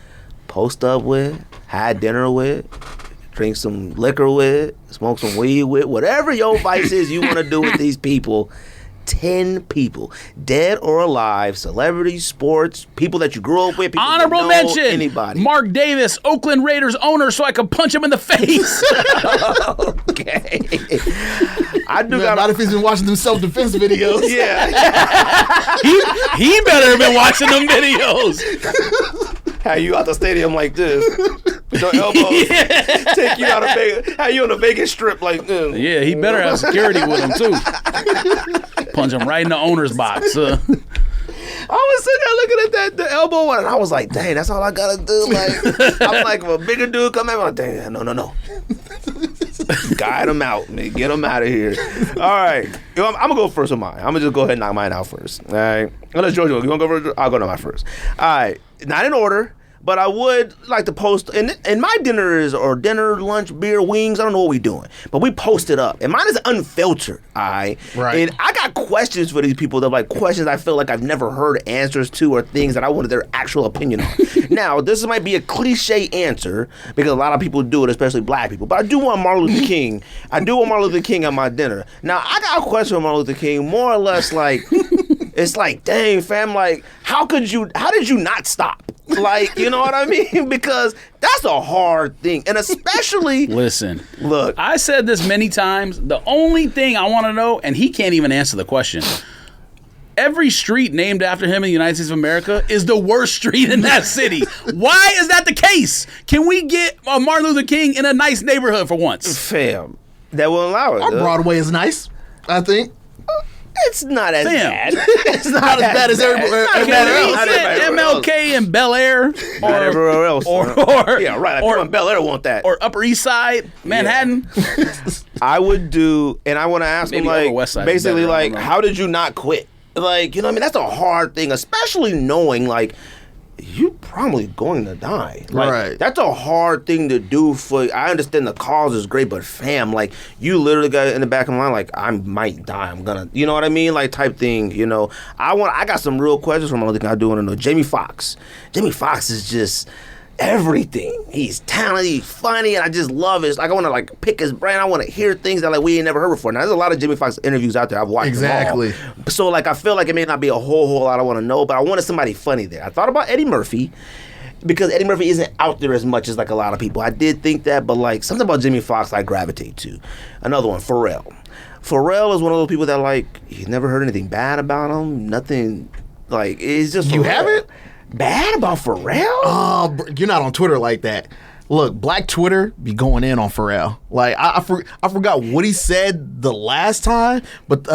post up with, have dinner with, drink some liquor with, smoke some weed with, whatever your vice is you want to do with these people. 10 people, dead or alive, celebrities, sports, people that you grew up with, people Honorable that know mention, anybody. Mark Davis, Oakland Raiders owner, so I could punch him in the face. Okay. I do Not got if he's been watching them self-defense videos. Yeah. he better have been watching them videos. How you out the stadium like this? Your elbows take you out of Vegas. How you on the Vegas strip like this? Yeah, he better have security with him too. Punch him right in the owner's box. I was sitting there looking at the elbow one, and I was like, dang, that's all I gotta do. Like, I'm like, if a bigger dude come at me, I'm like, dang, no. Guide him out, man. Get him out of here. All right. I'm gonna go first with mine. I'm gonna just go ahead and knock mine out first. All right. Unless Jojo, you wanna go first? I'll go to mine first. All right. Not in order, but I would like to post. And my dinners or dinner, lunch, beer, wings. I don't know what we doing, but we post it up. And mine is unfiltered. All right. Right. And I got questions for these people that like questions I feel like I've never heard answers to or things that I wanted their actual opinion on. Now, this might be a cliche answer because a lot of people do it, especially black people. But I do want Martin Luther King. I do want Martin Luther King at my dinner. Now, I got a question for Martin Luther King, more or less like, it's like, dang, fam, like, how did you not stop? Like, you know what I mean? Because that's a hard thing. And especially, Listen, look, I said this many times. The only thing I want to know, and he can't even answer the question. Every street named after him in the United States of America is the worst street in that city. Why is that the case? Can we get Martin Luther King in a nice neighborhood for once? fam, that will allow it. Our Broadway is nice, I think. It's not as Fam. bad. It's not as bad as everywhere Not everywhere as else. bad as everywhere else. MLK in Bel Air, Not everywhere else. or yeah, right. Like, people in Bel Air want that. or Upper East Side, Manhattan. I would do, and I want to ask him, Maybe Upper like, West Side is basically, better, I like, don't know. how did you not quit? Like, you know what I mean? That's a hard thing, especially knowing, like, you probably going to die. Like, Right. That's a hard thing to do for, I understand the cause is great, but fam, like, you literally got in the back of my mind, like, I might die. I'm gonna, you know what I mean? Like, type thing, you know. I got some real questions from other thing I do want to know. Jamie Foxx. Jamie Foxx is just everything. He's talented, he's funny, and I just love it. It's like I want to like pick his brain. I want to hear things that like we ain't never heard before. Now there's a lot of Jamie Foxx interviews out there. I've watched Exactly. them all. So like I feel like it may not be a whole lot I want to know, but I wanted somebody funny there. I thought about Eddie Murphy because Eddie Murphy isn't out there as much as like a lot of people. I did think that, but like something about Jamie Foxx I gravitate to. Another one, Pharrell. Pharrell is one of those people that like you never heard anything bad about him. Nothing like it's just You Pharrell. haven't? Bad about Pharrell? Oh, you're not on Twitter like that. Look, Black Twitter be going in on Pharrell. Like I forgot what he said the last time, but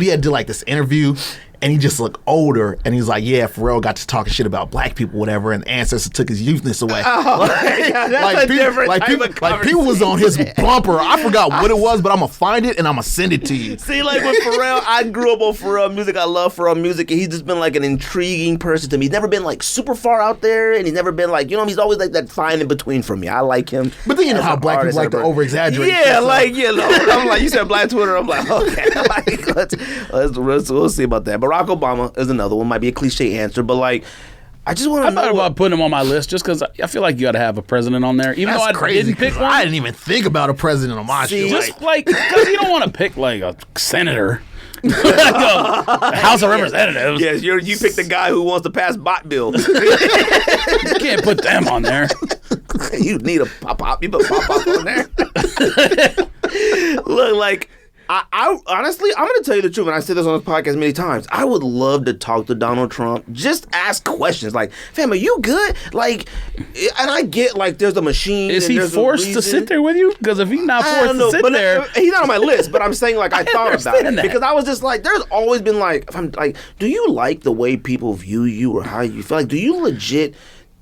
he had to do like this interview, and he just looked older, and he's like, yeah, Pharrell got to talking shit about black people, whatever, and the ancestors took his youthness away. That's a different type of people was on his bumper. I forgot what it was, but I'm gonna find it and I'm gonna send it to you. See, like with Pharrell, I grew up on Pharrell music. I love Pharrell music, and he's just been like an intriguing person to me. He's never been like super far out there, and he's never been like, you know, he's always like that fine in between for me. I like him. But then you know as how an black artist, people like to as a person. over-exaggerate Yeah, stuff, so- like, you know, I'm like, you said Black Twitter, I'm like, okay. Like, we'll see about that. But Barack Obama is another one. Might be a cliche answer, but like, I just want to know. I thought about putting him on my list just because I feel like you got to have a president on there. Even though I didn't pick one. I didn't even think about a president on my shit. Just like, because you don't want to pick like a senator. Like House of Representatives. Yes, you pick the guy who wants to pass bot bill. You can't put them on there. You need a pop-up. You put pop-up on there. Look, like, I honestly, I'm going to tell you the truth, and I said this on this podcast many times. I would love to talk to Donald Trump. Just ask questions like, fam, are you good? Like, and I get, like, there's a machine. Is he forced to sit there with you? Because if he's not forced to sit there. He's not on my list, but I'm saying, like, I thought about it. that. Because I was just like, there's always been, like, if I'm like, do you like the way people view you or how you feel? Like, do you legit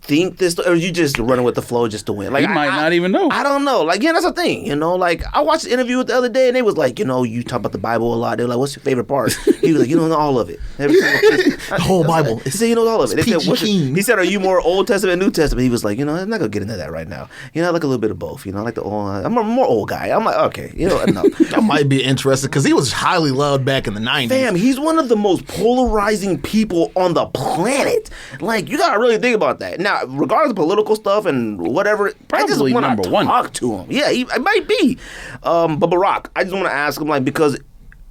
think this, or are you just running with the flow just to win? Like, He might not even know. I don't know. Like, yeah, that's the thing. You know, like, I watched the interview the other day, and they was like, you know, you talk about the Bible a lot. They were like, what's your favorite part? He was like, you know all of it. The whole Bible. He said, you know all of it. They said, King. he said, are you more Old Testament, New Testament? He was like, you know, I'm not gonna get into that right now. You know, I like a little bit of both. You know, I like the old. I'm a more old guy. I'm like, okay, you know, no. That might be interesting because he was highly loved back in the 90s. Fam, he's one of the most polarizing people on the planet. Like, you gotta really think about that. Now, regardless of political stuff and whatever, I just Probably want number to one. talk to him. Yeah, it might be. But Barack, I just want to ask him, like, because,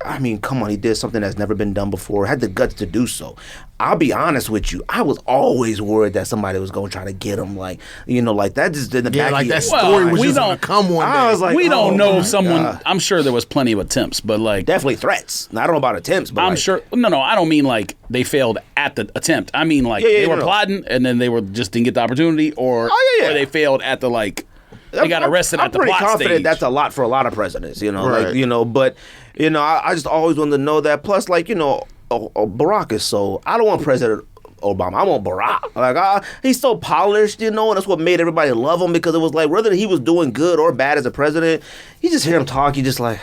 I mean, come on, he did something that's never been done before, had the guts to do so. I'll be honest with you, I was always worried that somebody was going to try to get him, like, you know, like, that just in the back like of your that story mind. was we just going don't- to come one day. I was like, We don't oh know my if someone. God. I'm sure there was plenty of attempts, but like, Definitely threats. I don't know about attempts, but I'm like, sure. No, I don't mean like they failed at the attempt. I mean like they were plotting and then they were just didn't get the opportunity, or or they failed at the like. They got arrested I'm at the pretty plot confident stage. that's a lot for a lot of presidents, you know, Right. like, you know, but, you know, I just always wanted to know that. Plus, like, you know, Barack is so, I don't want President Obama. I want Barack. Like, he's so polished, you know, and that's what made everybody love him, because it was like, whether he was doing good or bad as a president, you just hear him talk, you just like,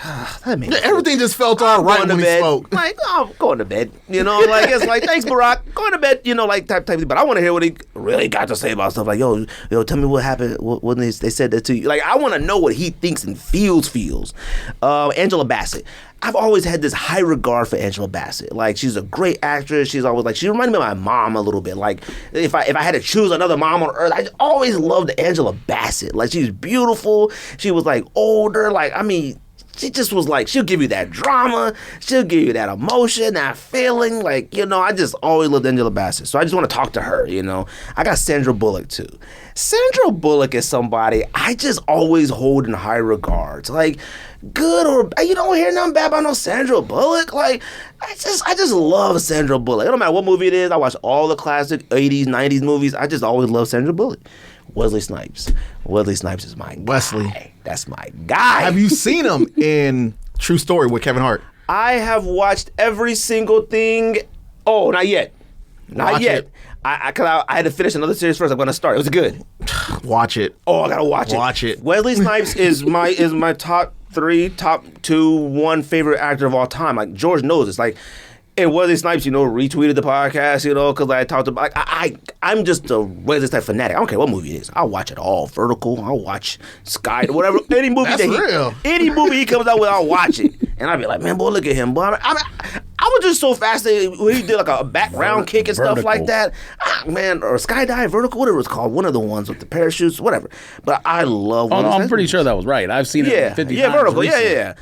that makes Everything just felt all right when he spoke. Like, oh, I'm going to bed. You know, like, it's like, thanks, Barack. Going to bed, you know, like, type thing. But I want to hear what he really got to say about stuff. Like, yo, tell me what happened when they said that to you. Like, I want to know what he thinks and feels. Angela Bassett. I've always had this high regard for Angela Bassett. Like, she's a great actress. She's always like, she reminded me of my mom a little bit. Like, if I had to choose another mom on earth, I always loved Angela Bassett. Like, she's beautiful. She was like older. Like, I mean, she just was like, she'll give you that drama. She'll give you that emotion, that feeling. Like, you know, I just always loved Angela Bassett. So I just want to talk to her, you know. I got Sandra Bullock, too. Sandra Bullock is somebody I just always hold in high regards. Like, good or you don't hear nothing bad about no Sandra Bullock. Like, I just love Sandra Bullock. It don't matter what movie it is. I watch all the classic 80s, 90s movies. I just always love Sandra Bullock. Wesley Snipes. Wesley Snipes is my guy. Wesley. That's my guy. Have you seen him in True Story with Kevin Hart? I have watched every single thing. Oh, not yet. Not Watch yet. it. I had to finish another series first. I'm gonna start. It was good. Watch it. Oh, I gotta watch it. Watch it. Wesley Snipes is my top 3, top 2, 1 favorite actor of all time. Like, George knows this. Like, and Wesley Snipes, you know, retweeted the podcast, you know, because I talked about, like, I'm just a Wesley Snipes fanatic. I don't care what movie it is. I'll watch it all. Vertical. I'll watch Sky, whatever. Any movie That's real. Any movie he comes out with, I'll watch it. And I'll be like, man, boy, look at him. Boy, I was just so fascinated when he did like a background kick and stuff like that. Man, or skydive, vertical, whatever it's called. One of the ones with the parachutes, whatever. But I love Oh no, Wesley I'm Snipes. pretty sure that was right. I've seen it 50 times. vertical. recently. Yeah.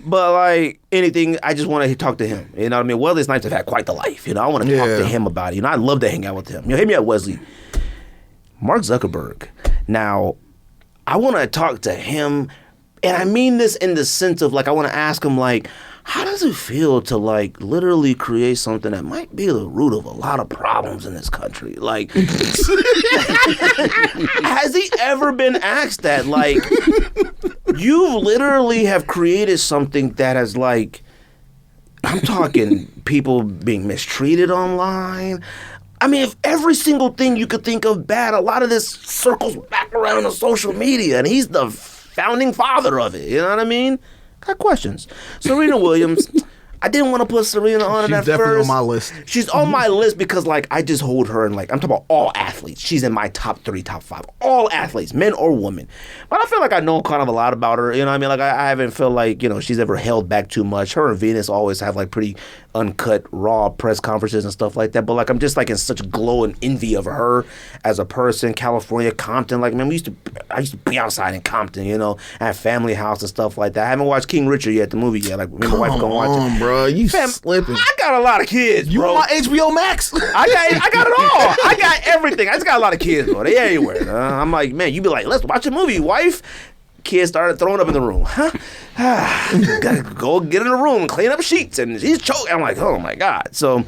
But like anything, I just want to talk to him. You know what I mean? Wesley Snipes have had quite the life. You know, I want to talk to him about it. You know, I'd love to hang out with him. You know, hit me up, Wesley. Mark Zuckerberg. Now, I want to talk to him, and I mean this in the sense of like, I want to ask him like, how does it feel to like literally create something that might be the root of a lot of problems in this country? Like, has he ever been asked that? Like, you literally have created something that has like, I'm talking people being mistreated online. I mean, if every single thing you could think of bad, a lot of this circles back around to social media, and he's the founding father of it. You know what I mean? Got questions. Serena Williams. I didn't want to put Serena on it at She's definitely first. on my list. She's on my list because, like, I just hold her in, like, I'm talking about all athletes. She's in my top 3, top 5. All athletes, men or women. But I feel like I know kind of a lot about her. You know what I mean? Like, I haven't felt like, you know, she's ever held back too much. Her and Venus always have, like, pretty uncut, raw press conferences and stuff like that. But like I'm just like in such glow and envy of her as a person. California, Compton. Like man, I used to be outside in Compton. You know, at family house and stuff like that. I haven't watched King Richard yet, the movie yet. Like me and my wife gonna watch it. Bro, you slipping. I got a lot of kids, You bro. on my HBO Max? I got it all. I got everything. I just got a lot of kids, bro. They everywhere. I'm like, man, you be like, let's watch a movie, wife. Kids started throwing up in the room. Gotta go get in the room and clean up sheets, and he's choking. I'm like, oh my god. So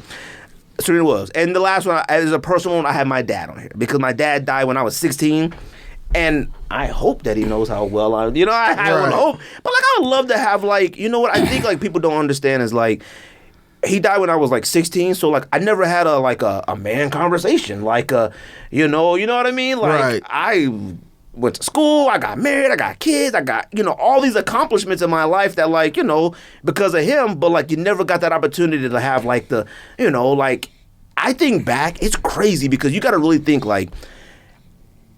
Serena Williams. And the last one, as a personal one, I have my dad on here because my dad died when I was 16, and I hope that he knows how well I would hope. But like, I would love to have like, you know what? I think like people don't understand is like. He died when I was like 16, so like I never had a man conversation, like you know what I mean? Like right. I went to school, I got married, I got kids, I got all these accomplishments in my life that like because of him, but like you never got that opportunity to have like the like I think back, it's crazy because you got to really think like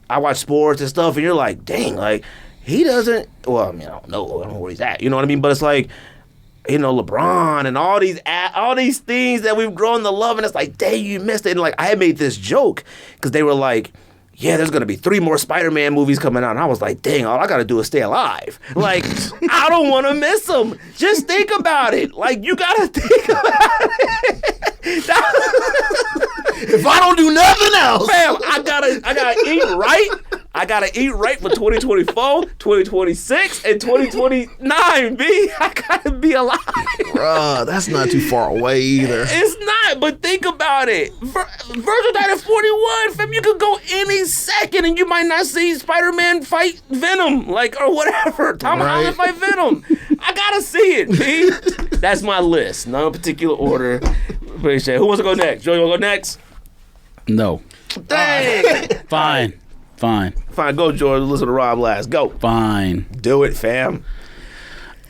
I watch sports and stuff, and you're like, dang, like he doesn't. Well, I mean, I don't know where he's at, you know what I mean? But it's like. LeBron and all these things that we've grown to love, and it's like, dang, you missed it. And like, I had made this joke because they were like, yeah, there's gonna be 3 more Spider-Man movies coming out. And I was like, dang, all I gotta do is stay alive. Like, I don't want to miss them. Just think about it. Like, you gotta think about it. If I don't do nothing else, fam, I gotta eat right. I gotta eat right for 2024, 2026, and 2029, B. I gotta be alive. bruh, that's not too far away either. It's not, but think about it. Virgil died at 41, fam. You could go any second and you might not see Spider-Man fight Venom, like, or whatever. Tom Holland fight Venom. I gotta see it, B. That's my list. No particular order. Appreciate it. Who wants to go next? Joe, you wanna go next? No. Dang. Fine. Go, George. Listen to Rob last. Go. Fine. Do it, fam.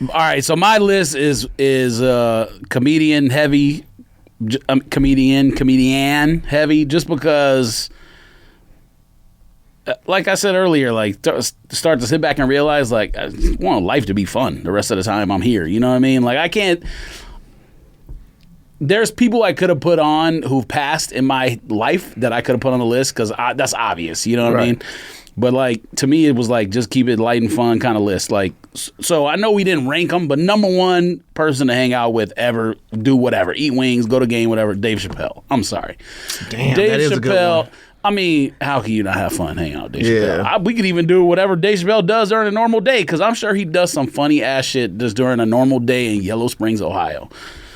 All right, so my list is comedian heavy, comedian heavy, just because, like I said earlier, like start to sit back and realize, like, I want life to be fun the rest of the time I'm here. You know what I mean? Like, I can't. There's people I could have put on who've passed in my life that I could have put on the list because that's obvious. You know what I mean? But, like, to me, it was like, just keep it light and fun kind of list. Like, so I know we didn't rank them, but number one person to hang out with ever, do whatever, eat wings, go to game, whatever, Dave Chappelle. I'm sorry. Damn, Dave that is Chappelle, a good one. I mean, how can you not have fun hanging out with Dave Chappelle? We could even do whatever Dave Chappelle does during a normal day because I'm sure he does some funny ass shit just during a normal day in Yellow Springs, Ohio.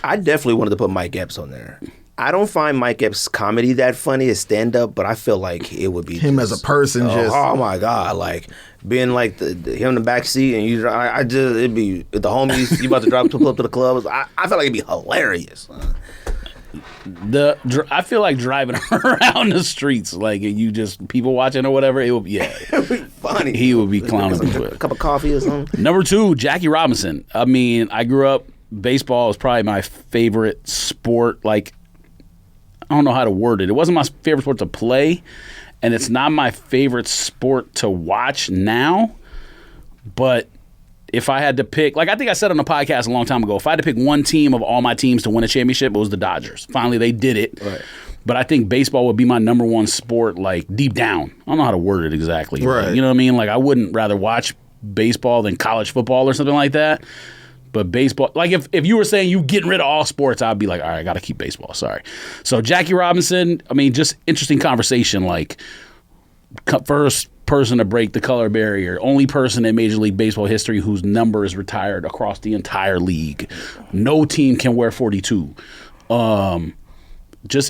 I definitely wanted to put Mike Epps on there. I don't find Mike Epps' comedy that funny as stand-up, but I feel like it would be him as a person. Oh my god, like being like him in the back seat and it'd be the homies. You about to drive to pull up to the club. I feel like it'd be hilarious. I feel like driving around the streets, like you just people watching or whatever. It would be it'd be funny. He would be clowning through it. A cup of coffee or something. Number 2, Jackie Robinson. I mean, I grew up. Baseball was probably my favorite sport. Like, I don't know how to word it. It wasn't my favorite sport to play, and it's not my favorite sport to watch now. But if I had to pick, like I think I said on the podcast a long time ago, if I had to pick one team of all my teams to win a championship, it was the Dodgers. Finally, they did it. Right. But I think baseball would be my number one sport, like deep down. I don't know how to word it exactly. Right. Like, you know what I mean? Like, I wouldn't rather watch baseball than college football or something like that. But baseball, like if you were saying you getting rid of all sports, I'd be like, all right, I got to keep baseball. Sorry. So Jackie Robinson, I mean, just interesting conversation. Like, first person to break the color barrier, only person in Major League Baseball history whose number is retired across the entire league. No team can wear 42. And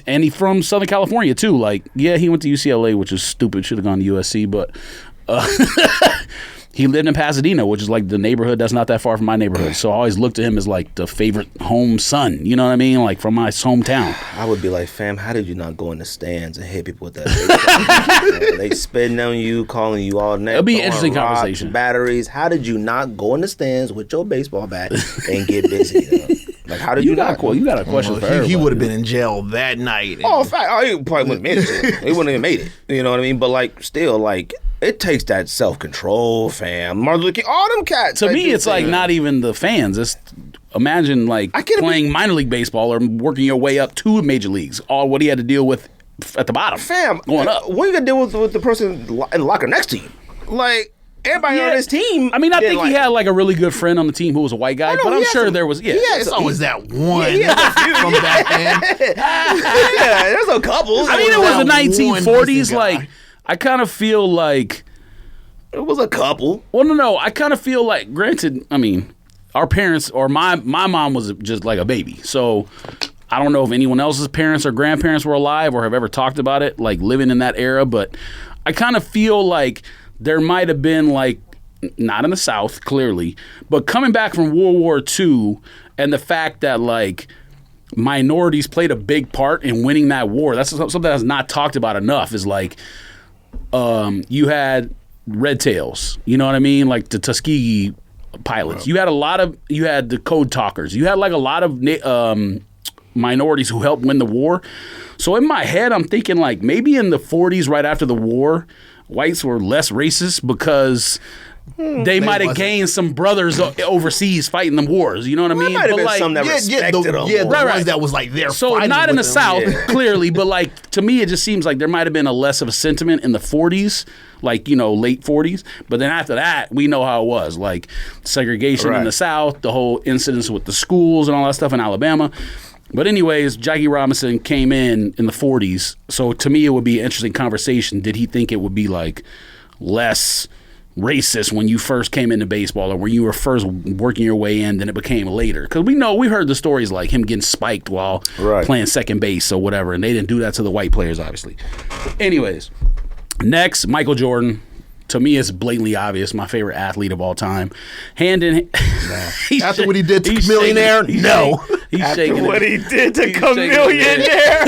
he from Southern California too. Like, yeah, he went to UCLA, which is stupid. Should have gone to USC, but. He lived in Pasadena, which is like the neighborhood that's not that far from my neighborhood. So I always looked at him as like the favorite home son. You know what I mean? Like from my hometown. I would be like, fam, how did you not go in the stands and hit people with that? They spitting on you, calling you all night. It'll be an interesting conversation. Batteries. How did you not go in the stands with your baseball bat and get busy? Like, how did you not? You got a question for everybody. He would have been in jail that night. Oh, in fact, he probably wouldn't have made it. He wouldn't have made it. You know what I mean? But like, still, like. It takes that self-control, fam. Martin Luther King, all them cats. To me, it's like not even the fans. It's imagine like playing minor league baseball or working your way up to major leagues. All what he had to deal with at the bottom. Fam, going up. What are you gonna deal with the person in the locker next to you? Like everybody on his team. I mean, I think he had like a really good friend on the team who was a white guy, but I'm sure there was. Yeah, It's always that one Yeah, from back then. yeah, there's a couple. I mean, it was the That 1940s. one Like, I kind of feel like. It was a couple. Well, no. I kind of feel like, granted, I mean, our parents or my mom was just like a baby, so I don't know if anyone else's parents or grandparents were alive or have ever talked about it, like living in that era. But I kind of feel like there might have been like, not in the South, clearly, but coming back from World War II and the fact that like minorities played a big part in winning that war. That's something that's not talked about enough. Is like you had red tails, you know what I mean, like the Tuskegee pilots. You had the code talkers. You had like a lot of minorities who helped win the war. So in my head, I'm thinking like maybe in the 40s, right after the war, whites were less racist because they might have gained some brothers overseas fighting the wars. You know what I mean? Might have been some that respected them. the more. ones that was like there. So not in the South, clearly, but like to me, it just seems like there might have been a less of a sentiment in the 40s, like, you know, late 40s. But then after that, we know how it was, like segregation in the South, the whole incidents with the schools and all that stuff in Alabama. But anyways, Jackie Robinson came in the 40s. So to me, it would be an interesting conversation. Did he think it would be like less racist when you first came into baseball or when you were first working your way in than it became later? Because we heard the stories like him getting spiked while playing second base or whatever, and they didn't do that to the white players, obviously. Anyways, next, Michael Jordan. To me, it's blatantly obvious, my favorite athlete of all time. Hand in hand. After what he did to Millionaire, no. He's shaking what it. he did to Millionaire.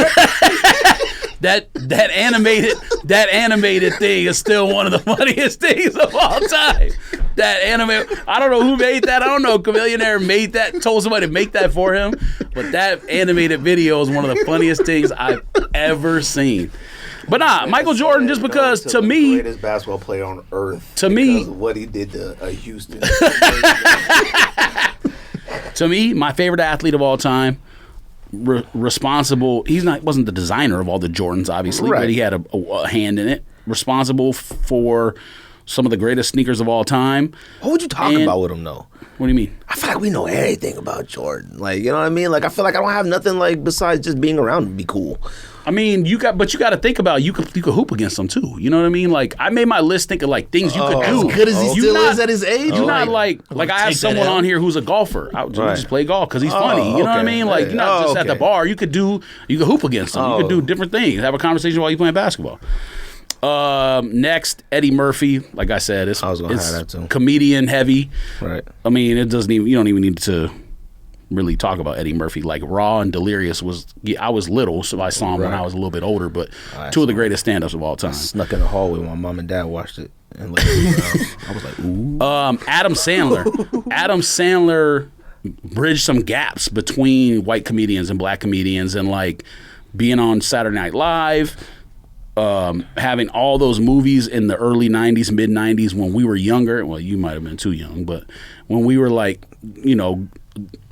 That animated thing is still one of the funniest things of all time. I don't know who made that. I don't know. Millionaire made that, told somebody to make that for him. But that animated video is one of the funniest things I've ever seen. But Michael Jordan, just because to me, the greatest basketball player on earth. To me, because of what he did to Houston. To me, my favorite athlete of all time. Responsible. Wasn't the designer of all the Jordans, obviously, but he had a hand in it. Responsible for some of the greatest sneakers of all time. What would you talk about with him, though? What do you mean? I feel like we know everything about Jordan. Like, you know what I mean? Like, I feel like I don't have nothing like besides just being around him be cool. I mean, you got to think about you could hoop against them too. You know what I mean? Like, I made my list thinking like things you could do. As good as he still is at his age. You're not like I have someone on here who's a golfer. I just play golf because he's funny. You know what I mean? Like, you're not just at the bar. You could hoop against him. You could do different things. Have a conversation while you're playing basketball. Next, Eddie Murphy. Like I said, it's have that too. Comedian heavy. Right. I mean, you don't even need to really talk about Eddie Murphy. Like Raw and Delirious I was little, so I saw him when I was a little bit older, but two of the greatest stand-ups of all time. I snuck in the hallway when my mom and dad watched it. And I was like, ooh. Adam Sandler bridged some gaps between white comedians and black comedians, and like being on Saturday Night Live, having all those movies in the early 90s, mid 90s when we were younger. Well, you might have been too young, but when we were like, you know,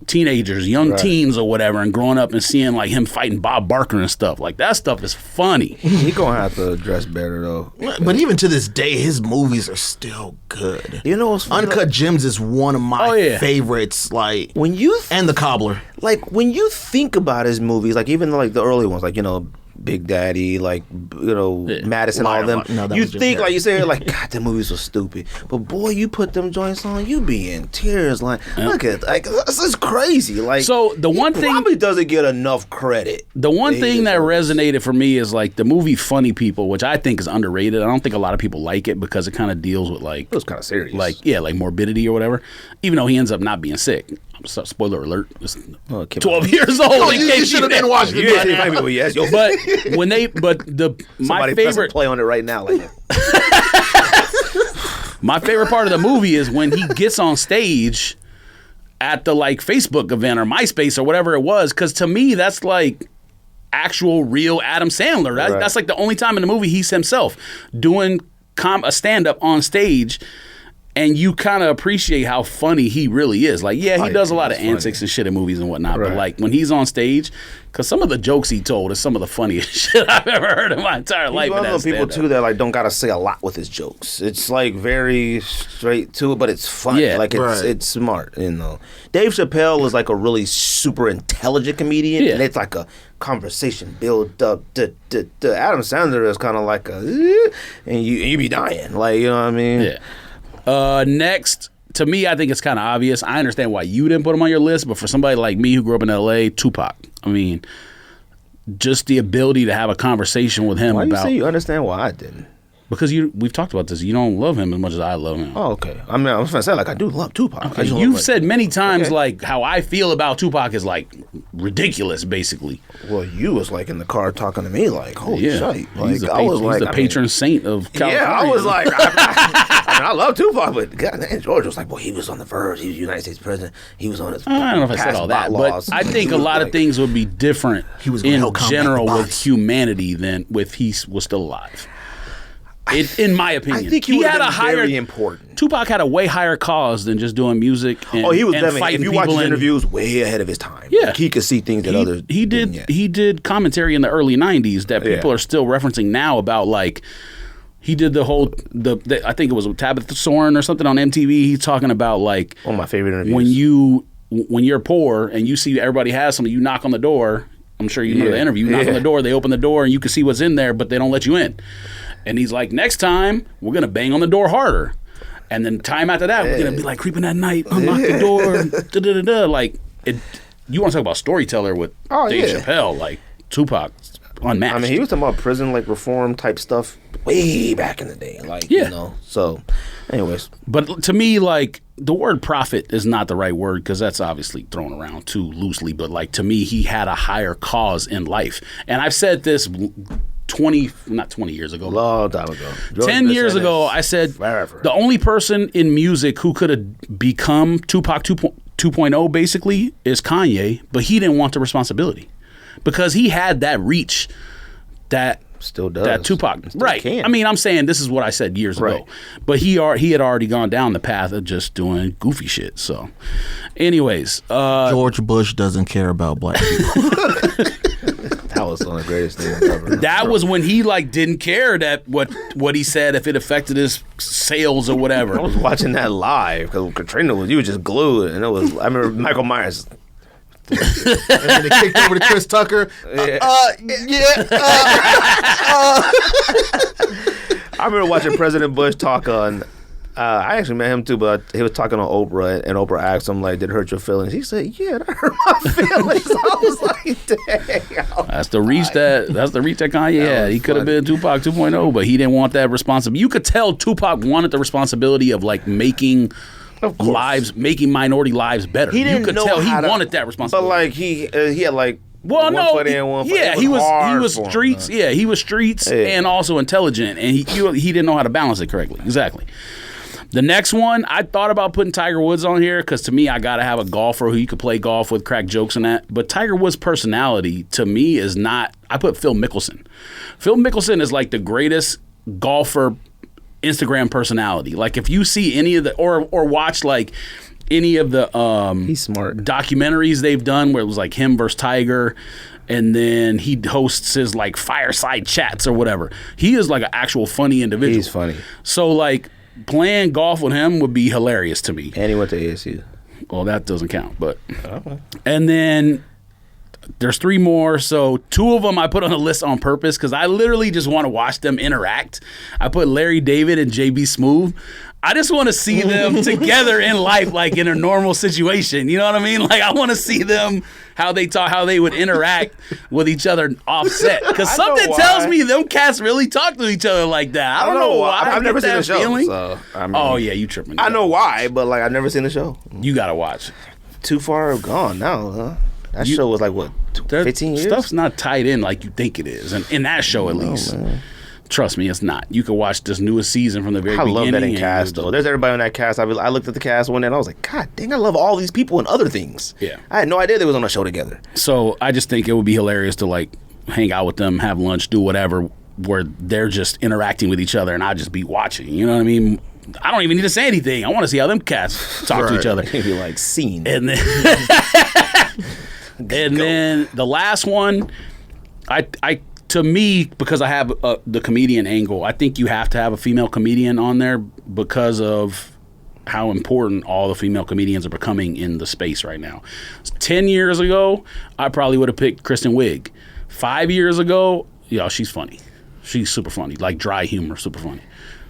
teenagers, young teens or whatever, and growing up and seeing like him fighting Bob Barker and stuff, like that stuff is funny. He gonna have to dress better though. But even to this day, his movies are still good. You know what's funny? Uncut Gems is one of my favorites. Like and The Cobbler. Like when you think about his movies, like even like the early ones, like, you know, Big Daddy, like, you know, Madison, all them. You think, like you say, like, God, the movies were stupid. But boy, you put them joints on, you be in tears. Like, look at, like, this is crazy. Like, so the one thing probably doesn't get enough credit. The one thing that resonated for me is like the movie Funny People, which I think is underrated. I don't think a lot of people like it because it kind of deals with like, it was kind of serious, like like morbidity or whatever. Even though he ends up not being sick. Spoiler alert! It's 12 years old. Oh, you should have been watching it. My favorite play on it right now. Like my favorite part of the movie is when he gets on stage at the like Facebook event or MySpace or whatever it was. Because to me, that's like actual real Adam Sandler. That's like the only time in the movie he's himself doing a stand up on stage. And you kind of appreciate how funny he really is. Like, yeah, he does a lot of funny. antics and shit in movies and whatnot. Right. But like when he's on stage, because some of the jokes he told is some of the funniest shit I've ever heard in my entire life. He's one of those people too that like don't gotta say a lot with his jokes. It's like very straight to it, but it's funny. Yeah. Like it's smart. You know, Dave Chappelle is like a really super intelligent comedian, and it's like a conversation build up. Adam Sandler is kind of like a, and you be dying. Like, you know what I mean? Yeah. Next, to me, I think it's kind of obvious. I understand why you didn't put him on your list, but for somebody like me who grew up in L.A., Tupac. I mean, just the ability to have a conversation with him Why about. you say you understand why I didn't? Because we've talked about this. You don't love him as much as I love him. Oh, okay. I mean, I was gonna say like I do love Tupac. Okay. You've said many times like how I feel about Tupac is like ridiculous, basically. Well, you was like in the car talking to me like, holy shit. Like, He's the patron saint of California. Yeah, I was like, I love Tupac, but God, and George was like, well, he was on the verge. He was United States president. He was on his. I don't know if I said all that, but I think a lot of things would be different in general with humanity than if he was still alive. In my opinion, I think he had a higher. Very important. Tupac had a way higher cause than just doing music. And, he was and definitely. If you watch his interviews, way ahead of his time. Yeah, like, he could see things that others. He did. He did commentary in the early '90s that people are still referencing now about like. He did the whole I think it was Tabitha Soren or something on MTV. He's talking about like one of my favorite interviews. When you're poor and you see everybody has something, you knock on the door. I'm sure you remember the interview. You knock on the door, they open the door, and you can see what's in there, but they don't let you in. And he's like, next time, we're going to bang on the door harder. And then time after that, we're going to be like creeping at night, unlock the door, da-da-da-da. Like, you want to talk about storyteller with Dave Chappelle, like Tupac, unmatched. I mean, he was talking about prison, like, reform type stuff way back in the day. Like, you know, so, anyways. But to me, like, the word prophet is not the right word because that's obviously thrown around too loosely. But, like, to me, he had a higher cause in life. And I've said this... not 20 years ago. Long time ago. 10 years ago, I said the only person in music who could have become Tupac 2.0 basically is Kanye, but he didn't want the responsibility because he had that reach that still does. That Tupac, right? Can. I mean, I'm saying this is what I said years ago, but he had already gone down the path of just doing goofy shit. So, anyways, George Bush doesn't care about black people. That was one of the greatest things ever. That was when he like didn't care that what he said if it affected his sales or whatever. I was watching that live because Katrina was just glued, and it was. I remember Michael Myers. And then they kicked over to Chris Tucker. I remember watching President Bush talk on. I actually met him too, but he was talking on Oprah, and Oprah asked him, like, did it hurt your feelings? He said, yeah, that hurt my feelings. I was like, dang. That's the reach that Kanye had. He could have been Tupac 2.0, but he didn't want that responsibility. You could tell Tupac wanted the responsibility of like making minority lives better. He didn't you could know tell he how to, wanted that responsibility. But like he had like one foot in, one foot. Yeah, he was streets. Yeah, he was streets and also intelligent, and he didn't know how to balance it correctly. Exactly. The next one, I thought about putting Tiger Woods on here because to me, I got to have a golfer who you could play golf with, crack jokes and that. But Tiger Woods' personality to me is not. I put Phil Mickelson. Phil Mickelson is like the greatest golfer Instagram personality. Like if you see any of the or watch like any of the he's smart documentaries they've done where it was like him versus Tiger. And then he hosts his like fireside chats or whatever. He is like an actual funny individual. He's funny. So like playing golf with him would be hilarious to me. And he went to ASU. Well, that doesn't count, but and then there's three more. So two of them I put on the list on purpose because I literally just want to watch them interact. I put Larry David and JB Smoove. I just want to see them together in life, like in a normal situation. You know what I mean? Like I want to see them how they talk, how they would interact with each other offset. Because something tells me them cats really talk to each other like that. I don't know why. I've never seen the show. Feeling. So, I mean, oh yeah, you tripping? I know why, but like I've never seen the show. You gotta watch. Too far gone now, huh? That show was like what, 15 years? Stuff's not tied in like you think it is, and in that show at least. Man. Trust me, it's not. You can watch this newest season from the very beginning. I love that in cast, though. There's everybody on that cast. I looked at the cast one day, and I was like, God dang, I love all these people and other things. Yeah. I had no idea they was on a show together. So I just think it would be hilarious to, like, hang out with them, have lunch, do whatever, where they're just interacting with each other, and I'll just be watching. You know what I mean? I don't even need to say anything. I want to see how them cats talk to each other. Maybe like scene. And then, then the last one, I to me, because I have the comedian angle, I think you have to have a female comedian on there because of how important all the female comedians are becoming in the space right now. 10 years ago, I probably would have picked Kristen Wiig. 5 years ago, she's funny. She's super funny, like dry humor, super funny.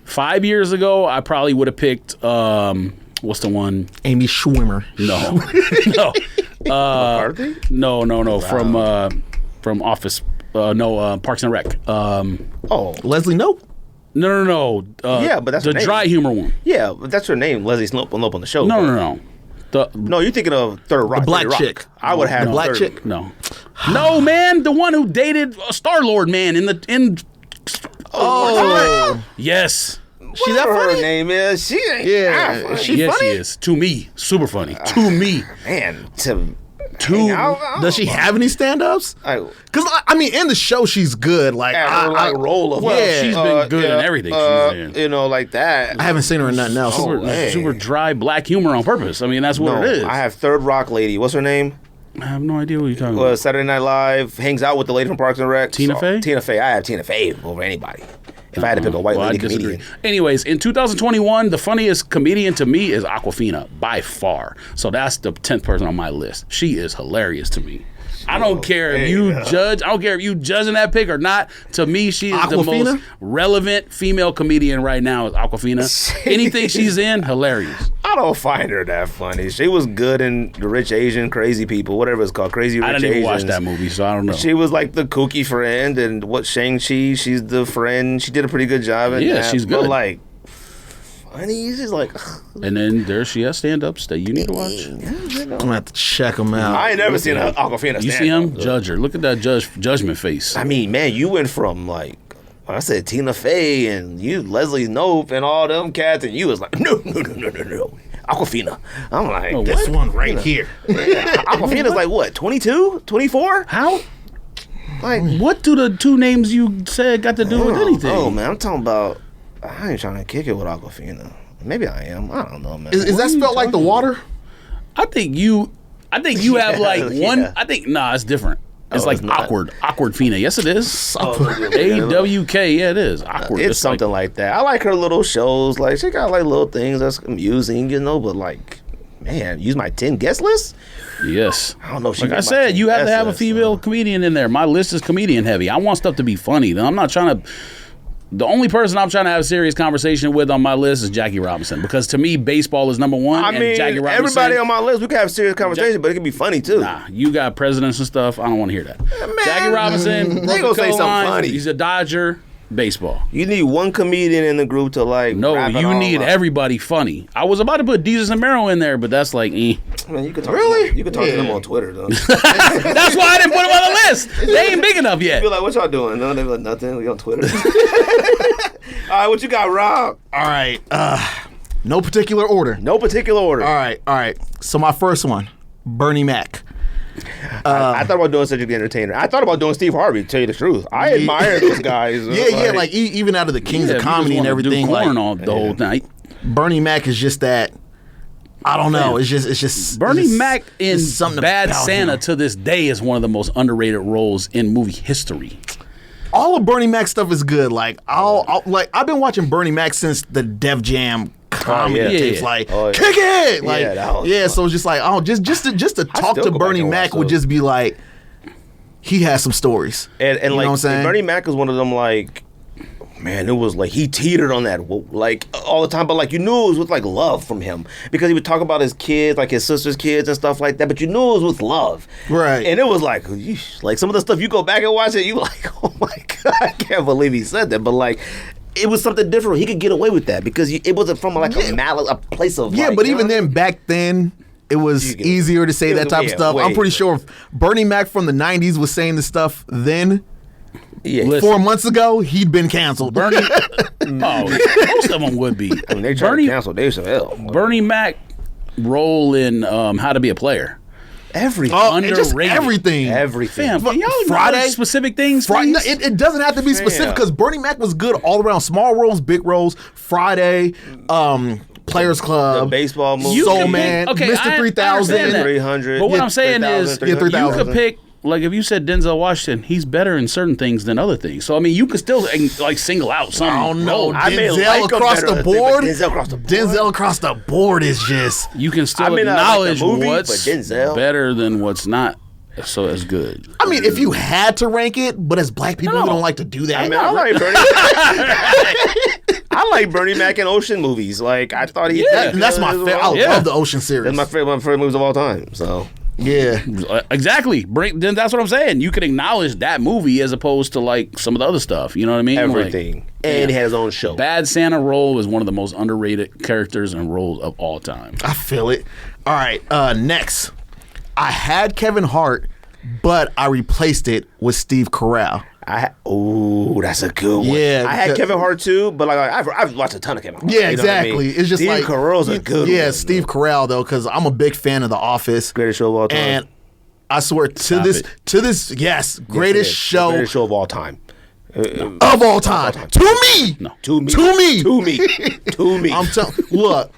5 years ago, I probably would have picked, what's the one? Amy Schwimmer. No. McCarthy? No. Wow. From Office. Parks and Rec. Leslie Knope? No. Yeah, but that's the her name. Dry humor one. Yeah, but that's her name, Leslie Knope on the show. No. No, you're thinking of Third Rock. The black 30 Rock. chick. I would have the black third. chick. No, man, the one who dated Star-Lord man in. Oh, Yes. She that Whatever funny? her name is. She ain't. Yeah. funny. She Yes, funny? she is. To me, super funny. To me. Man, Does she have any stand-ups? Because I mean, in the show, she's good. Like, role of She's been good in everything she's in. Like that. I haven't seen her in nothing else. Super dry black humor on purpose. I mean, that's what it is. I have Third Rock lady. What's her name? I have no idea what you're talking about. Saturday Night Live, hangs out with the lady from Parks and Rec. Tina Fey? Tina Fey. I have Tina Fey over anybody. If I had to pick a white lady comedian. Anyways, in 2021, the funniest comedian to me is Awkwafina, by far. So that's the 10th person on my list. She is hilarious to me. I don't care if you judge. I don't care if you judging that pick or not. To me, she is the most relevant female comedian right now. Is Awkwafina. Anything she's in, hilarious. I don't find her that funny. She was good in The Rich Asian Crazy People, whatever it's called, Crazy Rich Asians. I didn't even watch that movie, so I don't know. She was like the kooky friend, and Shang-Chi, she's the friend. She did a pretty good job in that. She's good. But like, funny, she's like. And then there she has stand-ups that you need to watch. I'm gonna have to check them out. I ain't never seen Awkwafina stand-up. You see him? Judge her. Look at that judgment face. I mean, man, you went from like, I said Tina Fey and you Leslie Knope and all them cats, and you was like, no. Awkwafina. I'm like, This one right here. Awkwafina's like what, 22, 24? How? Like, What do the two names you said got to do with anything? Oh man, I'm talking about. I ain't trying to kick it with Awkwafina. Maybe I am. I don't know, man. Is that spelled like the water? I think you have like one. Yeah. I think it's different. It's like it's not. awkward Fina. Yes, it is. AWK. Yeah, it is awkward. It's something like that. I like her little shows. Like she got like little things that's amusing, but like, man, use my 10 guest list. Yes. I don't know if she Like got I my said, 10 you have to guest have a list, female comedian in there. My list is comedian heavy. I want stuff to be funny. I'm not trying to. The only person I'm trying to have a serious conversation with on my list is Jackie Robinson, because to me, baseball is number one. I and mean, Jackie Robinson, everybody on my list, we can have a serious conversation, but it can be funny too. Nah, you got presidents and stuff. I don't want to hear that. Jackie Robinson, they gonna say something funny. He's a Dodger. Baseball. You need one comedian in the group to like. No, wrap it you all need up. everybody funny. I was about to put Jesus and Mero in there, but that's like, Man, you can talk Really? To them. You can talk to them on Twitter though. That's why I didn't put them on the list. They ain't big enough yet. Be like, what y'all doing? No, they be like, nothing. We on Twitter. All right, what you got, Rob? All right. No particular order. No particular order. All right. So my first one, Bernie Mac. I thought about doing Cedric the Entertainer. I thought about doing Steve Harvey, to tell you the truth. I admire those guys. Yeah, like even out of the Kings of Comedy and everything, do corn like all the whole night. Bernie Mac is just that. I don't know. It's just Bernie it's just- Mac in it's something Bad about Santa him. to this day is one of the most underrated roles in movie history. All of Bernie Mac stuff is good. Like I've been watching Bernie Mac since the Def Jam comedy yeah. tapes. Yeah. Like Oh, yeah. kick it. Like that was so it's just like just to talk still to go back Bernie and Mac watch would those. just be like he has some stories. And You know like what I'm saying? Bernie Mac was one of them like, man, it was like he teetered on that like all the time, but like you knew it was with like love from him because he would talk about his kids, like his sister's kids and stuff like that, but you knew it was with love, Right. And it was like, yeesh, like some of the stuff you go back and watch it, you like, oh my god, I can't believe he said that, but like. It was something different. He could get away with that because it wasn't from like a malice, a place of Yeah, like, but you know even what I then, mean? back then, it was get- easier to say it that was- type of yeah, stuff. I'm way pretty easier. sure if Bernie Mac from the 90s was saying this stuff then, yeah. Listen. 4 months ago, he'd been canceled. Bernie, most of them would be. I mean, they tried Bernie, to cancel Dave Chappelle. Bernie Mac role in How to Be a Player. Everything. and just Underrated. everything. Everything. Fam, can y'all Friday- acknowledge specific things, Friday, please? no, it doesn't have to be specific Fam. because Bernie Mac was good all around. Small roles, big roles. Friday, Players The Club, baseball movie. You Soul can Man, pick- okay, Mr. I 3000. understand that. 300. But what Yeah, I'm saying is, 3,000, Yeah, you 3,000. could pick, like if you said Denzel Washington, he's better in certain things than other things. So I mean, you could still like single out some. I don't know. I may Denzel like him across better the than- but board. Denzel across the board. Denzel across the board is just. You can still I mean, I like acknowledge the movie, what's but Denzel. better than what's not so as good. I mean, if you had to rank it, but as black people, we don't like to do that. I mean, I like Bernie. I like Bernie Mac and Ocean movies. Like I thought he. Yeah. And that's my favorite. I Yeah. love the Ocean series. That's my favorite. One of my favorite movies of all time. So Yeah. Exactly. Then that's what I'm saying. You can acknowledge that movie as opposed to like some of the other stuff. You know what I mean? everything, Like, and he had his own show. Bad Santa role is one of the most underrated characters and roles of all time. I feel it. All right. Next, I had Kevin Hart, but I replaced it with Steve Carell. Oh, that's a good one. Yeah, I had because- Kevin Hart too, but like I've watched a ton of Kevin Hart. Yeah, you know what I exactly. mean? It's just Steve like Carell's a good Yeah, one. Steve Carell though, because I'm a big fan of The Office. Greatest show of all time. And I swear Stop to it. this, yes, Yes, greatest it is. show Greatest show of all time. of all time. To me. No. To me. To me. To me. To me. I'm telling. Look.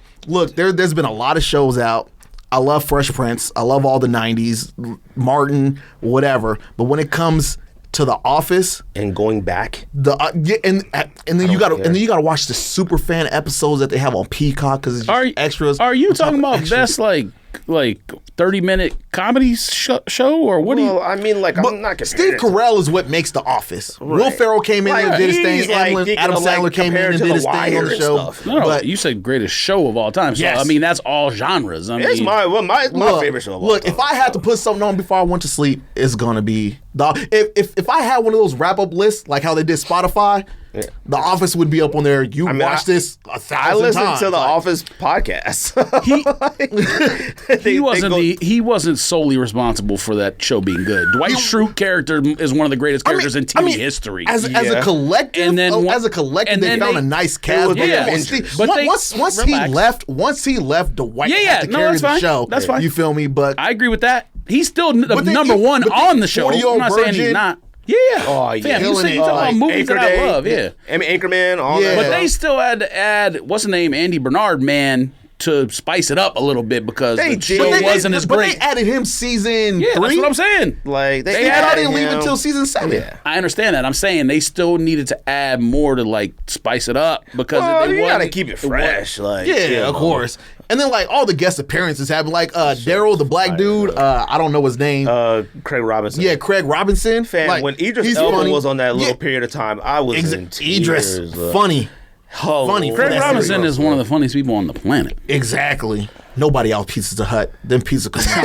There's been a lot of shows out. I love Fresh Prince. I love all the '90s, Martin, whatever. But when it comes to The Office, and going back. and then you got care. and then you got to watch the super fan episodes that they have on Peacock because it's just extras. Are you on top talking of about extras. best like 30-minute comedy show or what do you? Well, I mean, like I'm not Steve comparing it to- Carell is what makes The Office. Will Right. Ferrell came in Like, and did his thing. he's like, you Adam can, like, Sandler came in compare and it to did The his thing on Wire the and show. stuff. No, But you said greatest show of all time. So Yes. I mean that's all genres. I mean, It's my favorite show of all Look, time. if I had to put something on before I went to sleep, it's gonna be if I had one of those wrap up lists like how they did Spotify, The Office would be up on there. You watch this 1,000 I listened times. to the Like, Office podcast. he wasn't solely responsible for that show being good. Dwight Schrute character is one of the greatest characters in TV history. As a Yeah. collective, And then they then found they- a nice cast. was Yeah. But But they- once he left, Dwight Yeah, had to carry that's the fine. show. That's fine. You feel me? But I agree with that. He's still But then number one but on then the show. 40-year-old I'm not saying he's Virgin- not. Yeah. Oh, yeah. Fam, you Killing say it. you talking about Like movies that I love. Yeah. I mean, Anchorman, all Yeah. that. But they still had to add what's the name, Andy Bernard, man, to spice it up a little bit because They the did. show But wasn't as But great. they added him season Yeah, 3. that's what I'm saying. like They They had had added didn't leave him. until season 7. Yeah. I understand that. I'm saying they still needed to add more to like spice it up because Well, they you gotta wasn't- keep it fresh. Like, Yeah, you of know. course. And then like all the guest appearances happened. Like Daryl, the black dude. I don't know his name. Craig Robinson. Yeah, Craig Robinson. Fam, Like, when Idris he's Elba funny. was on that little Yeah, period of time, I was in tears. Idris, funny. Funny. Craig That's Robinson it. is one of the funniest people on the planet. Exactly. Nobody out Pizza Hut. Them pizza commercials.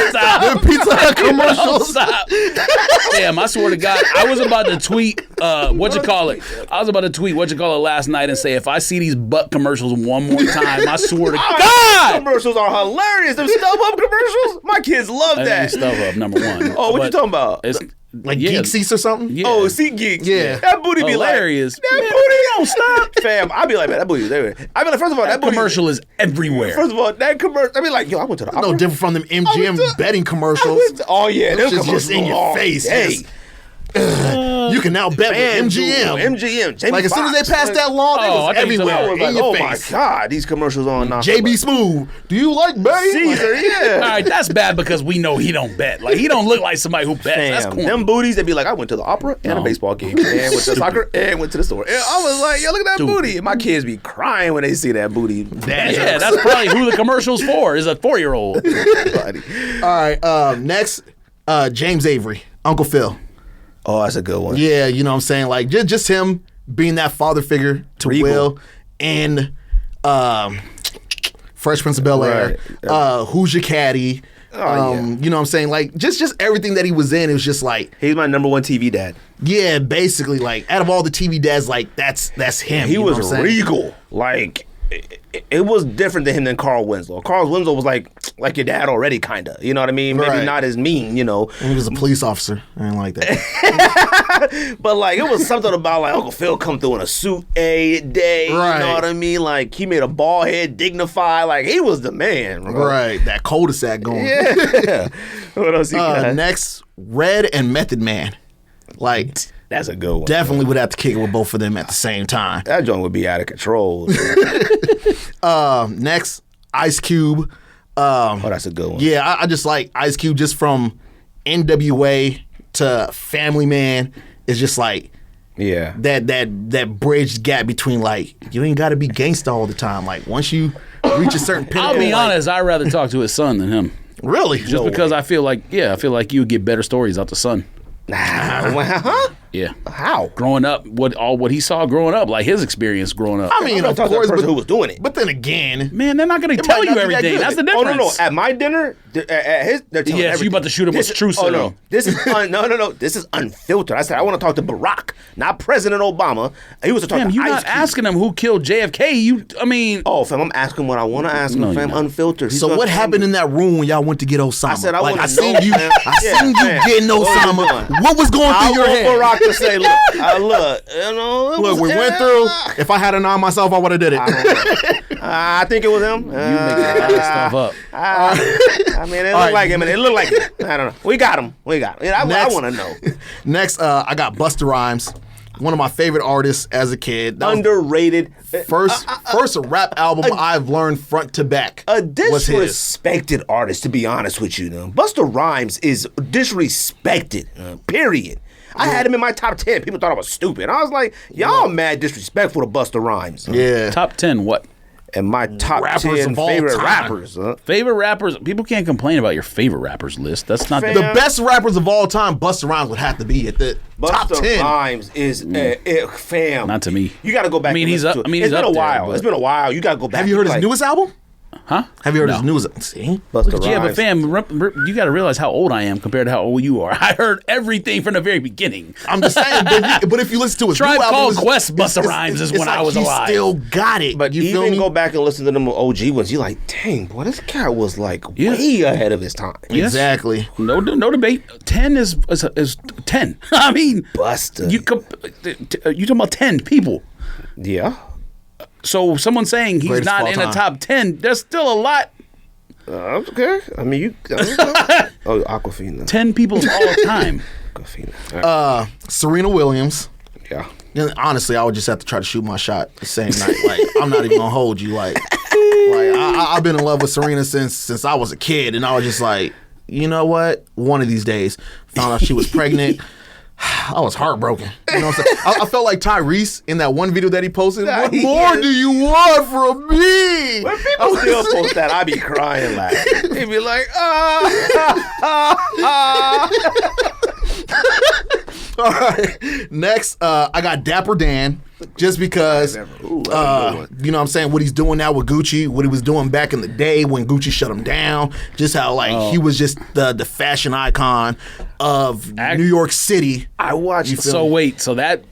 Stop. Them Pizza Hut commercials. Stop. Damn, I swear to God, I was about to tweet I was about to tweet last night and say if I see these butt commercials one more time, I swear to God. Commercials are hilarious. Them StubHub commercials. My kids love That that. ain't stuff up number one. Oh, what you But talking about? It's Like yeah, Geek Seats or something? Yeah. Oh, Seat Geeks. Yeah. That booty be hilarious. like. That booty don't stop. Fam, I'd be like, man, that booty. I'd be like, first of all, that booty. Commercial is everywhere. First of all, that commercial. I'd be like, yo, I went to the No opera. different from them MGM to- betting commercials. Oh yeah, them Those shit's commercials just in your all face. day. Just, you can now bet with MGM. MGM. Jamie Like as soon as Foxx. they passed that law, they Oh, I was thought you everywhere. said- I was like, in your oh face. my god, these commercials on now. JB Smooth, do you like betting? Caesar, All yeah. right, that's bad because we know he don't bet. Like he don't look like somebody who bets. That's Damn, corny. them booties, they'd be like, I went to the opera and a No. baseball game and went to soccer and went to the store. And I was like, yo, look at that Stupid. booty. And my kids be crying when they see that booty. Yeah, that's probably who the commercial's for. Is a 4-year-old. All right, next, James Avery, Uncle Phil. Oh, that's a good one. Yeah, you know what I'm saying? Like just him being that father figure to Regal. Will and Fresh Prince of Bel-Air. Right. Who's Your Caddy? Oh, You know what I'm saying? Like just everything that he was in, it was just like, He's my number one TV dad. yeah, basically like out of all the TV dads, like that's him. He you know was what I'm saying? regal. Like, it was different than him than Carl Winslow. Carl Winslow was like your dad already, kind of. You know what I mean? Maybe Right. not as mean, you know. He was a police officer. I didn't like that. But like it was something about like Uncle Phil come through in a suit a day. Right. You know what I mean? Like he made a bald head dignified. Like he was the man. Bro. Right, that cul-de-sac going. Yeah. What else you got? Next, Red and Method Man. Like, That's a good one. definitely would have to kick it with both of them at the same time. That joint would be out of control. Next, Ice Cube. Oh, that's a good one. Yeah, I just like Ice Cube just from NWA to Family Man. It's just like Yeah. that bridge gap between like you ain't got to be gangsta all the time. Like once you reach a certain pinnacle, I'll be like, honest. I'd rather talk to his son than him. Really, Just because I feel like you would get better stories out the son. Huh? Yeah. How? Growing up, what he saw growing up, like his experience growing up. I mean, I'm of talking to the course, person but, who was doing it. but then again, Man, they're not going to It tell might you not be that everything. good. That's the Oh difference. no! At my dinner, at his, they're telling Yes, everything. you about to shoot him with This true is- Oh no! serum. This is no. This is unfiltered. I said I want to talk to Barack, not President Obama. He was to talk Damn, to you're Ice not Cube. asking him who killed JFK. Oh, fam, I'm asking what I want to ask him, No, fam. you're not. Unfiltered. He's so gonna what tell happened me. in that room when y'all went to get Osama? I said I like wanna I seen know, you, man. I Yeah, seen you man. getting What was you Osama. doing? What was going I through your want head? Barack to say, look, you know, it Look, was- we went through. If I had a known myself, I would have did it. I think it was him. You make a lot of stuff up. I mean, it looked like him, and it looked like him. I don't know. We got him. Yeah, I Next. want to know. Next, I got Busta Rhymes, one of my favorite artists as a kid. That was Underrated. first rap album I've learned front to back. A was his. disrespected artist, to be honest with you. Busta Rhymes is disrespected, period. I had him in my top 10. People thought I was stupid. I was like, y'all mad disrespectful to Busta Rhymes. Yeah. Top 10 what? And my top Rappers 10 of all favorite time. rappers. Favorite rappers. People can't complain about your favorite rappers list. That's not Fam. The best rappers of all time, Busta Rhymes would have to be at the top Busta 10. Rhymes is, fam. Not to me. You got to go back I mean, and he's listen up- to it. I mean, It's he's been a up there, while. but- It's been a while. You got to go back. Have you heard his like, newest album? Huh? Have you heard No. his newest? See? Busta Yeah, but Rhymes. fam, you got to realize how old I am compared to how old you are. I heard everything from the very beginning. I'm just saying, but if you listen to his Tribe new album, Called it's- Quest it's- Busta it's- Rhymes is it's when like I was he alive. still got it. But you feel even me? go back and listen to them OG ones. You like, dang, boy, this cat was like Yeah. way ahead of his time. Yes. Exactly. No debate. 10 is 10. I mean, Busta. you talking about 10 people. Yeah. So someone saying he's Greatest of not all in the time. top 10, there's still a lot. Okay. I mean, you. Oh, Aquafina. 10 people of all time. Aquafina. All right. Serena Williams. Yeah. And honestly, I would just have to try to shoot my shot the same night. Like, I'm not even gonna hold you. Like I've been in love with Serena since I was a kid, and I was just like, you know what? One of these days, found out she was pregnant. I was heartbroken. You know what I'm saying? I felt like Tyrese in that one video that he posted. What more do you want from me? When people still post that, I be crying laughing. They be like, All right. Next, I got Dapper Dan, just because, Ooh, that's a good one. you know what I'm saying, what he's doing now with Gucci, what he was doing back in the day when Gucci shut him down, just how, like, he was just the fashion icon of New York City. I watched. So wait, so that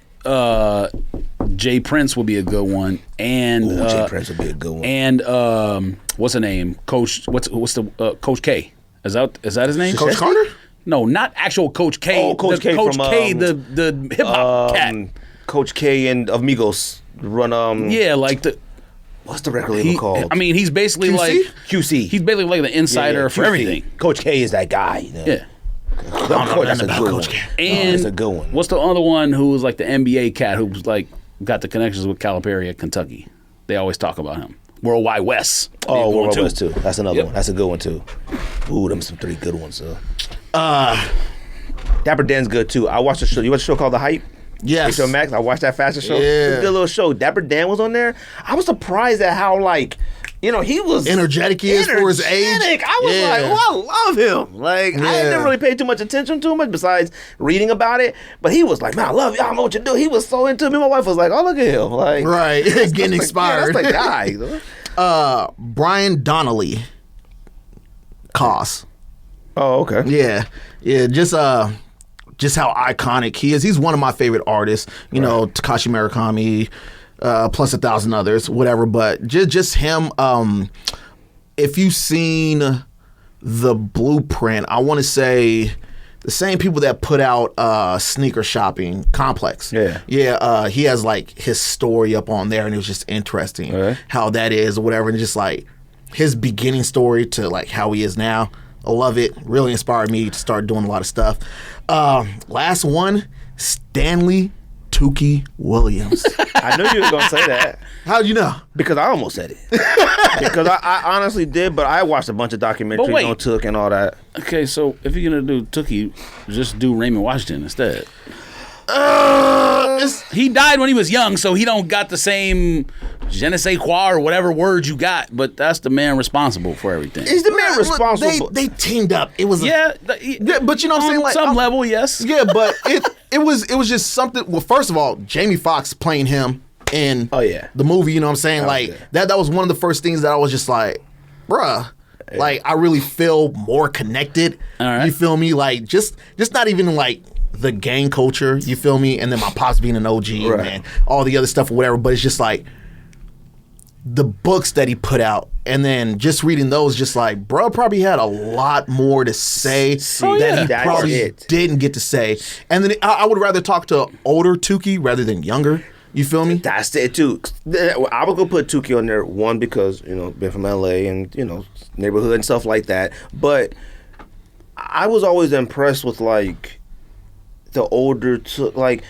Jay Prince will be a good one, and Jay Prince would be a good one. and what's the name? Coach what's the Coach K? Is that his name? Coach Carter? No, not actual Coach K. Oh, Coach K Coach from, K, the hip hop cat. Coach K and of Migos run. Yeah, like the. What's the record label called? I mean, he's basically QC? like QC. He's basically like the insider for QC. everything. Coach K is that guy. Yeah. That's a about good Coach one. K. And That's a good one. What's the other one who was like the NBA cat who was like got the connections with Calipari at Kentucky? They always talk about him. Worldwide West. Oh, World World Two. West too. That's another Yep. one. That's a good one too. Ooh, them some 3 good ones. Dapper Dan's good too. I watched a show. You watch a show called The Hype? Yes. HBO Max. I watched that fashion show. Yeah. It was a good little show. Dapper Dan was on there. I was surprised at how he was Energetic he is for his age. energetic. I was Yeah. like, oh, I love him. Like I Yeah. didn't really pay too much attention to him besides reading about it. But he was like, man, I love you. I know what you do. He was so into me. My wife was like, oh, look at him. Like Right. Getting like, inspired. Yeah, that's the guy. Brian Donnelly. Cos. Oh, okay. Yeah, just how iconic he is. He's one of my favorite artists. You know, Takashi Murakami, plus 1,000 others, whatever. But just him. If you've seen the Blueprint, I want to say the same people that put out Sneaker Shopping Complex. Yeah. He has like his story up on there, and it was just interesting how that is or whatever, and just like his beginning story to like how he is now. I love it. Really inspired me to start doing a lot of stuff. Last one, Stanley Tukey Williams. I knew you were gonna say that. How'd you know? Because I almost said it. Because I honestly did, but I watched a bunch of documentaries on Took and all that. Okay, so if you're gonna do Tookie, just do Raymond Washington instead. He died when he was young, so he don't got the same je ne sais quoi or whatever word you got, but that's the man responsible for everything. He's the man responsible. They teamed up. It was Yeah, but you know what I'm saying? Like some level, yes. Yeah, but it was just something. Well, first of all, Jamie Foxx playing him in the movie. You know what I'm saying? Like that was one of the first things that I was just like, bruh. Like I really feel more connected. All right. You feel me? Like just not even like the gang culture. You feel me? And then my pops being an OG and all the other stuff or whatever. But it's just like the books that he put out, and then just reading those, just like, bro, probably had a lot more to say that he probably didn't get to say. And then I would rather talk to older Tukey rather than younger. You feel me? That's it too. I would go put Tukey on there, one, because, you know, been from LA and, you know, neighborhood and stuff like that. But I was always impressed with like the older, like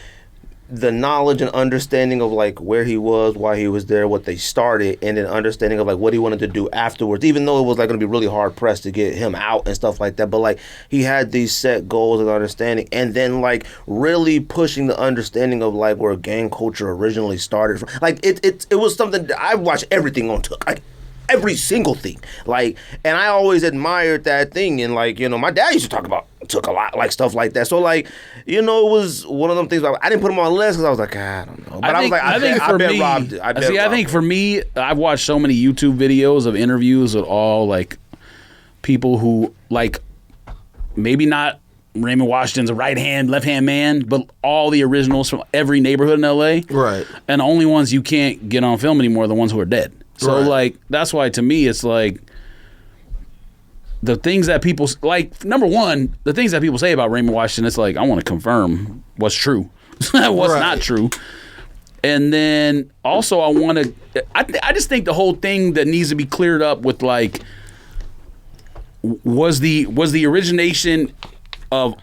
the knowledge and understanding of like where he was, why he was there, what they started, and then understanding of like what he wanted to do afterwards, even though it was like going to be really hard pressed to get him out and stuff like that. But like he had these set goals and understanding, and then like really pushing the understanding of like where gang culture originally started from. Like it was something that I watched everything on Took, like every single thing, like, and I always admired that thing. And like, you know, my dad used to talk about Took a lot, like stuff like that. So like, you know, it was one of them things. I didn't put him on the list because I was like, I don't know. But I was like, I bet robbed it. I think for me, I've watched so many YouTube videos of interviews with all like people who like maybe not Raymond Washington's a right hand, left hand man, but all the originals from every neighborhood in LA. Right. And the only ones you can't get on film anymore are the ones who are dead. So like that's why to me it's like the things that people like. Number one, the things that people say about Raymond Washington, it's like I want to confirm what's true, what's not true, and then also I want to. I just think the whole thing that needs to be cleared up with like was the origination of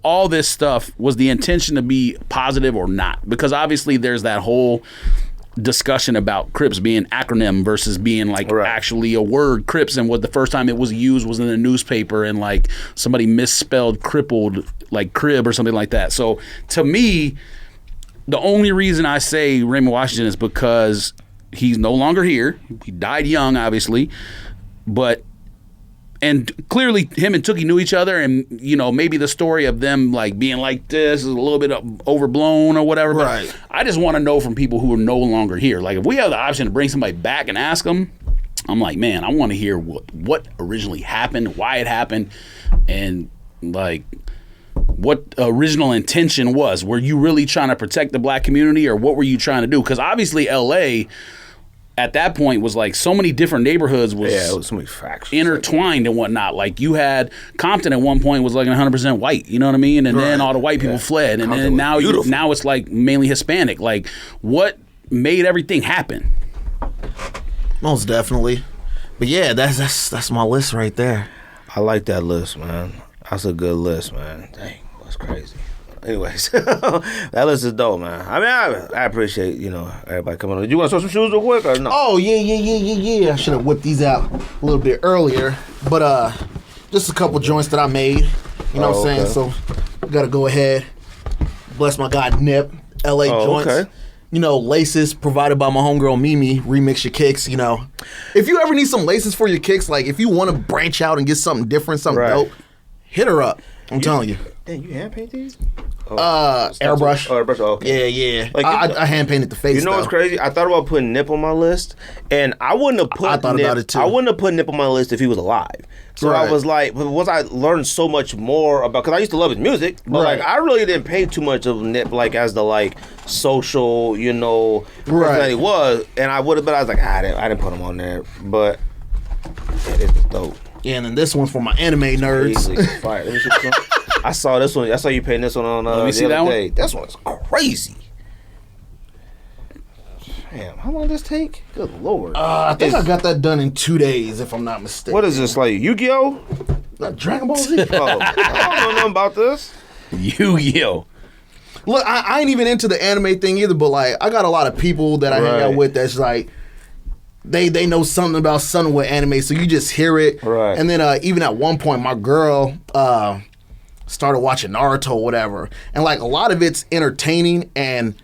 all this stuff, was the intention to be positive or not? Because obviously there's that whole discussion about Crips being acronym versus being like actually a word, Crips, and what the first time it was used was in the newspaper and like somebody misspelled crippled like crib or something like that. So to me, the only reason I say Raymond Washington is because he's no longer here. He died young, obviously, but and clearly him and Tookie knew each other, and you know, maybe the story of them like being like this is a little bit overblown or whatever. But I just want to know from people who are no longer here. Like if we have the option to bring somebody back and ask them, I'm like, man, I want to hear what originally happened, why it happened, and like what original intention was. Were you really trying to protect the black community, or what were you trying to do? Because obviously LA at that point was like so many different neighborhoods was, it was so many facts intertwined and whatnot. Like you had Compton at one point was like 100% white, you know what I mean? And then all the white people fled, and Compton then now it's like mainly Hispanic. Like what made everything happen? Most definitely. But yeah, that's my list right there. I like that list, man. That's a good list, man. Dang, that's crazy. Anyways, that list is dope, man. I mean, I appreciate, you know, everybody coming on. Did you want to show some shoes real quick or no? Oh, yeah. I should have whipped these out a little bit earlier. But just a couple joints that I made. You know what I'm saying? Okay. So, got to go ahead. Bless my guy, Nip. LA joints. Okay. You know, laces provided by my homegirl, Mimi. Remix your kicks, you know. If you ever need some laces for your kicks, like if you want to branch out and get something different, something dope, hit her up. I'm telling you. Dang, you hand paint these? Airbrush. Oh, airbrush. Oh, okay. Yeah. Like I hand painted the face. You know what's crazy? I thought about putting Nip on my list, and I wouldn't have put. I thought about it too. I wouldn't have put Nip on my list if he was alive. So I was like, but once I learned so much more about, because I used to love his music, but like I really didn't pay too much of Nip like as the like social, you know, person that he was, and I would have, but I was like, I didn't put him on there, but it was dope. Yeah, and then this one's for my anime nerds. Fire. Let me see I saw this one. I saw you painting this one on Let me see the that other one. day. This one's crazy. Damn, how long did this take? Good lord. I think I got that done in 2 days, if I'm not mistaken. What is this, like Yu-Gi-Oh? Dragon Ball Z? Oh, I don't know nothing about this. Yu-Gi-Oh. Look, I ain't even into the anime thing either, but like I got a lot of people that I hang out Right. with that's like they know something about something with anime, so you just hear it. Right. And then even at one point, my girl started watching Naruto or whatever, and like a lot of it's entertaining, and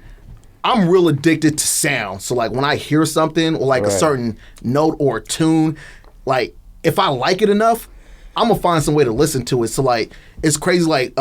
I'm real addicted to sound. So like when I hear something or like a Right. certain note or tune, like if I like it enough, I'm gonna find some way to listen to it. So like it's crazy. Like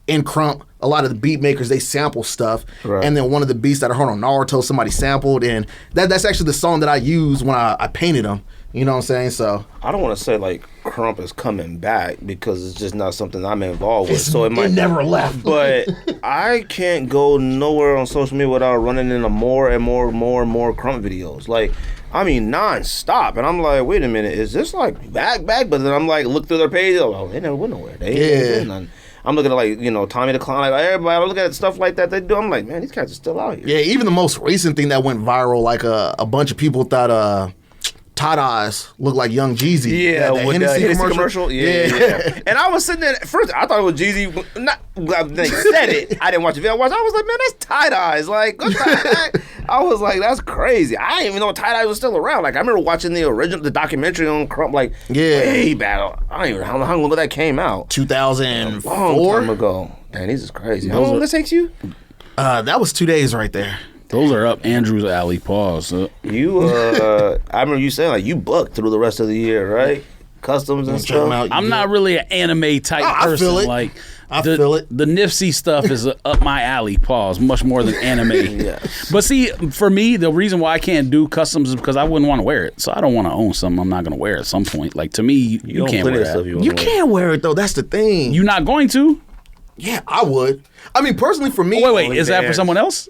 in Crump, a lot of the beat makers, they sample stuff, Right. and then one of the beats that I heard on Naruto, somebody sampled, and that's actually the song that I used when I painted them. You know what I'm saying? So I don't want to say like Crump is coming back because it's just not something I'm involved with. So it might never left. But I can't go nowhere on social media without running into more and more Crump videos. Like, I mean, nonstop. And I'm like, wait a minute, is this like back? But then I'm like, look through their page. Oh, they never went nowhere. They ain't did nothing. I'm looking at like, you know, Tommy the Clown, like everybody. I'm looking at stuff like that they do. I'm like, man, these guys are still out here. Yeah, even the most recent thing that went viral, like a bunch of people thought Tight Eyes looked like Young Jeezy. Yeah, that with the Hennessy Hennessy commercial. Yeah. And I was sitting there, at first I thought it was Jeezy. They said it. I didn't watch the video. I was like, man, that's Tight Eyes. Like, what the heck? I was like, that's crazy. I didn't even know Tight Eyes was still around. Like, I remember watching the documentary on Crump, like, way back. I don't even know how long ago that came out. 2004. Long time ago. Man, this is crazy. How long this takes you? That was 2 days right there. Those are up Andrew's alley. Pause. You, I remember you saying, like, you booked through the rest of the year, right? Customs and Check 'em stuff. out. You I'm good? not really an anime type I person. feel it. Like I feel it. The Nipsey stuff is up my alley. Pause. Much more than anime. Yes. But see, for me, the reason why I can't do customs is because I wouldn't want to wear it. So I don't want to own something I'm not going to wear at some point. Like to me, you own can't plenty wear of stuff that. you wanna You wear. can't wear it though. That's the thing. You're not going to? Yeah, I would. I mean, personally, for me. Wait. Is that for someone else?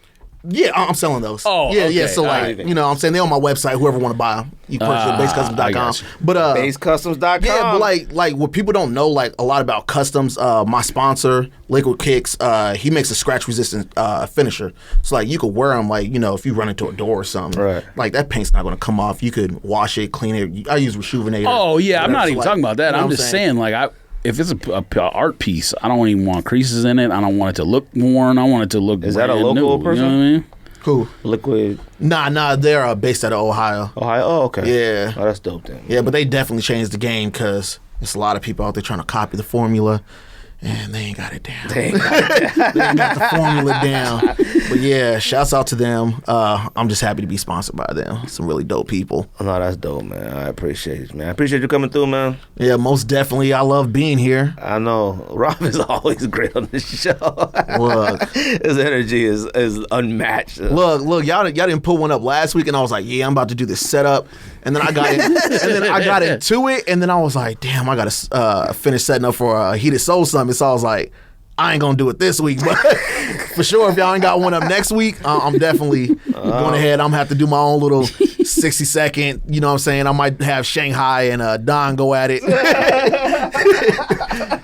Yeah, I'm selling those. Oh, yeah, okay. yeah. So like, Alright. you know, what I'm saying they're on my website. Whoever want to buy them, you purchase at I basecustoms.com. got you. But Basecustoms.com. yeah, but like what people don't know like a lot about customs. My sponsor, Liquid Kicks, he makes a scratch resistant finisher. So like you could wear them like, you know, if you run into a door or something. Right. Like that paint's not going to come off. You could wash it, clean it. I use Rejuvenator. Oh yeah, I'm whatever. not So, even like, talking about that. you know I'm what just saying like if it's a art piece, I don't even want creases in it. I don't want it to look worn. I want it to look. Is that a brand local new, person? You know what I mean? Cool. Liquid Nah, they're based out of Ohio. Ohio. Oh, okay. Yeah. Oh, that's dope then. Yeah, but they definitely changed the game because there's a lot of people out there trying to copy the formula, and they ain't got it down. They ain't got the formula down. But yeah, shouts out to them. I'm just happy to be sponsored by them. Some really dope people. No, that's dope, man. I appreciate it, man. I appreciate you coming through, man. Yeah, most definitely. I love being here. I know Rob is always great on this show. Look. His energy is unmatched. Look, y'all didn't put one up last week, and I was like, yeah, I'm about to do this setup. And then I got into it, and then I was like, damn, I gotta finish setting up for a Heated Soul Summit. So I was like, I ain't gonna do it this week, but for sure, if y'all ain't got one up next week, I'm definitely going ahead. I'm gonna have to do my own little 60-second. You know what I'm saying? I might have Shanghai and Don go at it.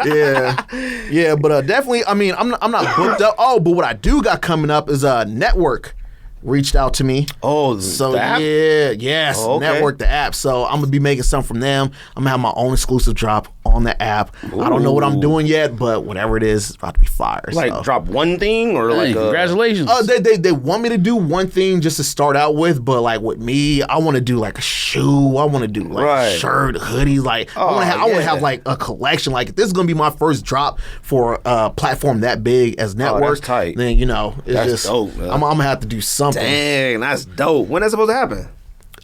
yeah, but definitely. I mean, I'm not booked up. Oh, but what I do got coming up is Network reached out to me. Oh, So the app? yes, Oh, okay. Network the app. So I'm gonna be making something from them. I'm gonna have my own exclusive drop on the app. I don't know what I'm doing yet, but whatever it is, it's about to be fire. Like so. drop one thing or Hey, like congratulations. They want me to do one thing just to start out with, but like with me, I want to do like a shoe. I want to do like Right. a shirt, hoodies. Like I want to have like a collection. Like if this is gonna be my first drop for a platform that big as Network, tight. then you know it's That's just dope, man. I'm gonna have to do something. Dang, that's dope. When that's supposed to happen?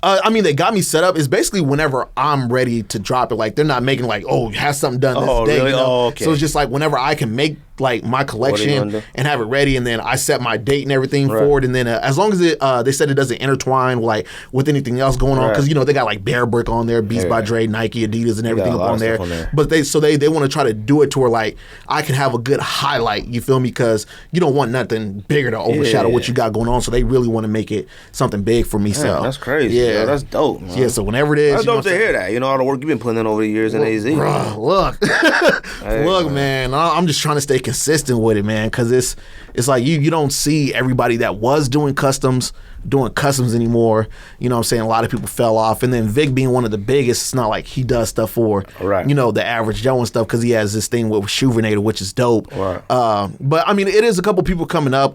I mean, they got me set up. It's basically whenever I'm ready to drop it. Like they're not making like, oh, have something done this Oh, day. really? You know? Oh, okay. So it's just like whenever I can make like my collection and have it ready, and then I set my date and everything for it, and then as long as they said it doesn't intertwine with anything else going on, because they got like Bear Brick on there, Beats by Dre, Nike, Adidas, and everything up on there. But they want to try to do it to where like I can have a good highlight. You feel me? Because you don't want nothing bigger to overshadow what you got going on. So they really want to make it something big for me. Man, so that's crazy. Yeah, that's dope. Man. Yeah. So whenever it is, that's dope to hear that. All the work you've been putting in over the years in AZ. Bro, look, look, man. I'm just trying to stay consistent with it, man, because it's like you don't see everybody that was doing customs anymore. You know what I'm saying? A lot of people fell off, and then Vic being one of the biggest, it's not like he does stuff for the average Joe and stuff, because he has this thing with Shoevernator, which is dope. But I mean, it is a couple people coming up.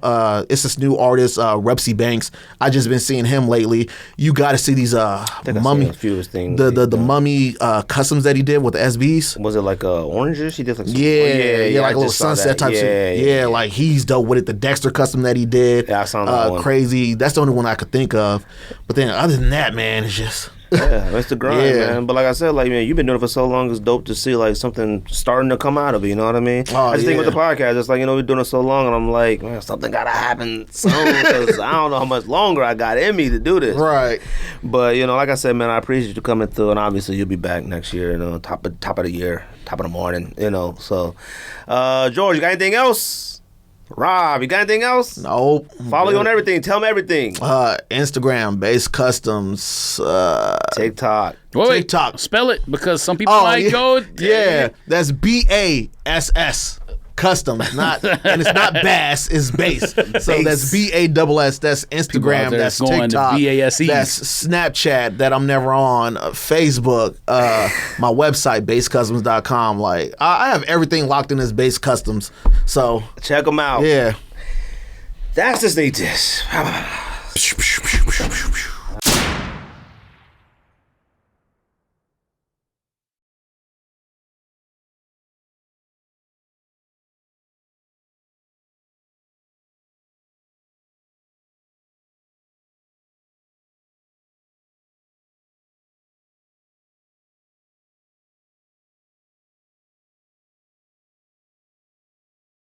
It's this new artist, Repsy Banks. I just been seeing him lately. You got to see these mummy the mummy customs that he did with the SBs. Was it like oranges? He did like like a little sunset type shit. Yeah, like he's dope with it. The Dexter custom that he did, I saw that one. Crazy. That's the only one I could think of. But then other than that, man, it's just that's the grind, man. But like I said, like, man, you've been doing it for so long. It's dope to see like something starting to come out of it. You know what I mean? I just think with the podcast, it's like, we're doing it so long, and I'm like, man, something gotta happen soon, because I don't know how much longer I got in me to do this. Right. But like I said, man, I appreciate you coming through, and obviously you'll be back next year. Top of the year, top of the morning. So, George, you got anything else? Rob, you got anything else? Nope. Follow you on everything. Tell me everything. Instagram, Base Customs. TikTok. Wait, TikTok. Spell it, because some people might go. Yeah, that's BASS. Customs, and it's not Bass, it's Base. So that's BASS. That's Instagram. That's TikTok. That's Snapchat that I'm never on. Facebook. My website, basecustoms.com. Like I have everything locked in as Base Customs. So check them out. Yeah. That's the sneak dish.